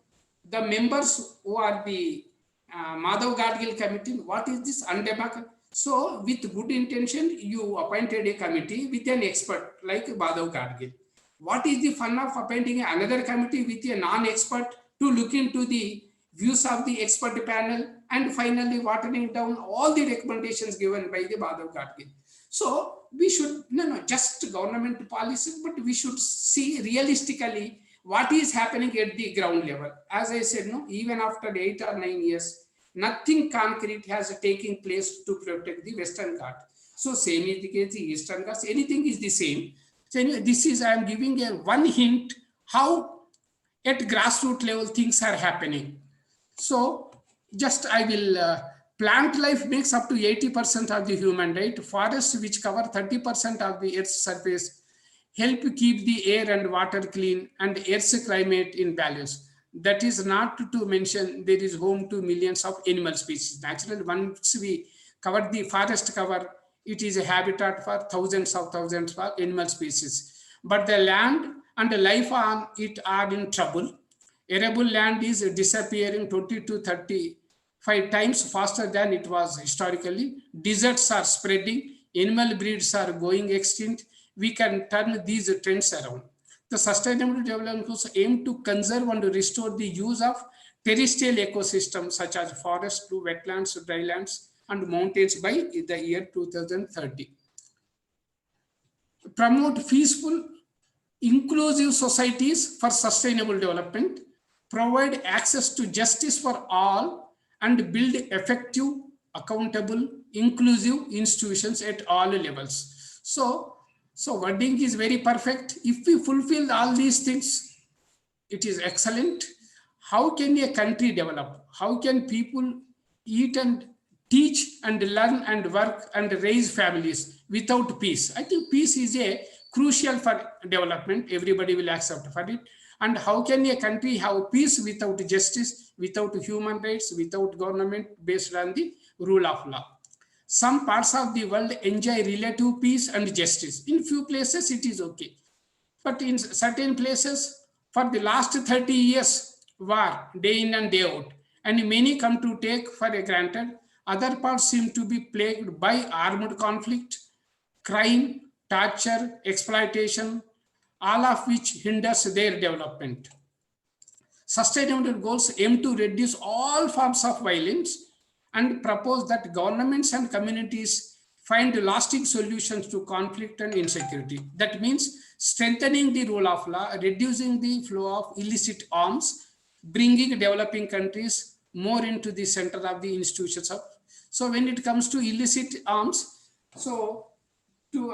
the members who are the Madhav Gadgil committee, what is this undemocratic? So, with good intention, you appointed a committee with an expert like Madhav Gadgil. What is the fun of appointing another committee with a non-expert to look into the views of the expert panel and finally watering down all the recommendations given by the Madhav Gadgil? So we should, just government policies, but we should see realistically what is happening at the ground level. As I said, even after 8 or 9 years, nothing concrete has taken place to protect the Western Ghats. So same is the case, the Eastern Ghats, anything is the same. So anyway, this is, I am giving a one hint how at grassroots level things are happening. So just I will, plant life makes up to 80% of the human, right? Forests, which cover 30% of the Earth's surface, help keep the air and water clean and Earth's climate in balance. That is not to mention there is home to millions of animal species. Naturally, once we cover the forest cover, it is a habitat for thousands of animal species. But the land and the life on it are in trouble. Arable land is disappearing 20 to 35 times faster than it was historically. Deserts are spreading. Animal breeds are going extinct. We can turn these trends around. The Sustainable Development Goals aim to conserve and restore the use of terrestrial ecosystems such as forests, wetlands, drylands, and mountains by the year 2030. Promote peaceful, inclusive societies for sustainable development. Provide access to justice for all and build effective, accountable, inclusive institutions at all levels. So wording is very perfect. If we fulfill all these things, it is excellent. How can a country develop? How can people eat and teach and learn and work and raise families without peace? I think peace is a crucial for development. Everybody will accept for it. And how can a country have peace without justice, without human rights, without government based on the rule of law? Some parts of the world enjoy relative peace and justice. In few places, it is okay. But in certain places, for the last 30 years, war, day in and day out, and many come to take for granted. Other parts seem to be plagued by armed conflict, crime, torture, exploitation, all of which hinders their development. Sustainable goals aim to reduce all forms of violence and propose that governments and communities find lasting solutions to conflict and insecurity. That means strengthening the rule of law, reducing the flow of illicit arms, bringing developing countries more into the center of the institutions of. So when it comes to illicit arms, so to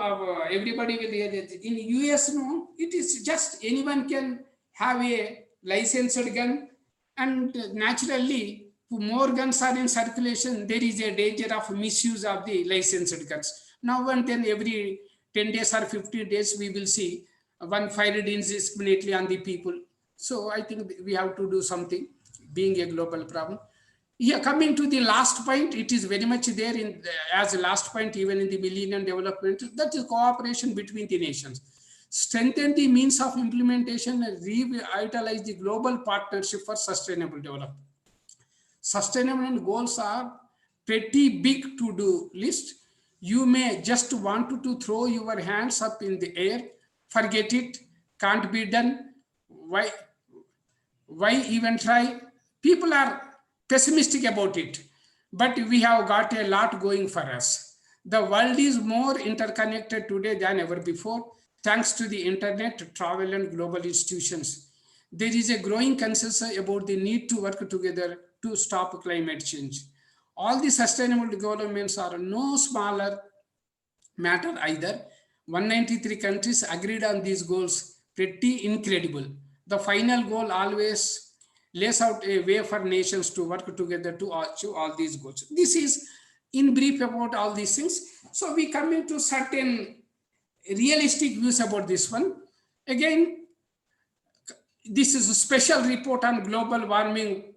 everybody will hear that in US, no, it is just anyone can have a licensed gun, and naturally, more guns are in circulation, there is a danger of misuse of the licensed guns. Now and then every 10 days or 15 days, we will see one fired indiscriminately on the people. So I think we have to do something, being a global problem. Here, coming to the last point, it is very much there in as a last point, even in the Millennium Development, that is cooperation between the nations. Strengthen the means of implementation and revitalize the global partnership for sustainable development. Sustainable goals are pretty big to-do list. You may just want to throw your hands up in the air, forget it, can't be done. Why even try? People are pessimistic about it, but we have got a lot going for us. The world is more interconnected today than ever before, thanks to the internet, travel, and global institutions. There is a growing consensus about the need to work together to stop climate change. All the sustainable developments are no smaller matter either. 193 countries agreed on these goals, pretty incredible. The final goal always lays out a way for nations to work together to achieve all these goals. This is in brief about all these things. So we come into certain realistic views about this one. Again, this is a special report on global warming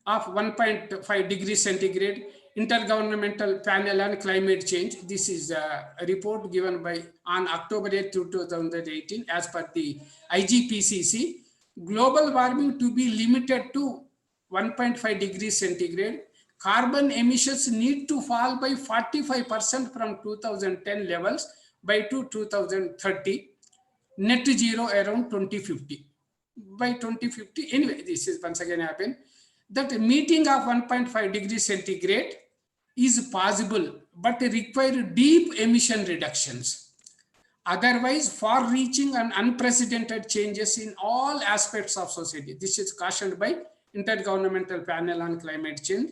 of 1.5 degrees centigrade, Intergovernmental Panel on Climate Change. This is a report given by on October 8, 2018, as per the IGPCC. Global warming to be limited to 1.5 degrees centigrade. Carbon emissions need to fall by 45% from 2010 levels by 2030. Net zero around 2050. By 2050, anyway, this is once again happened. That meeting of 1.5 degrees centigrade is possible, but require deep emission reductions. Otherwise, far-reaching and unprecedented changes in all aspects of society. This is cautioned by Intergovernmental Panel on Climate Change.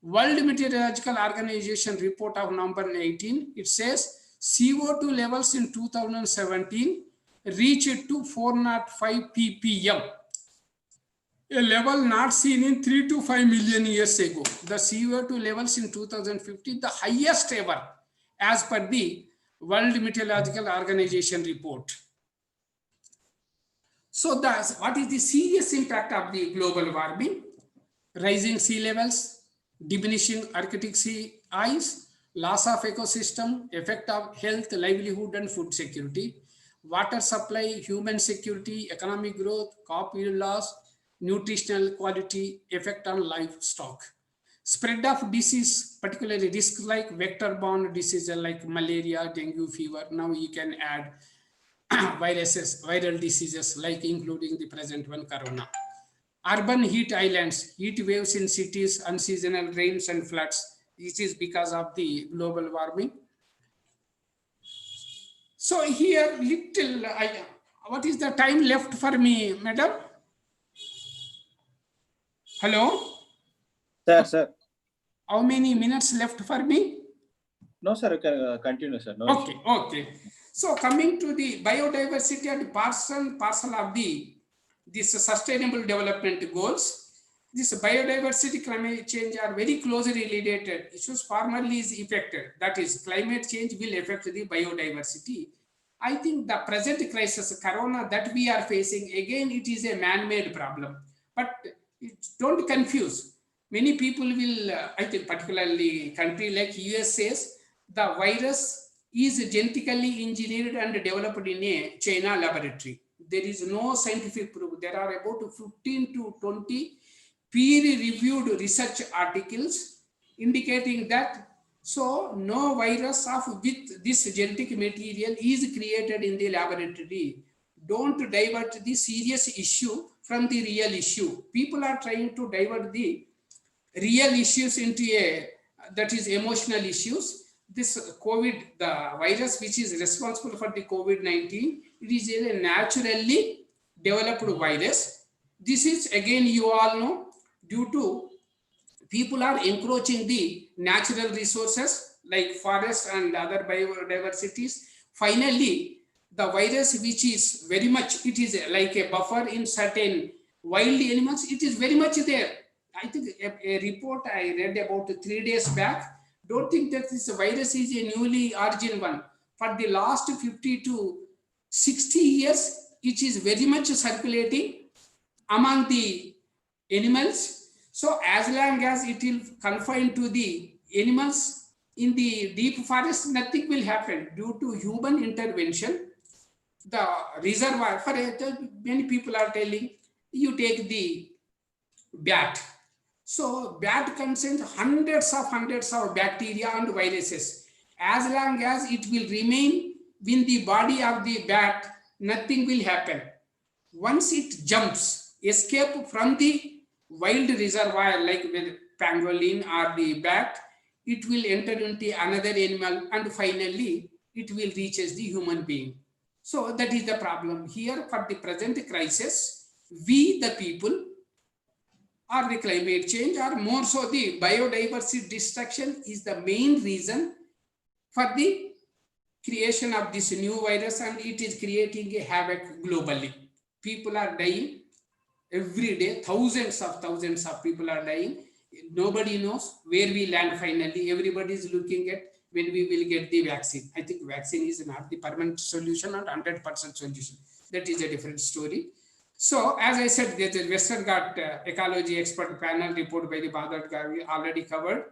World Meteorological Organization report of November 18, it says CO2 levels in 2017 reached to 405 ppm, a level not seen in 3 to 5 million years ago. The CO2 levels in 2050, the highest ever, as per the World Meteorological Organization report. So what is the serious impact of the global warming? Rising sea levels, diminishing Arctic sea ice, loss of ecosystem, effect of health, livelihood, and food security, water supply, human security, economic growth, crop yield loss, nutritional quality, effect on livestock. Spread of disease, particularly risks like vector-borne diseases like malaria, dengue fever. Now you can add viruses, viral diseases like including the present one, corona. Urban heat islands, heat waves in cities, unseasonal rains and floods. This is because of the global warming. So here little, what is the time left for me, madam? Hello? Sir. How many minutes left for me? No, sir, you can continue, sir. No okay, issue. Okay. So coming to the biodiversity and parcel of this sustainable development goals, this biodiversity, climate change are very closely related issues. Formerly is affected, that is climate change will affect the biodiversity. I think the present crisis, corona, that we are facing, again, it is a man-made problem. But don't confuse. Many people will, I think particularly country like US says, the virus is genetically engineered and developed in a China laboratory. There is no scientific proof. There are about 15 to 20 peer-reviewed research articles indicating that so no virus with this genetic material is created in the laboratory. Don't divert the serious issue from the real issue. People are trying to divert the real issues into that is emotional issues. This COVID, the virus which is responsible for the COVID-19, it is a naturally developed virus. This is, again, you all know, due to people are encroaching the natural resources like forest and other biodiversities. Finally, the virus, which is very much, it is like a buffer in certain wild animals, it is very much there. I think a report I read about 3 days back, don't think that this virus is a newly origin one. For the last 50 to 60 years, it is very much circulating among the animals. So as long as it will confine to the animals in the deep forest, nothing will happen. Due to human intervention, the reservoir, for many people are telling, you take the bat. So bat contains hundreds of bacteria and viruses. As long as it will remain in the body of the bat, nothing will happen. Once it jumps, escape from the wild reservoir like with pangolin or the bat, it will enter into another animal, and finally it will reach as the human being. So that is the problem here. For the present crisis, we the people, or the climate change, or more so the biodiversity destruction, is the main reason for the creation of this new virus, and it is creating a havoc globally. People are dying every day. Thousands of people are dying. Nobody knows where we land finally. Everybody is looking at when we will get the vaccine. I think vaccine is not the permanent solution or 100% solution. That is a different story. So as I said, the Western Ghat ecology expert panel report by the Bhagat Gavi already covered.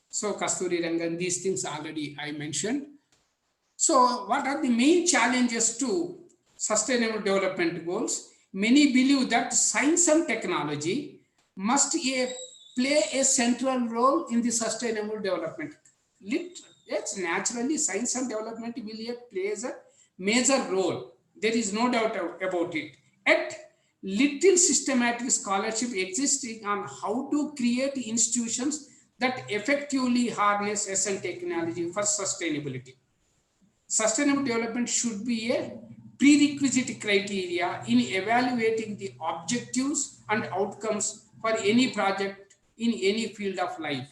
So Kasturi Rangan, these things already I mentioned. So what are the main challenges to sustainable development goals? Many believe that science and technology must play a central role in the sustainable development. Yes, naturally science and development will plays a major role. There is no doubt about it. Yet little systematic scholarship existing on how to create institutions that effectively harness essential technology for sustainability. Sustainable development should be a prerequisite criteria in evaluating the objectives and outcomes for any project in any field of life.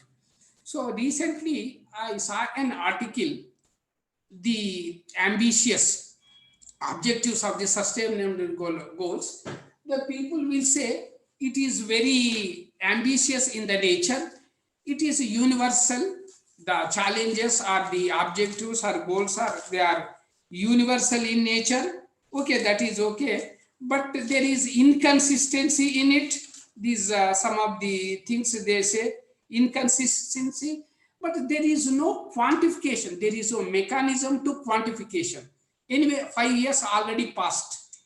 So recently I saw an article, the ambitious objectives of the sustainable goals. The people will say it is very ambitious in the nature. It is universal. The challenges or the objectives or goals they are universal in nature. Okay, that is okay. But there is inconsistency in it. These some of the things they say, inconsistency. But there is no quantification. There is no mechanism to quantification. Anyway, 5 years already passed.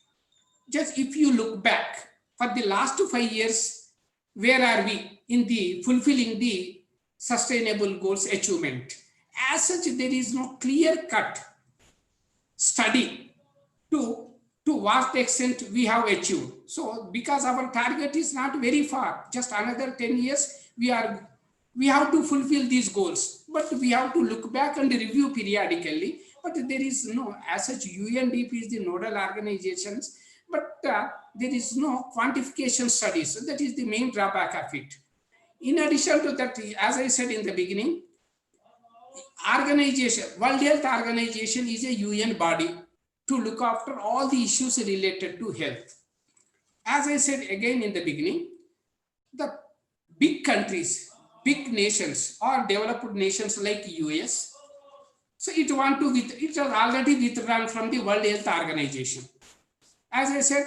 Just if you look back, for the last 5 years, where are we in the fulfilling the sustainable goals achievement? As such, there is no clear-cut study to what extent we have achieved. So because our target is not very far, just another 10 years, we have to fulfill these goals, but we have to look back and review periodically. But there is no, as such, UNDP is the nodal organizations, but there is no quantification studies. So that is the main drawback of it. In addition to that, as I said in the beginning, organization, World Health Organization is a UN body to look after all the issues related to health. As I said again in the beginning, the big countries, big nations or developed nations like US, so it has already withdrawn from the World Health Organization. As I said,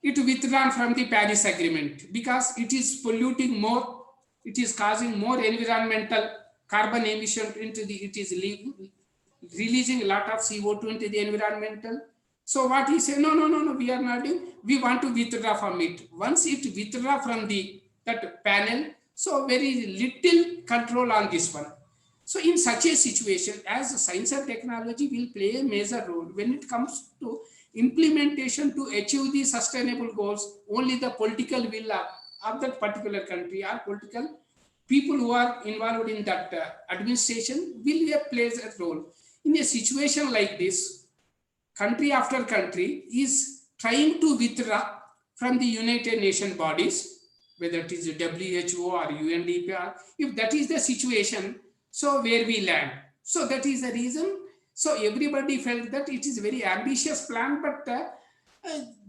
it withdrawn from the Paris Agreement because it is polluting more. It is causing more environmental carbon emission into the, it is releasing a lot of CO2 into the environmental. So what he said, no, we are not doing, we want to withdraw from it. Once it withdraw from that panel, so very little control on this one. So in such a situation, as science and technology will play a major role when it comes to implementation to achieve the sustainable goals, only the political will of that particular country or political people who are involved in that administration will play a role. In a situation like this, country after country is trying to withdraw from the United Nations bodies, whether it is WHO or UNDP, if that is the situation, so where we land. So that is the reason. So everybody felt that it is a very ambitious plan, but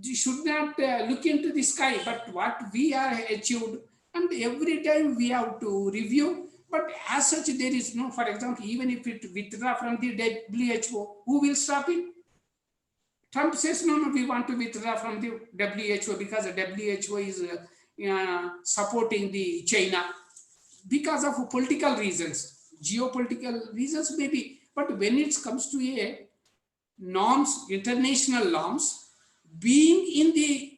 you should not look into the sky, but what we are achieved, and every time we have to review. But as such, there is no, for example, even if it withdraw from the WHO, who will stop it? Trump says, no, we want to withdraw from the WHO because the WHO is supporting the China because of political reasons, geopolitical reasons maybe. But when it comes to a norms, international norms, being in the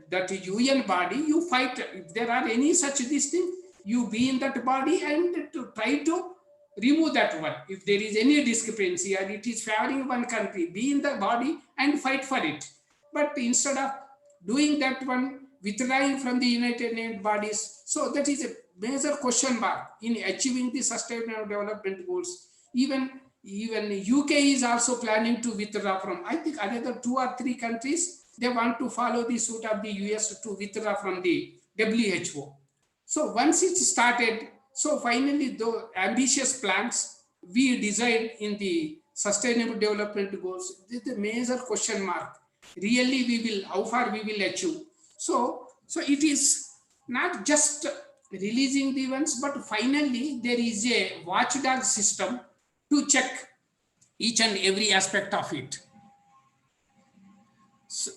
that UN body, you fight. If there are any such this thing, you be in that body and to try to remove that one. If there is any discrepancy and it is favoring one country, be in the body and fight for it. But instead of doing that one, withdrawing from the United Nations bodies, so that is a major question mark in achieving the sustainable development goals. Even UK is also planning to withdraw from, I think another 2 or 3 countries, they want to follow the suit of the US to withdraw from the WHO. So once it started, so finally the ambitious plans we designed in the sustainable development goals, this is the major question mark. Really we will, how far we will achieve. So it is not just releasing the events, but finally there is a watchdog system to check each and every aspect of it. So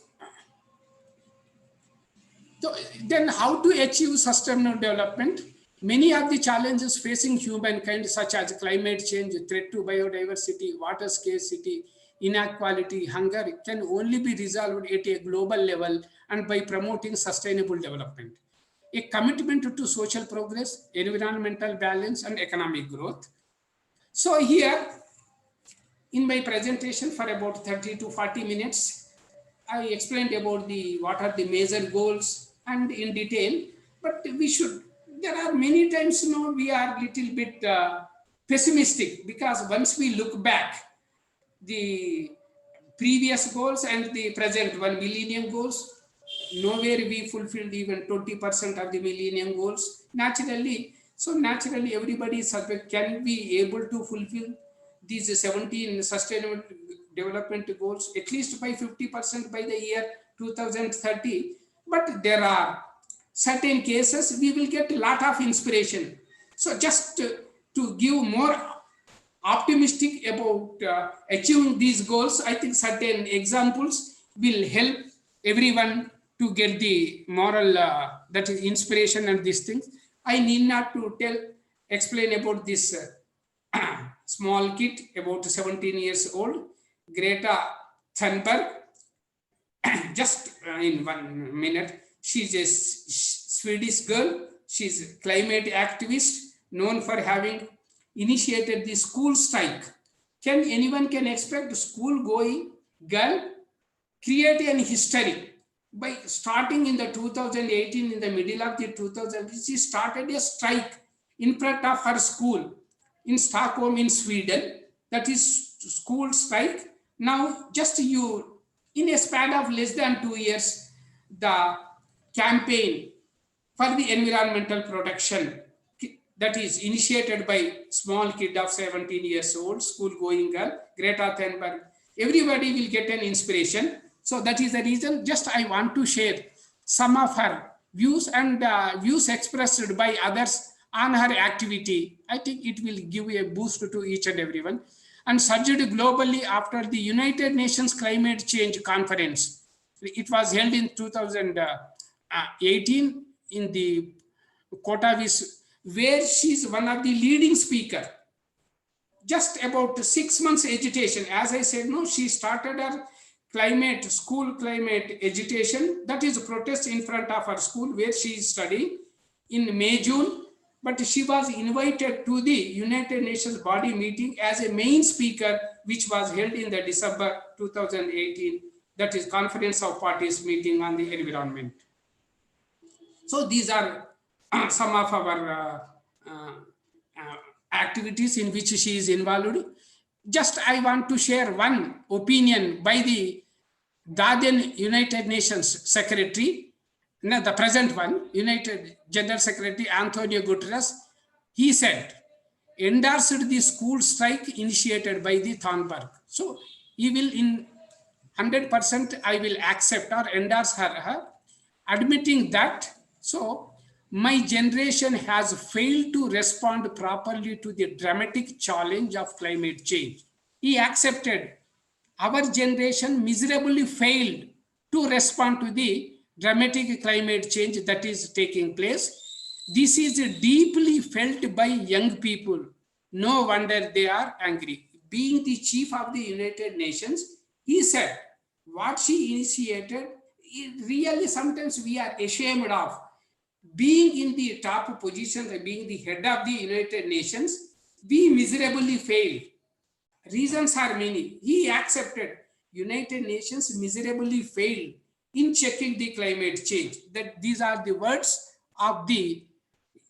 then how to achieve sustainable development? Many of the challenges facing humankind, such as climate change, threat to biodiversity, water scarcity, inequality, hunger, can only be resolved at a global level and by promoting sustainable development. A commitment to social progress, environmental balance, and economic growth. So here, in my presentation for about 30 to 40 minutes, I explained about what are the major goals and in detail, but there are many times, we are little bit pessimistic, because once we look back, the previous goals and the present 1 millennium goals, nowhere we fulfilled even 20% of the millennium goals. Naturally everybody can be able to fulfill these 17 sustainable development goals at least by 50% by the year 2030. But there are certain cases we will get a lot of inspiration. So just to give more optimistic about achieving these goals, I think certain examples will help everyone to get the moral, that is inspiration and these things. I need not to explain about this small kid, about 17 years old, Greta Thunberg. Just in 1 minute, she's a Swedish girl. She's a climate activist known for having initiated the school strike. Anyone can expect school going girl create an history by starting in the 2018, in the middle of the 2000s, she started a strike in front of her school in Stockholm in Sweden. That is school strike. Now just in a span of less than 2 years, the campaign for the environmental protection that is initiated by small kid of 17 years old, school going girl, Greta Thunberg, everybody will get an inspiration. So that is the reason just I want to share some of her views and views expressed by others on her activity. I think it will give a boost to each and everyone. And surged globally after the United Nations Climate Change Conference. It was held in 2018 in the Katowice, where she's one of the leading speakers. Just about 6 months agitation. As I said, she started her school climate agitation, that is a protest in front of her school where she is studying in May, June. But she was invited to the United Nations body meeting as a main speaker, which was held in the December 2018, that is Conference of Parties meeting on the environment. So these are some of our activities in which she is involved. Just I want to share one opinion by the then United Nations Secretary, the present one, United General Secretary Antonio Guterres. He said, endorsed the school strike initiated by the Thunberg. So he will in 100% I will accept or endorse her, admitting that, so my generation has failed to respond properly to the dramatic challenge of climate change. He accepted our generation miserably failed to respond to the dramatic climate change that is taking place. This is deeply felt by young people. No wonder they are angry. Being the chief of the United Nations, he said what she initiated, really sometimes we are ashamed of. Being in the top position, being the head of the United Nations, we miserably failed. Reasons are many. He accepted United Nations miserably failed in checking the climate change. That these are the words of the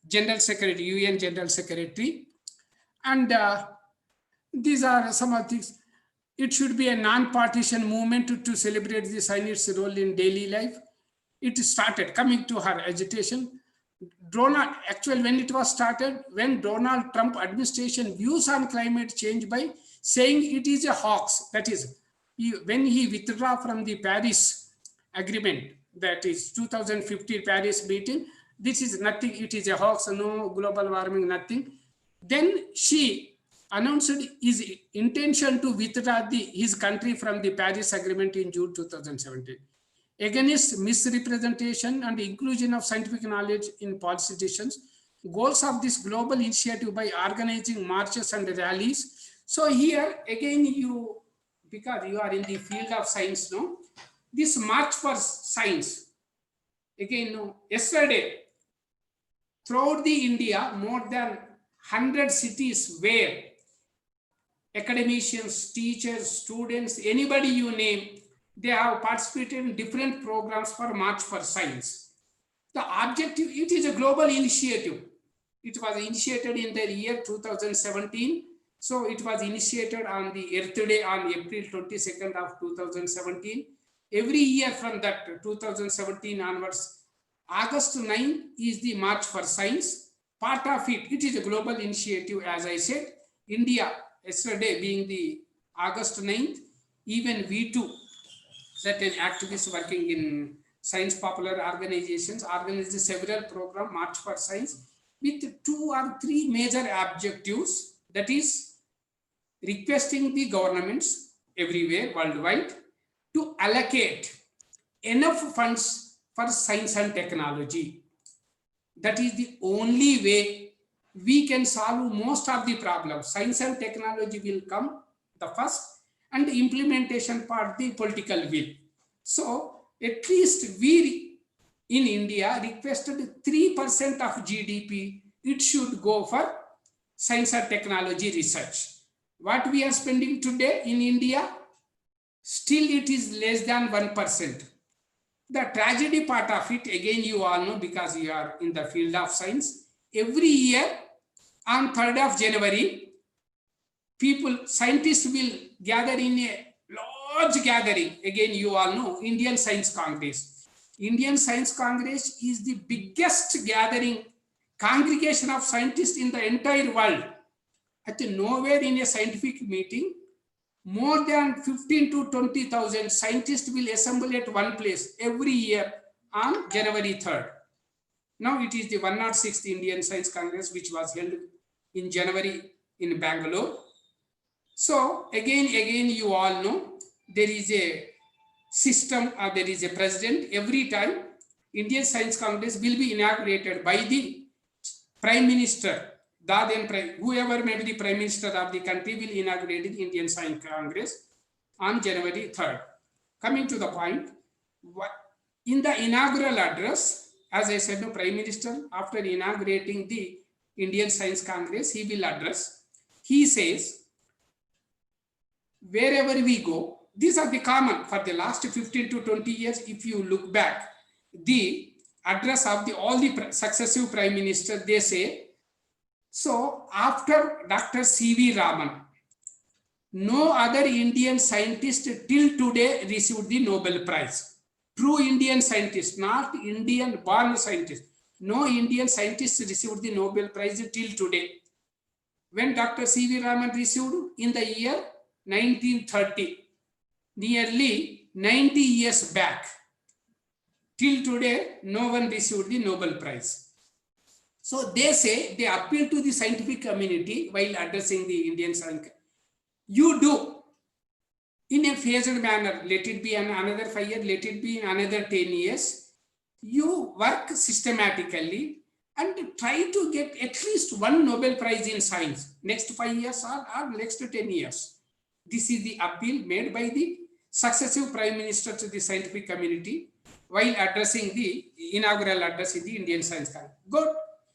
General Secretary, UN General Secretary. And these are some of things. It should be a non-partisan movement to celebrate the scientists' role in daily life. It started coming to her agitation. Actually, when it was started, when Donald Trump administration views on climate change by saying it is a hoax, that is, when he withdrew from the Paris Agreement, that is 2015 Paris meeting, this is nothing, it is a hoax, no global warming, nothing. Then she announced his intention to withdraw his country from the Paris Agreement in June 2017. Against misrepresentation and inclusion of scientific knowledge in policy decisions, goals of this global initiative by organizing marches and rallies. So here again, because you are in the field of science, no, this March for Science, again, no, yesterday, throughout the India, more than 100 cities where academicians, teachers, students, anybody you name, they have participated in different programs for March for Science. The objective, it is a global initiative. It was initiated in the year 2017. So it was initiated on the Earth Day on April 22nd of 2017. Every year from that 2017 onwards, August 9th is the March for Science. Part of it, it is a global initiative, as I said. India, yesterday being the August 9th, even we too, certain activists working in science popular organizations organized several programs, March for Science, with 2 or 3 major objectives, that is requesting the governments everywhere worldwide to allocate enough funds for science and technology. That is the only way we can solve most of the problems. Science and technology will come the first, and the implementation part, the political will. So at least we in India requested 3% of GDP, it should go for science and technology research. What we are spending today in India, still it is less than 1%. The tragedy part of it, again, you all know because you are in the field of science, every year on 3rd of January, scientists will gather in a large gathering. Again, you all know Indian Science Congress. Indian Science Congress is the biggest gathering, congregation of scientists in the entire world. At nowhere in a scientific meeting, more than 15 to 20,000 scientists will assemble at one place every year on January 3rd. Now it is the 106th Indian Science Congress, which was held in January in Bangalore. So again, you all know there is a system or there is a president. Every time Indian Science Congress will be inaugurated by the Prime Minister. Whoever may be the Prime Minister of the country will inaugurate the Indian Science Congress on January 3rd. Coming to the point, in the inaugural address, as I said, the Prime Minister, after inaugurating the Indian Science Congress, he will address. He says, wherever we go, these are the common for the last 15 to 20 years. If you look back, the address of all the successive Prime Ministers, they say, so after Dr. C.V. Raman, no other Indian scientist till today received the Nobel Prize. True Indian scientist, not Indian born scientist. No Indian scientist received the Nobel Prize till today. When Dr. C.V. Raman received in the year 1930, nearly 90 years back, till today, no one received the Nobel Prize. So they say, they appeal to the scientific community while addressing the Indian science. You do in a phased manner, let it be another 5 years, let it be another 10 years. You work systematically and try to get at least one Nobel Prize in science, next 5 years or next 10 years. This is the appeal made by the successive Prime Minister to the scientific community while addressing the inaugural address in the Indian Science Congress. Good.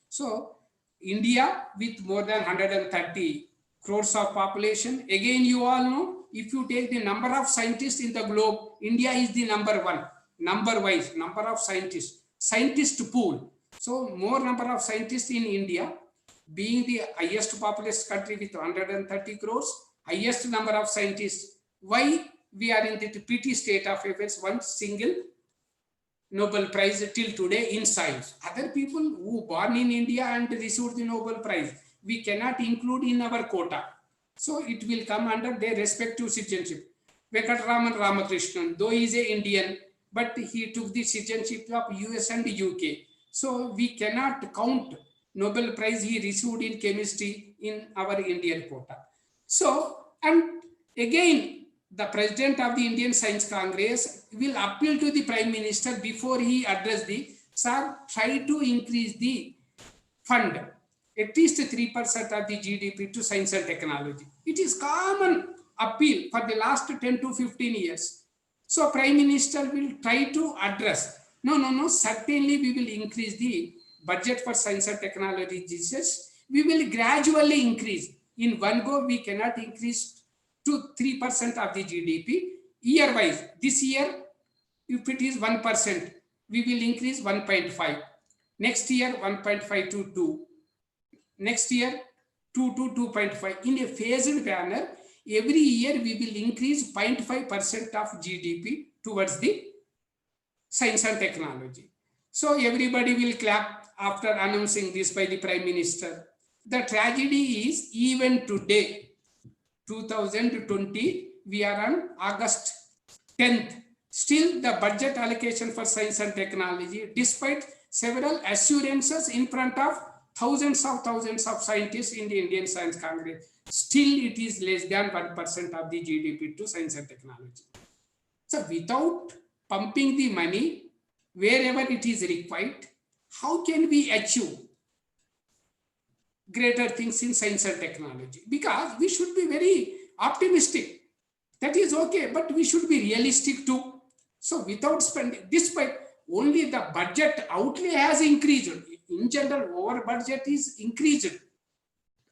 So India with more than 130 crores of population, again you all know, if you take the number of scientists in the globe, India is the number 1, number-wise, number of scientists, scientist pool. So more number of scientists in India, being the highest populous country with 130 crores, highest number of scientists. Why we are in the pity state of affairs? One single Nobel Prize till today in science. Other people who born in India and received the Nobel Prize, we cannot include in our quota. So it will come under their respective citizenship. Venkatraman Ramakrishnan, though he is an Indian, but he took the citizenship of US and UK. So we cannot count Nobel Prize he received in chemistry in our Indian quota. So, and again, the President of the Indian Science Congress will appeal to the Prime Minister before he address the, sir, try to increase the fund, at least 3% of the GDP to science and technology. It is common appeal for the last 10 to 15 years. So Prime Minister will try to address, no, certainly we will increase the budget for science and technology. We will gradually increase. In one go, we cannot increase to 3% of the GDP year-wise. This year, if it is 1%, we will increase 1.5. Next year, 1.5 to 2. Next year, 2 to 2.5. In a phased manner, every year we will increase 0.5% of GDP towards the science and technology. So everybody will clap after announcing this by the Prime Minister. The tragedy is, even today, 2020, we are on August 10th. Still, the budget allocation for science and technology, despite several assurances in front of thousands of scientists in the Indian Science Congress, still it is less than 1% of the GDP to science and technology. So without pumping the money wherever it is required, how can we achieve greater things in science and technology? Because we should be very optimistic. That is okay, but we should be realistic too. So without spending, despite only the budget outlay has increased. In general, our budget is increased.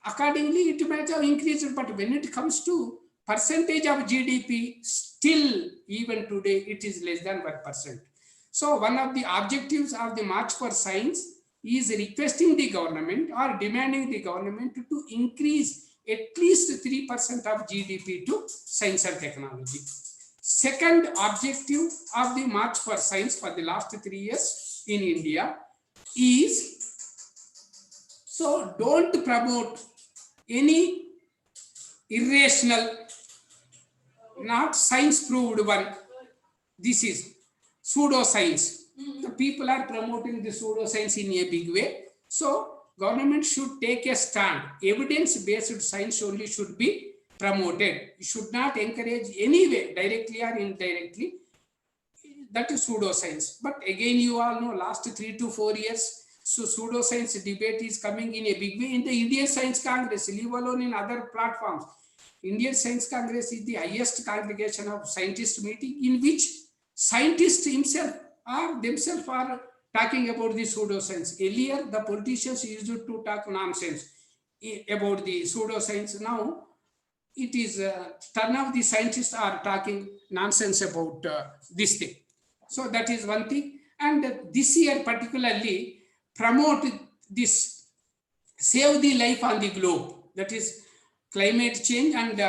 Accordingly, it might have increased, but when it comes to percentage of GDP, still, even today, it is less than 1%. So one of the objectives of the March for Science is requesting the government or demanding the government to increase at least 3% of GDP to science and technology. Second objective of the March for Science for the last 3 years in India is, so don't promote any irrational, not science proved one. This is pseudoscience. The people are promoting the pseudoscience in a big way. So government should take a stand. Evidence-based science only should be promoted. You should not encourage any way, directly or indirectly. That is pseudoscience. But again, you all know, last 3 to 4 years, so pseudoscience debate is coming in a big way in the Indian Science Congress, leave alone in other platforms. Indian Science Congress is the highest congregation of scientists meeting in which scientists themselves are talking about the pseudoscience. Earlier, the politicians used to talk nonsense about the pseudoscience. Now, it is turn out the scientists are talking nonsense about this thing. So that is one thing. And this year particularly, promote this save the life on the globe. That is climate change and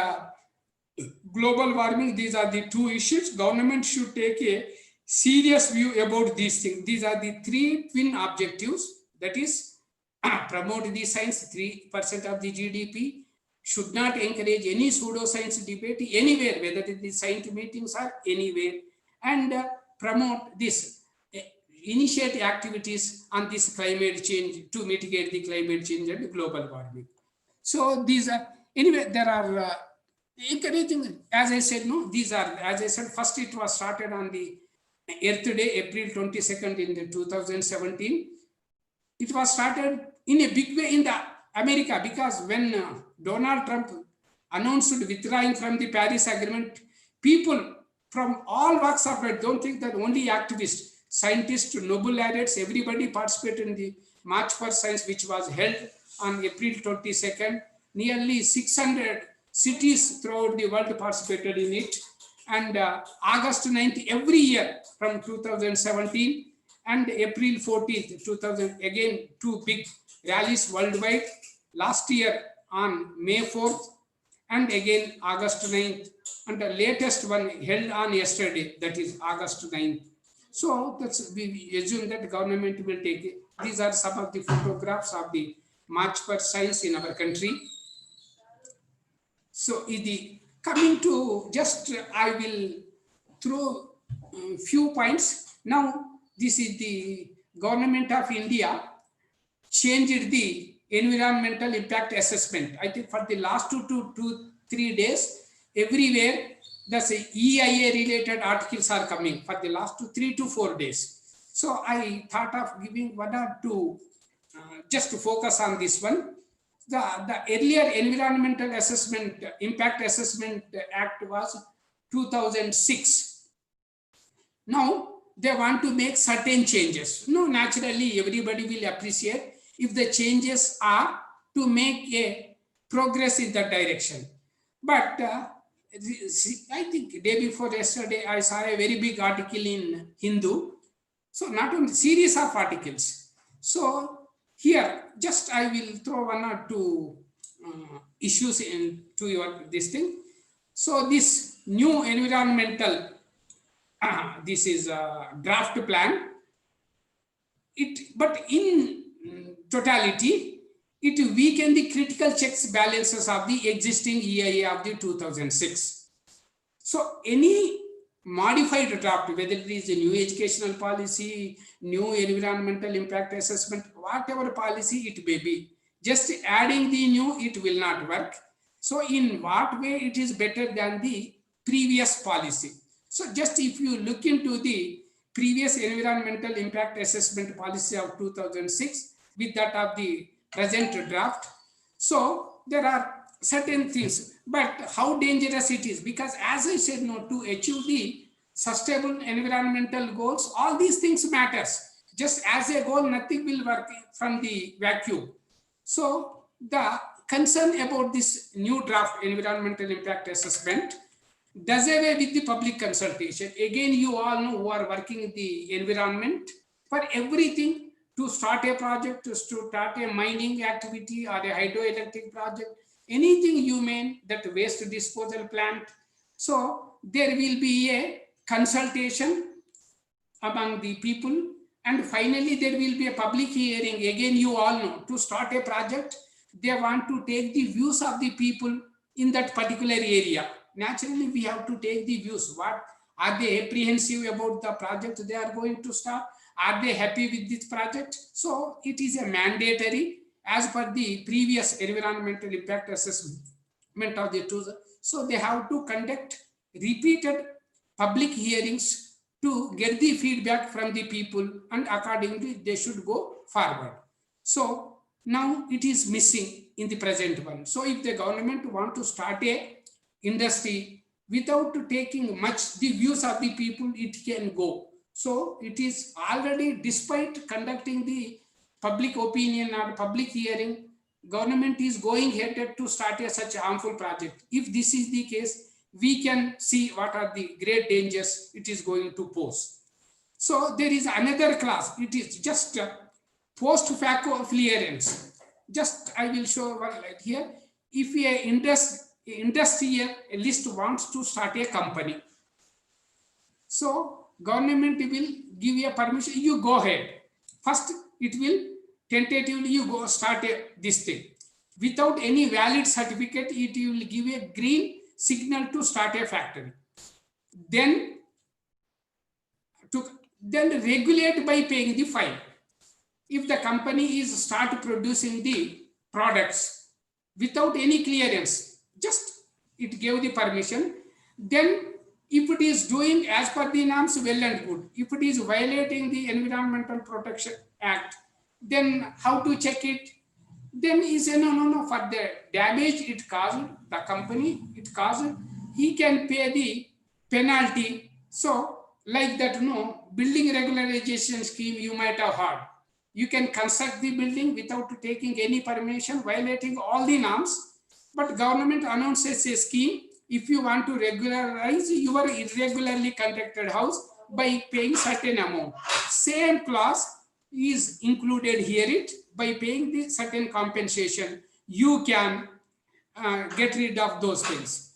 global warming. These are the two issues. Government should take a serious view about these things. These are the 3 twin objectives. That is, promote the science, 3% of the GDP, should not encourage any pseudoscience debate anywhere, whether it is science meetings or anywhere, and promote this, initiate activities on this climate change to mitigate the climate change and global warming. So these are, anyway, there are encouraging, as I said, no, these are, as I said, first it was started on the Earth Day, April 22nd in the 2017. It was started in a big way in the America, because when Donald Trump announced withdrawing from the Paris Agreement, people from all walks of life, don't think that only activists, scientists, Nobel laureates, everybody participated in the March for Science, which was held on April 22nd. Nearly 600 cities throughout the world participated in it. And August 9th, every year from 2017, And April 14th, 2000, again, 2 big rallies worldwide. Last year on May 4th, and again August 9th, and the latest one held on yesterday, that is August 9th. So that's, we assume that government will take it. These are some of the photographs of the March for Science in our country. So coming to just, I will throw a few points. Now, this is the Government of India changed the environmental impact assessment. I think for the last 2 to 3 days, everywhere, that's EIA related articles are coming for the last 3 to 4 days. So I thought of giving 1 or 2, just to focus on this one. The earlier Environmental Assessment, Impact Assessment Act was 2006. Now, they want to make certain changes. No, naturally, everybody will appreciate if the changes are to make a progress in that direction. But I think day before yesterday, I saw a very big article in Hindu. So not only series of articles. So here, just I will throw 1 or 2 issues into your this thing. So this new environmental, this is a draft plan. But in totality, it weakened the critical checks balances of the existing EIA of the 2006. So any modified draft, whether it is a new educational policy, new environmental impact assessment, whatever policy it may be, just adding the new, it will not work. So in what way it is better than the previous policy? So just if you look into the previous environmental impact assessment policy of 2006 with that of the present draft, so there are certain things, but how dangerous it is, because as I said, no, to achieve the sustainable environmental goals, all these things matters. Just as a goal, nothing will work from the vacuum. So the concern about this new draft environmental impact assessment does away with the public consultation. Again, you all know who are working in the environment, for everything, to start a project, to start a mining activity or a hydroelectric project, anything you mean, that waste disposal plant. So there will be a consultation among the people, and finally there will be a public hearing. Again, you all know, to start a project, they want to take the views of the people in that particular area. Naturally, we have to take the views. What are they apprehensive about the project they are going to start? Are they happy with this project? So it is a mandatory as per the previous environmental impact assessment of the two. So they have to conduct repeated public hearings to get the feedback from the people, and accordingly they should go forward. So now it is missing in the present one. So if the government want to start a industry without taking much the views of the people, it can go. So it is already, despite conducting the public opinion or public hearing, government is going ahead to start such a harmful project. If this is the case, we can see what are the great dangers it is going to pose. So there is another class. It is just post facto clearance. Just I will show one like here. If a industrialist wants to start a company, so government will give you a permission, you go ahead. First, it will tentatively, you go start this thing. Without any valid certificate, it will give a green signal to start a factory. Then regulate by paying the fine. If the company is start producing the products without any clearance, just it gave the permission, then if it is doing as per the norms, well and good. If it is violating the Environmental Protection Act, then how to check it? Then he said, no, for the damage it caused, the company it caused, he can pay the penalty. So like that, building regularization scheme you might have heard. You can construct the building without taking any permission, violating all the norms, but government announces a scheme. If you want to regularize your irregularly constructed house, by paying certain amount. Same clause is included here. It by paying the certain compensation, you can get rid of those things.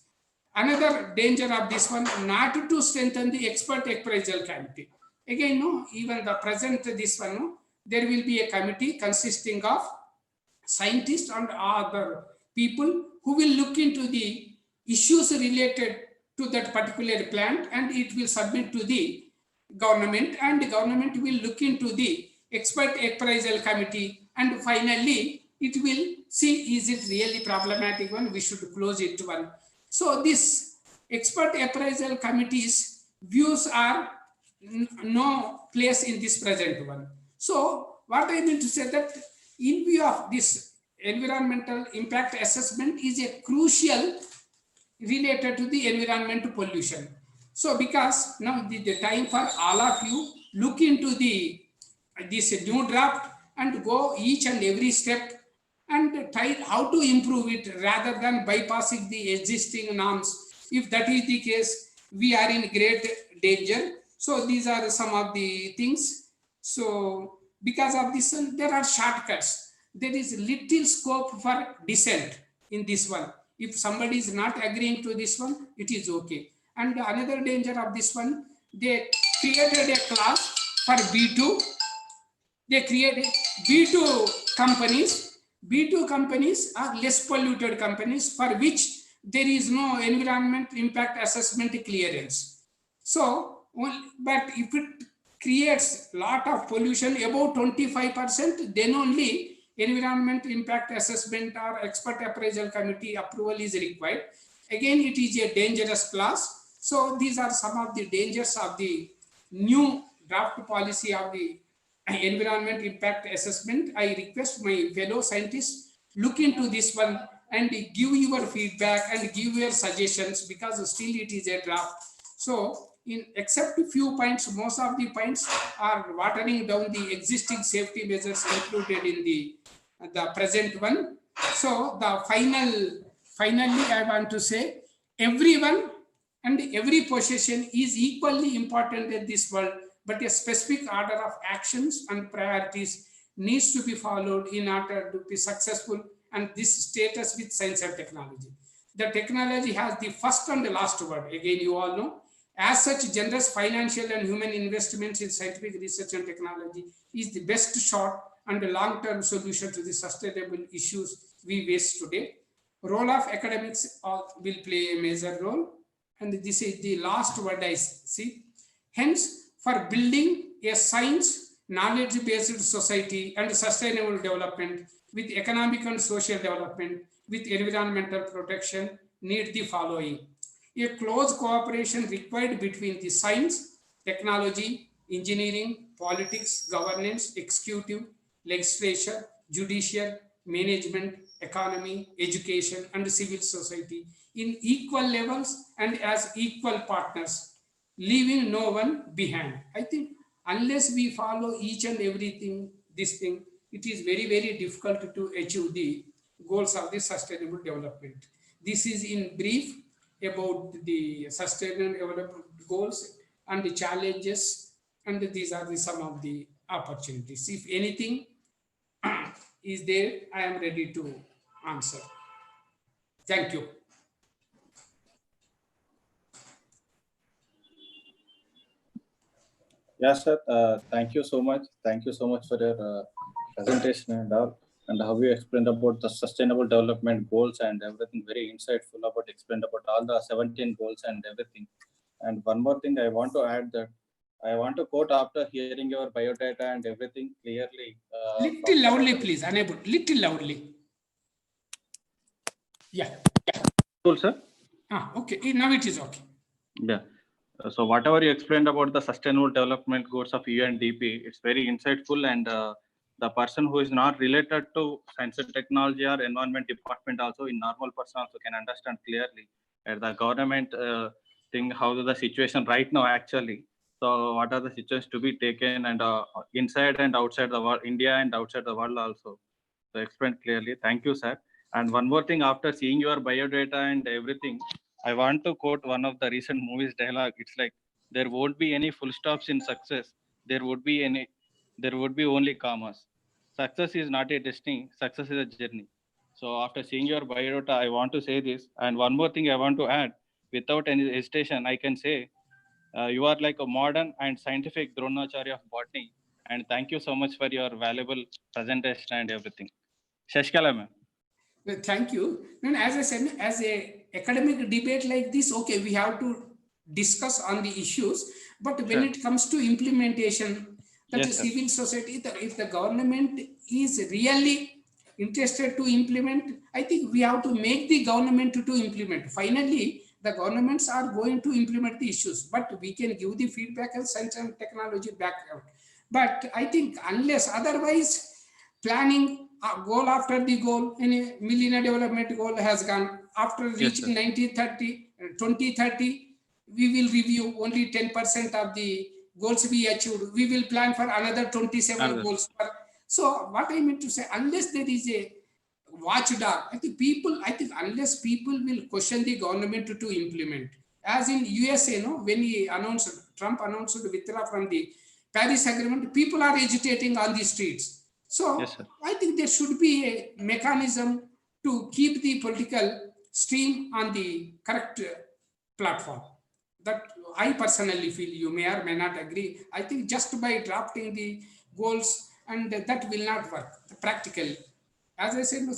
Another danger of this one, not to strengthen the expert appraisal committee. Again, no, even the present this one, no, there will be a committee consisting of scientists and other people who will look into the issues related to that particular plant, and it will submit to the government, and the government will look into the expert appraisal committee, and finally it will see, is it really problematic one, we should close it one. So this expert appraisal committee's views are no place in this present one. So what I mean to say that in view of this environmental impact assessment is a crucial related to the environmental pollution. So because now the time for all of you look into this new draft and go each and every step and try how to improve it rather than bypassing the existing norms. If that is the case, we are in great danger. So these are some of the things. So because of this, there are shortcuts. There is little scope for dissent in this one. If somebody is not agreeing to this one, it is okay. And another danger of this one, they created a class for B2. They created B2 companies. B2 companies are less polluted companies for which there is no environment impact assessment clearance. So, but if it creates a lot of pollution, about 25%, then only environment impact assessment or expert appraisal committee approval is required. Again, it is a dangerous class. So these are some of the dangers of the new draft policy of the environment impact assessment. I request my fellow scientists look into this one and give your feedback and give your suggestions, because still it is a draft. So in except a few points, most of the points are watering down the existing safety measures included in the present one. So the finally I want to say, everyone and every possession is equally important in this world, but a specific order of actions and priorities needs to be followed in order to be successful, and this status with science and technology. The technology has the first and the last word. Again, you all know, as such, generous financial and human investments in scientific research and technology is the best short and the long-term solution to the sustainable issues we face today. Role of academics will play a major role, and this is the last word I see. Hence, for building a science, knowledge-based society and sustainable development with economic and social development with environmental protection need the following. A close cooperation required between the science, technology, engineering, politics, governance, executive, legislature, judicial, management, economy, education, and civil society in equal levels and as equal partners, leaving no one behind. I think unless we follow each and everything, this thing, it is very, very difficult to achieve the goals of the sustainable development. This is in brief about the sustainable development goals and the challenges, and these are some of the opportunities. If anything is there, I am ready to answer. Thank you. Yes, sir. Thank you so much. Thank you so much for your presentation and all, and how you explained about the sustainable development goals and everything. Very insightful about explained about all the 17 goals and everything. And one more thing I want to add, that I want to quote after hearing your biodata and everything clearly. Little loudly, please. Unable. Little loudly. Yeah. Cool, sir. Okay. Now it is okay. Yeah. So whatever you explained about the sustainable development goals of UNDP, it's very insightful, and the person who is not related to science and technology or environment department also, in normal person also can understand clearly the government thing, how the situation right now actually. So what are the situations to be taken, and inside and outside the world, India and outside the world also. So explained clearly. Thank you, sir. And one more thing, after seeing your biodata and everything, I want to quote one of the recent movies dialogue. It's like, There won't be any full stops in success. There would be only commas. Success is not a destiny. Success is a journey. So after seeing your biodata, I want to say this. And one more thing I want to add, without any hesitation, I can say you are like a modern and scientific Dronacharya of botany. And thank you so much for your valuable presentation and everything. Shashikala ma'am. Well, thank you. And as I said, as a academic debate like this, okay, we have to discuss on the issues, but when it comes to implementation, that Yes, the sir. civil society, if the government is really interested to implement, I think we have to make the government to implement. Finally, the governments are going to implement the issues, but we can give the feedback as science and technology background. But I think unless otherwise, planning goal after the goal, any millennium development goal has gone. After reaching 2030, we will review only 10% of the goals we achieved. We will plan for another 27 goals. So what I mean to say, unless there is a watchdog, I think unless people will question the government to implement, as in USA, when Trump announced withdraw from the Paris Agreement, people are agitating on the streets. So Yes, sir. I think there should be a mechanism to keep the political stream on the correct platform. That I personally feel. You may or may not agree. I think just by drafting the goals, and that will not work practically. As I said,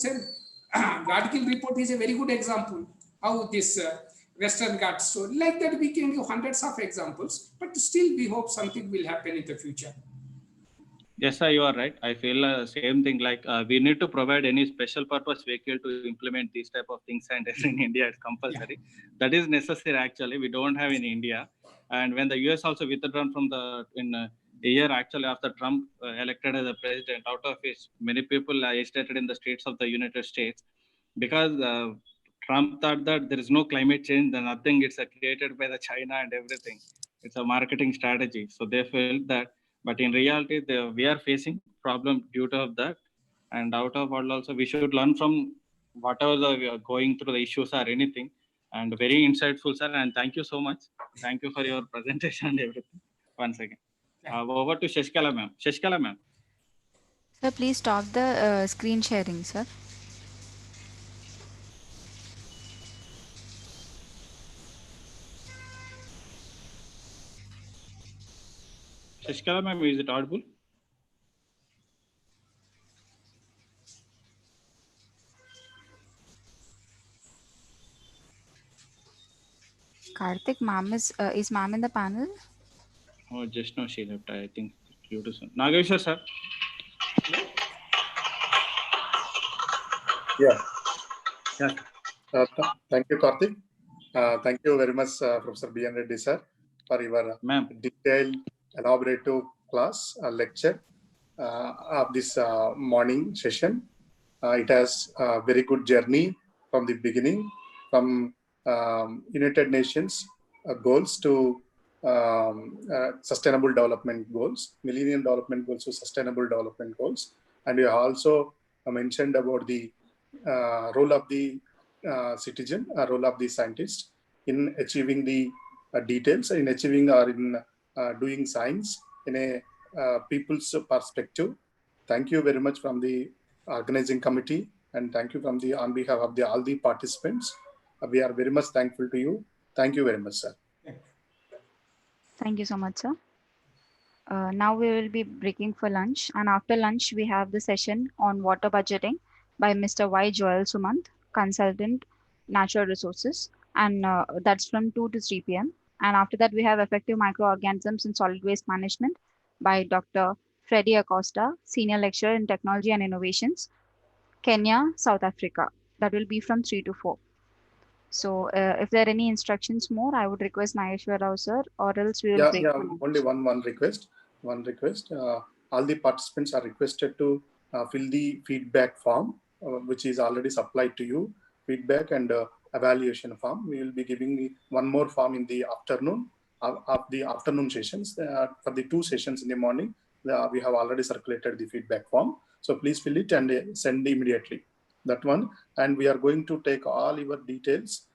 Gadkil report is a very good example how this Western Ghats. So like that, we can give hundreds of examples, but still we hope something will happen in the future. Yes, sir, you are right. I feel same thing. Like we need to provide any special purpose vehicle to implement these type of things, and in India it's compulsory. Yeah. That is necessary. Actually, we don't have in India. And when the US also withdrawn from the a year actually after Trump elected as a president, out of which many people agitated in the streets of the United States because Trump thought that there is no climate change, then nothing. It's created by the China and everything. It's a marketing strategy. So they felt that. But in reality, we are facing problem due to that, and out of all also we should learn from whatever we are going through the issues or anything. And very insightful, sir. And thank you so much. Thank you for your presentation and everything. Once again, over to Shashikala ma'am. Shashikala ma'am. Sir, please stop the screen sharing, sir. Shashikala ma'am, is it audible? Karthik, ma'am is ma'am in the panel? Oh, just now she left. I think due to some. Nageshwar sir. Yeah. Thank you, Karthik. Thank you very much, Professor B. N. Reddy sir, for your detailed, elaborative class lecture of this morning session. It has a very good journey from the beginning, from United Nations goals to sustainable development goals, Millennium Development Goals to sustainable development goals. And you also mentioned about the role of the citizen, role of the scientist in achieving the details, in achieving or in doing science in a people's perspective. Thank you very much from the organizing committee, and thank you from on behalf of all the participants. We are very much thankful to you. Thank you very much, sir. Thank you so much, sir. Now we will be breaking for lunch, and after lunch we have the session on water budgeting by Mr. Y. Joel Sumant, consultant, natural resources, and that's from 2 to 3 p.m. And after that we have effective microorganisms in solid waste management by Dr. Freddie Acosta, senior lecturer in technology and innovations, Kenya, South Africa. That will be from 3 to 4. So if there are any instructions more, I would request Nageshwar Rao sir, or else we will break. Only one request. All the participants are requested to fill the feedback form, which is already supplied to you. Feedback and evaluation form. We will be giving one more form in the afternoon of the afternoon sessions. For the 2 sessions in the morning, we have already circulated the feedback form. So please fill it and send immediately. That one. And we are going to take all your details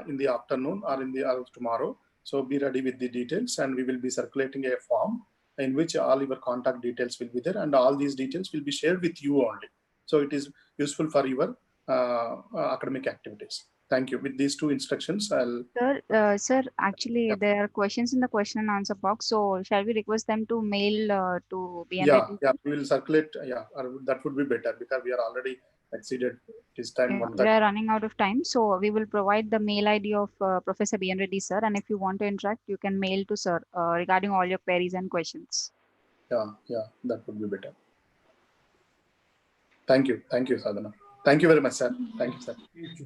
in the afternoon or in the tomorrow So be ready with the details, and we will be circulating a form in which all your contact details will be there, and all these details will be shared with you only. So it is useful for your academic activities. Thank you. With these two instructions, I'll. Sir, actually, there are questions in the question and answer box. So shall we request them to mail to BNRD? Yeah, we will circulate. Yeah, that would be better because we are already exceeded this time. Yeah, we are running out of time. So we will provide the mail ID of Professor B.N. Reddy, sir. And if you want to interact, you can mail to sir regarding all your queries and questions. Yeah, that would be better. Thank you, Sadhana. Thank you very much, sir. Thank you, sir.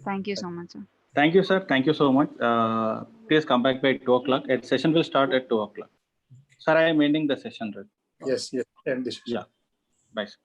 Thank you so much, sir. Thank you, sir. Thank you so much. Please come back by 2 o'clock. The session will start at 2 o'clock. Sir, I am ending the session. Right? Yes, end the session. Yeah. Bye, sir.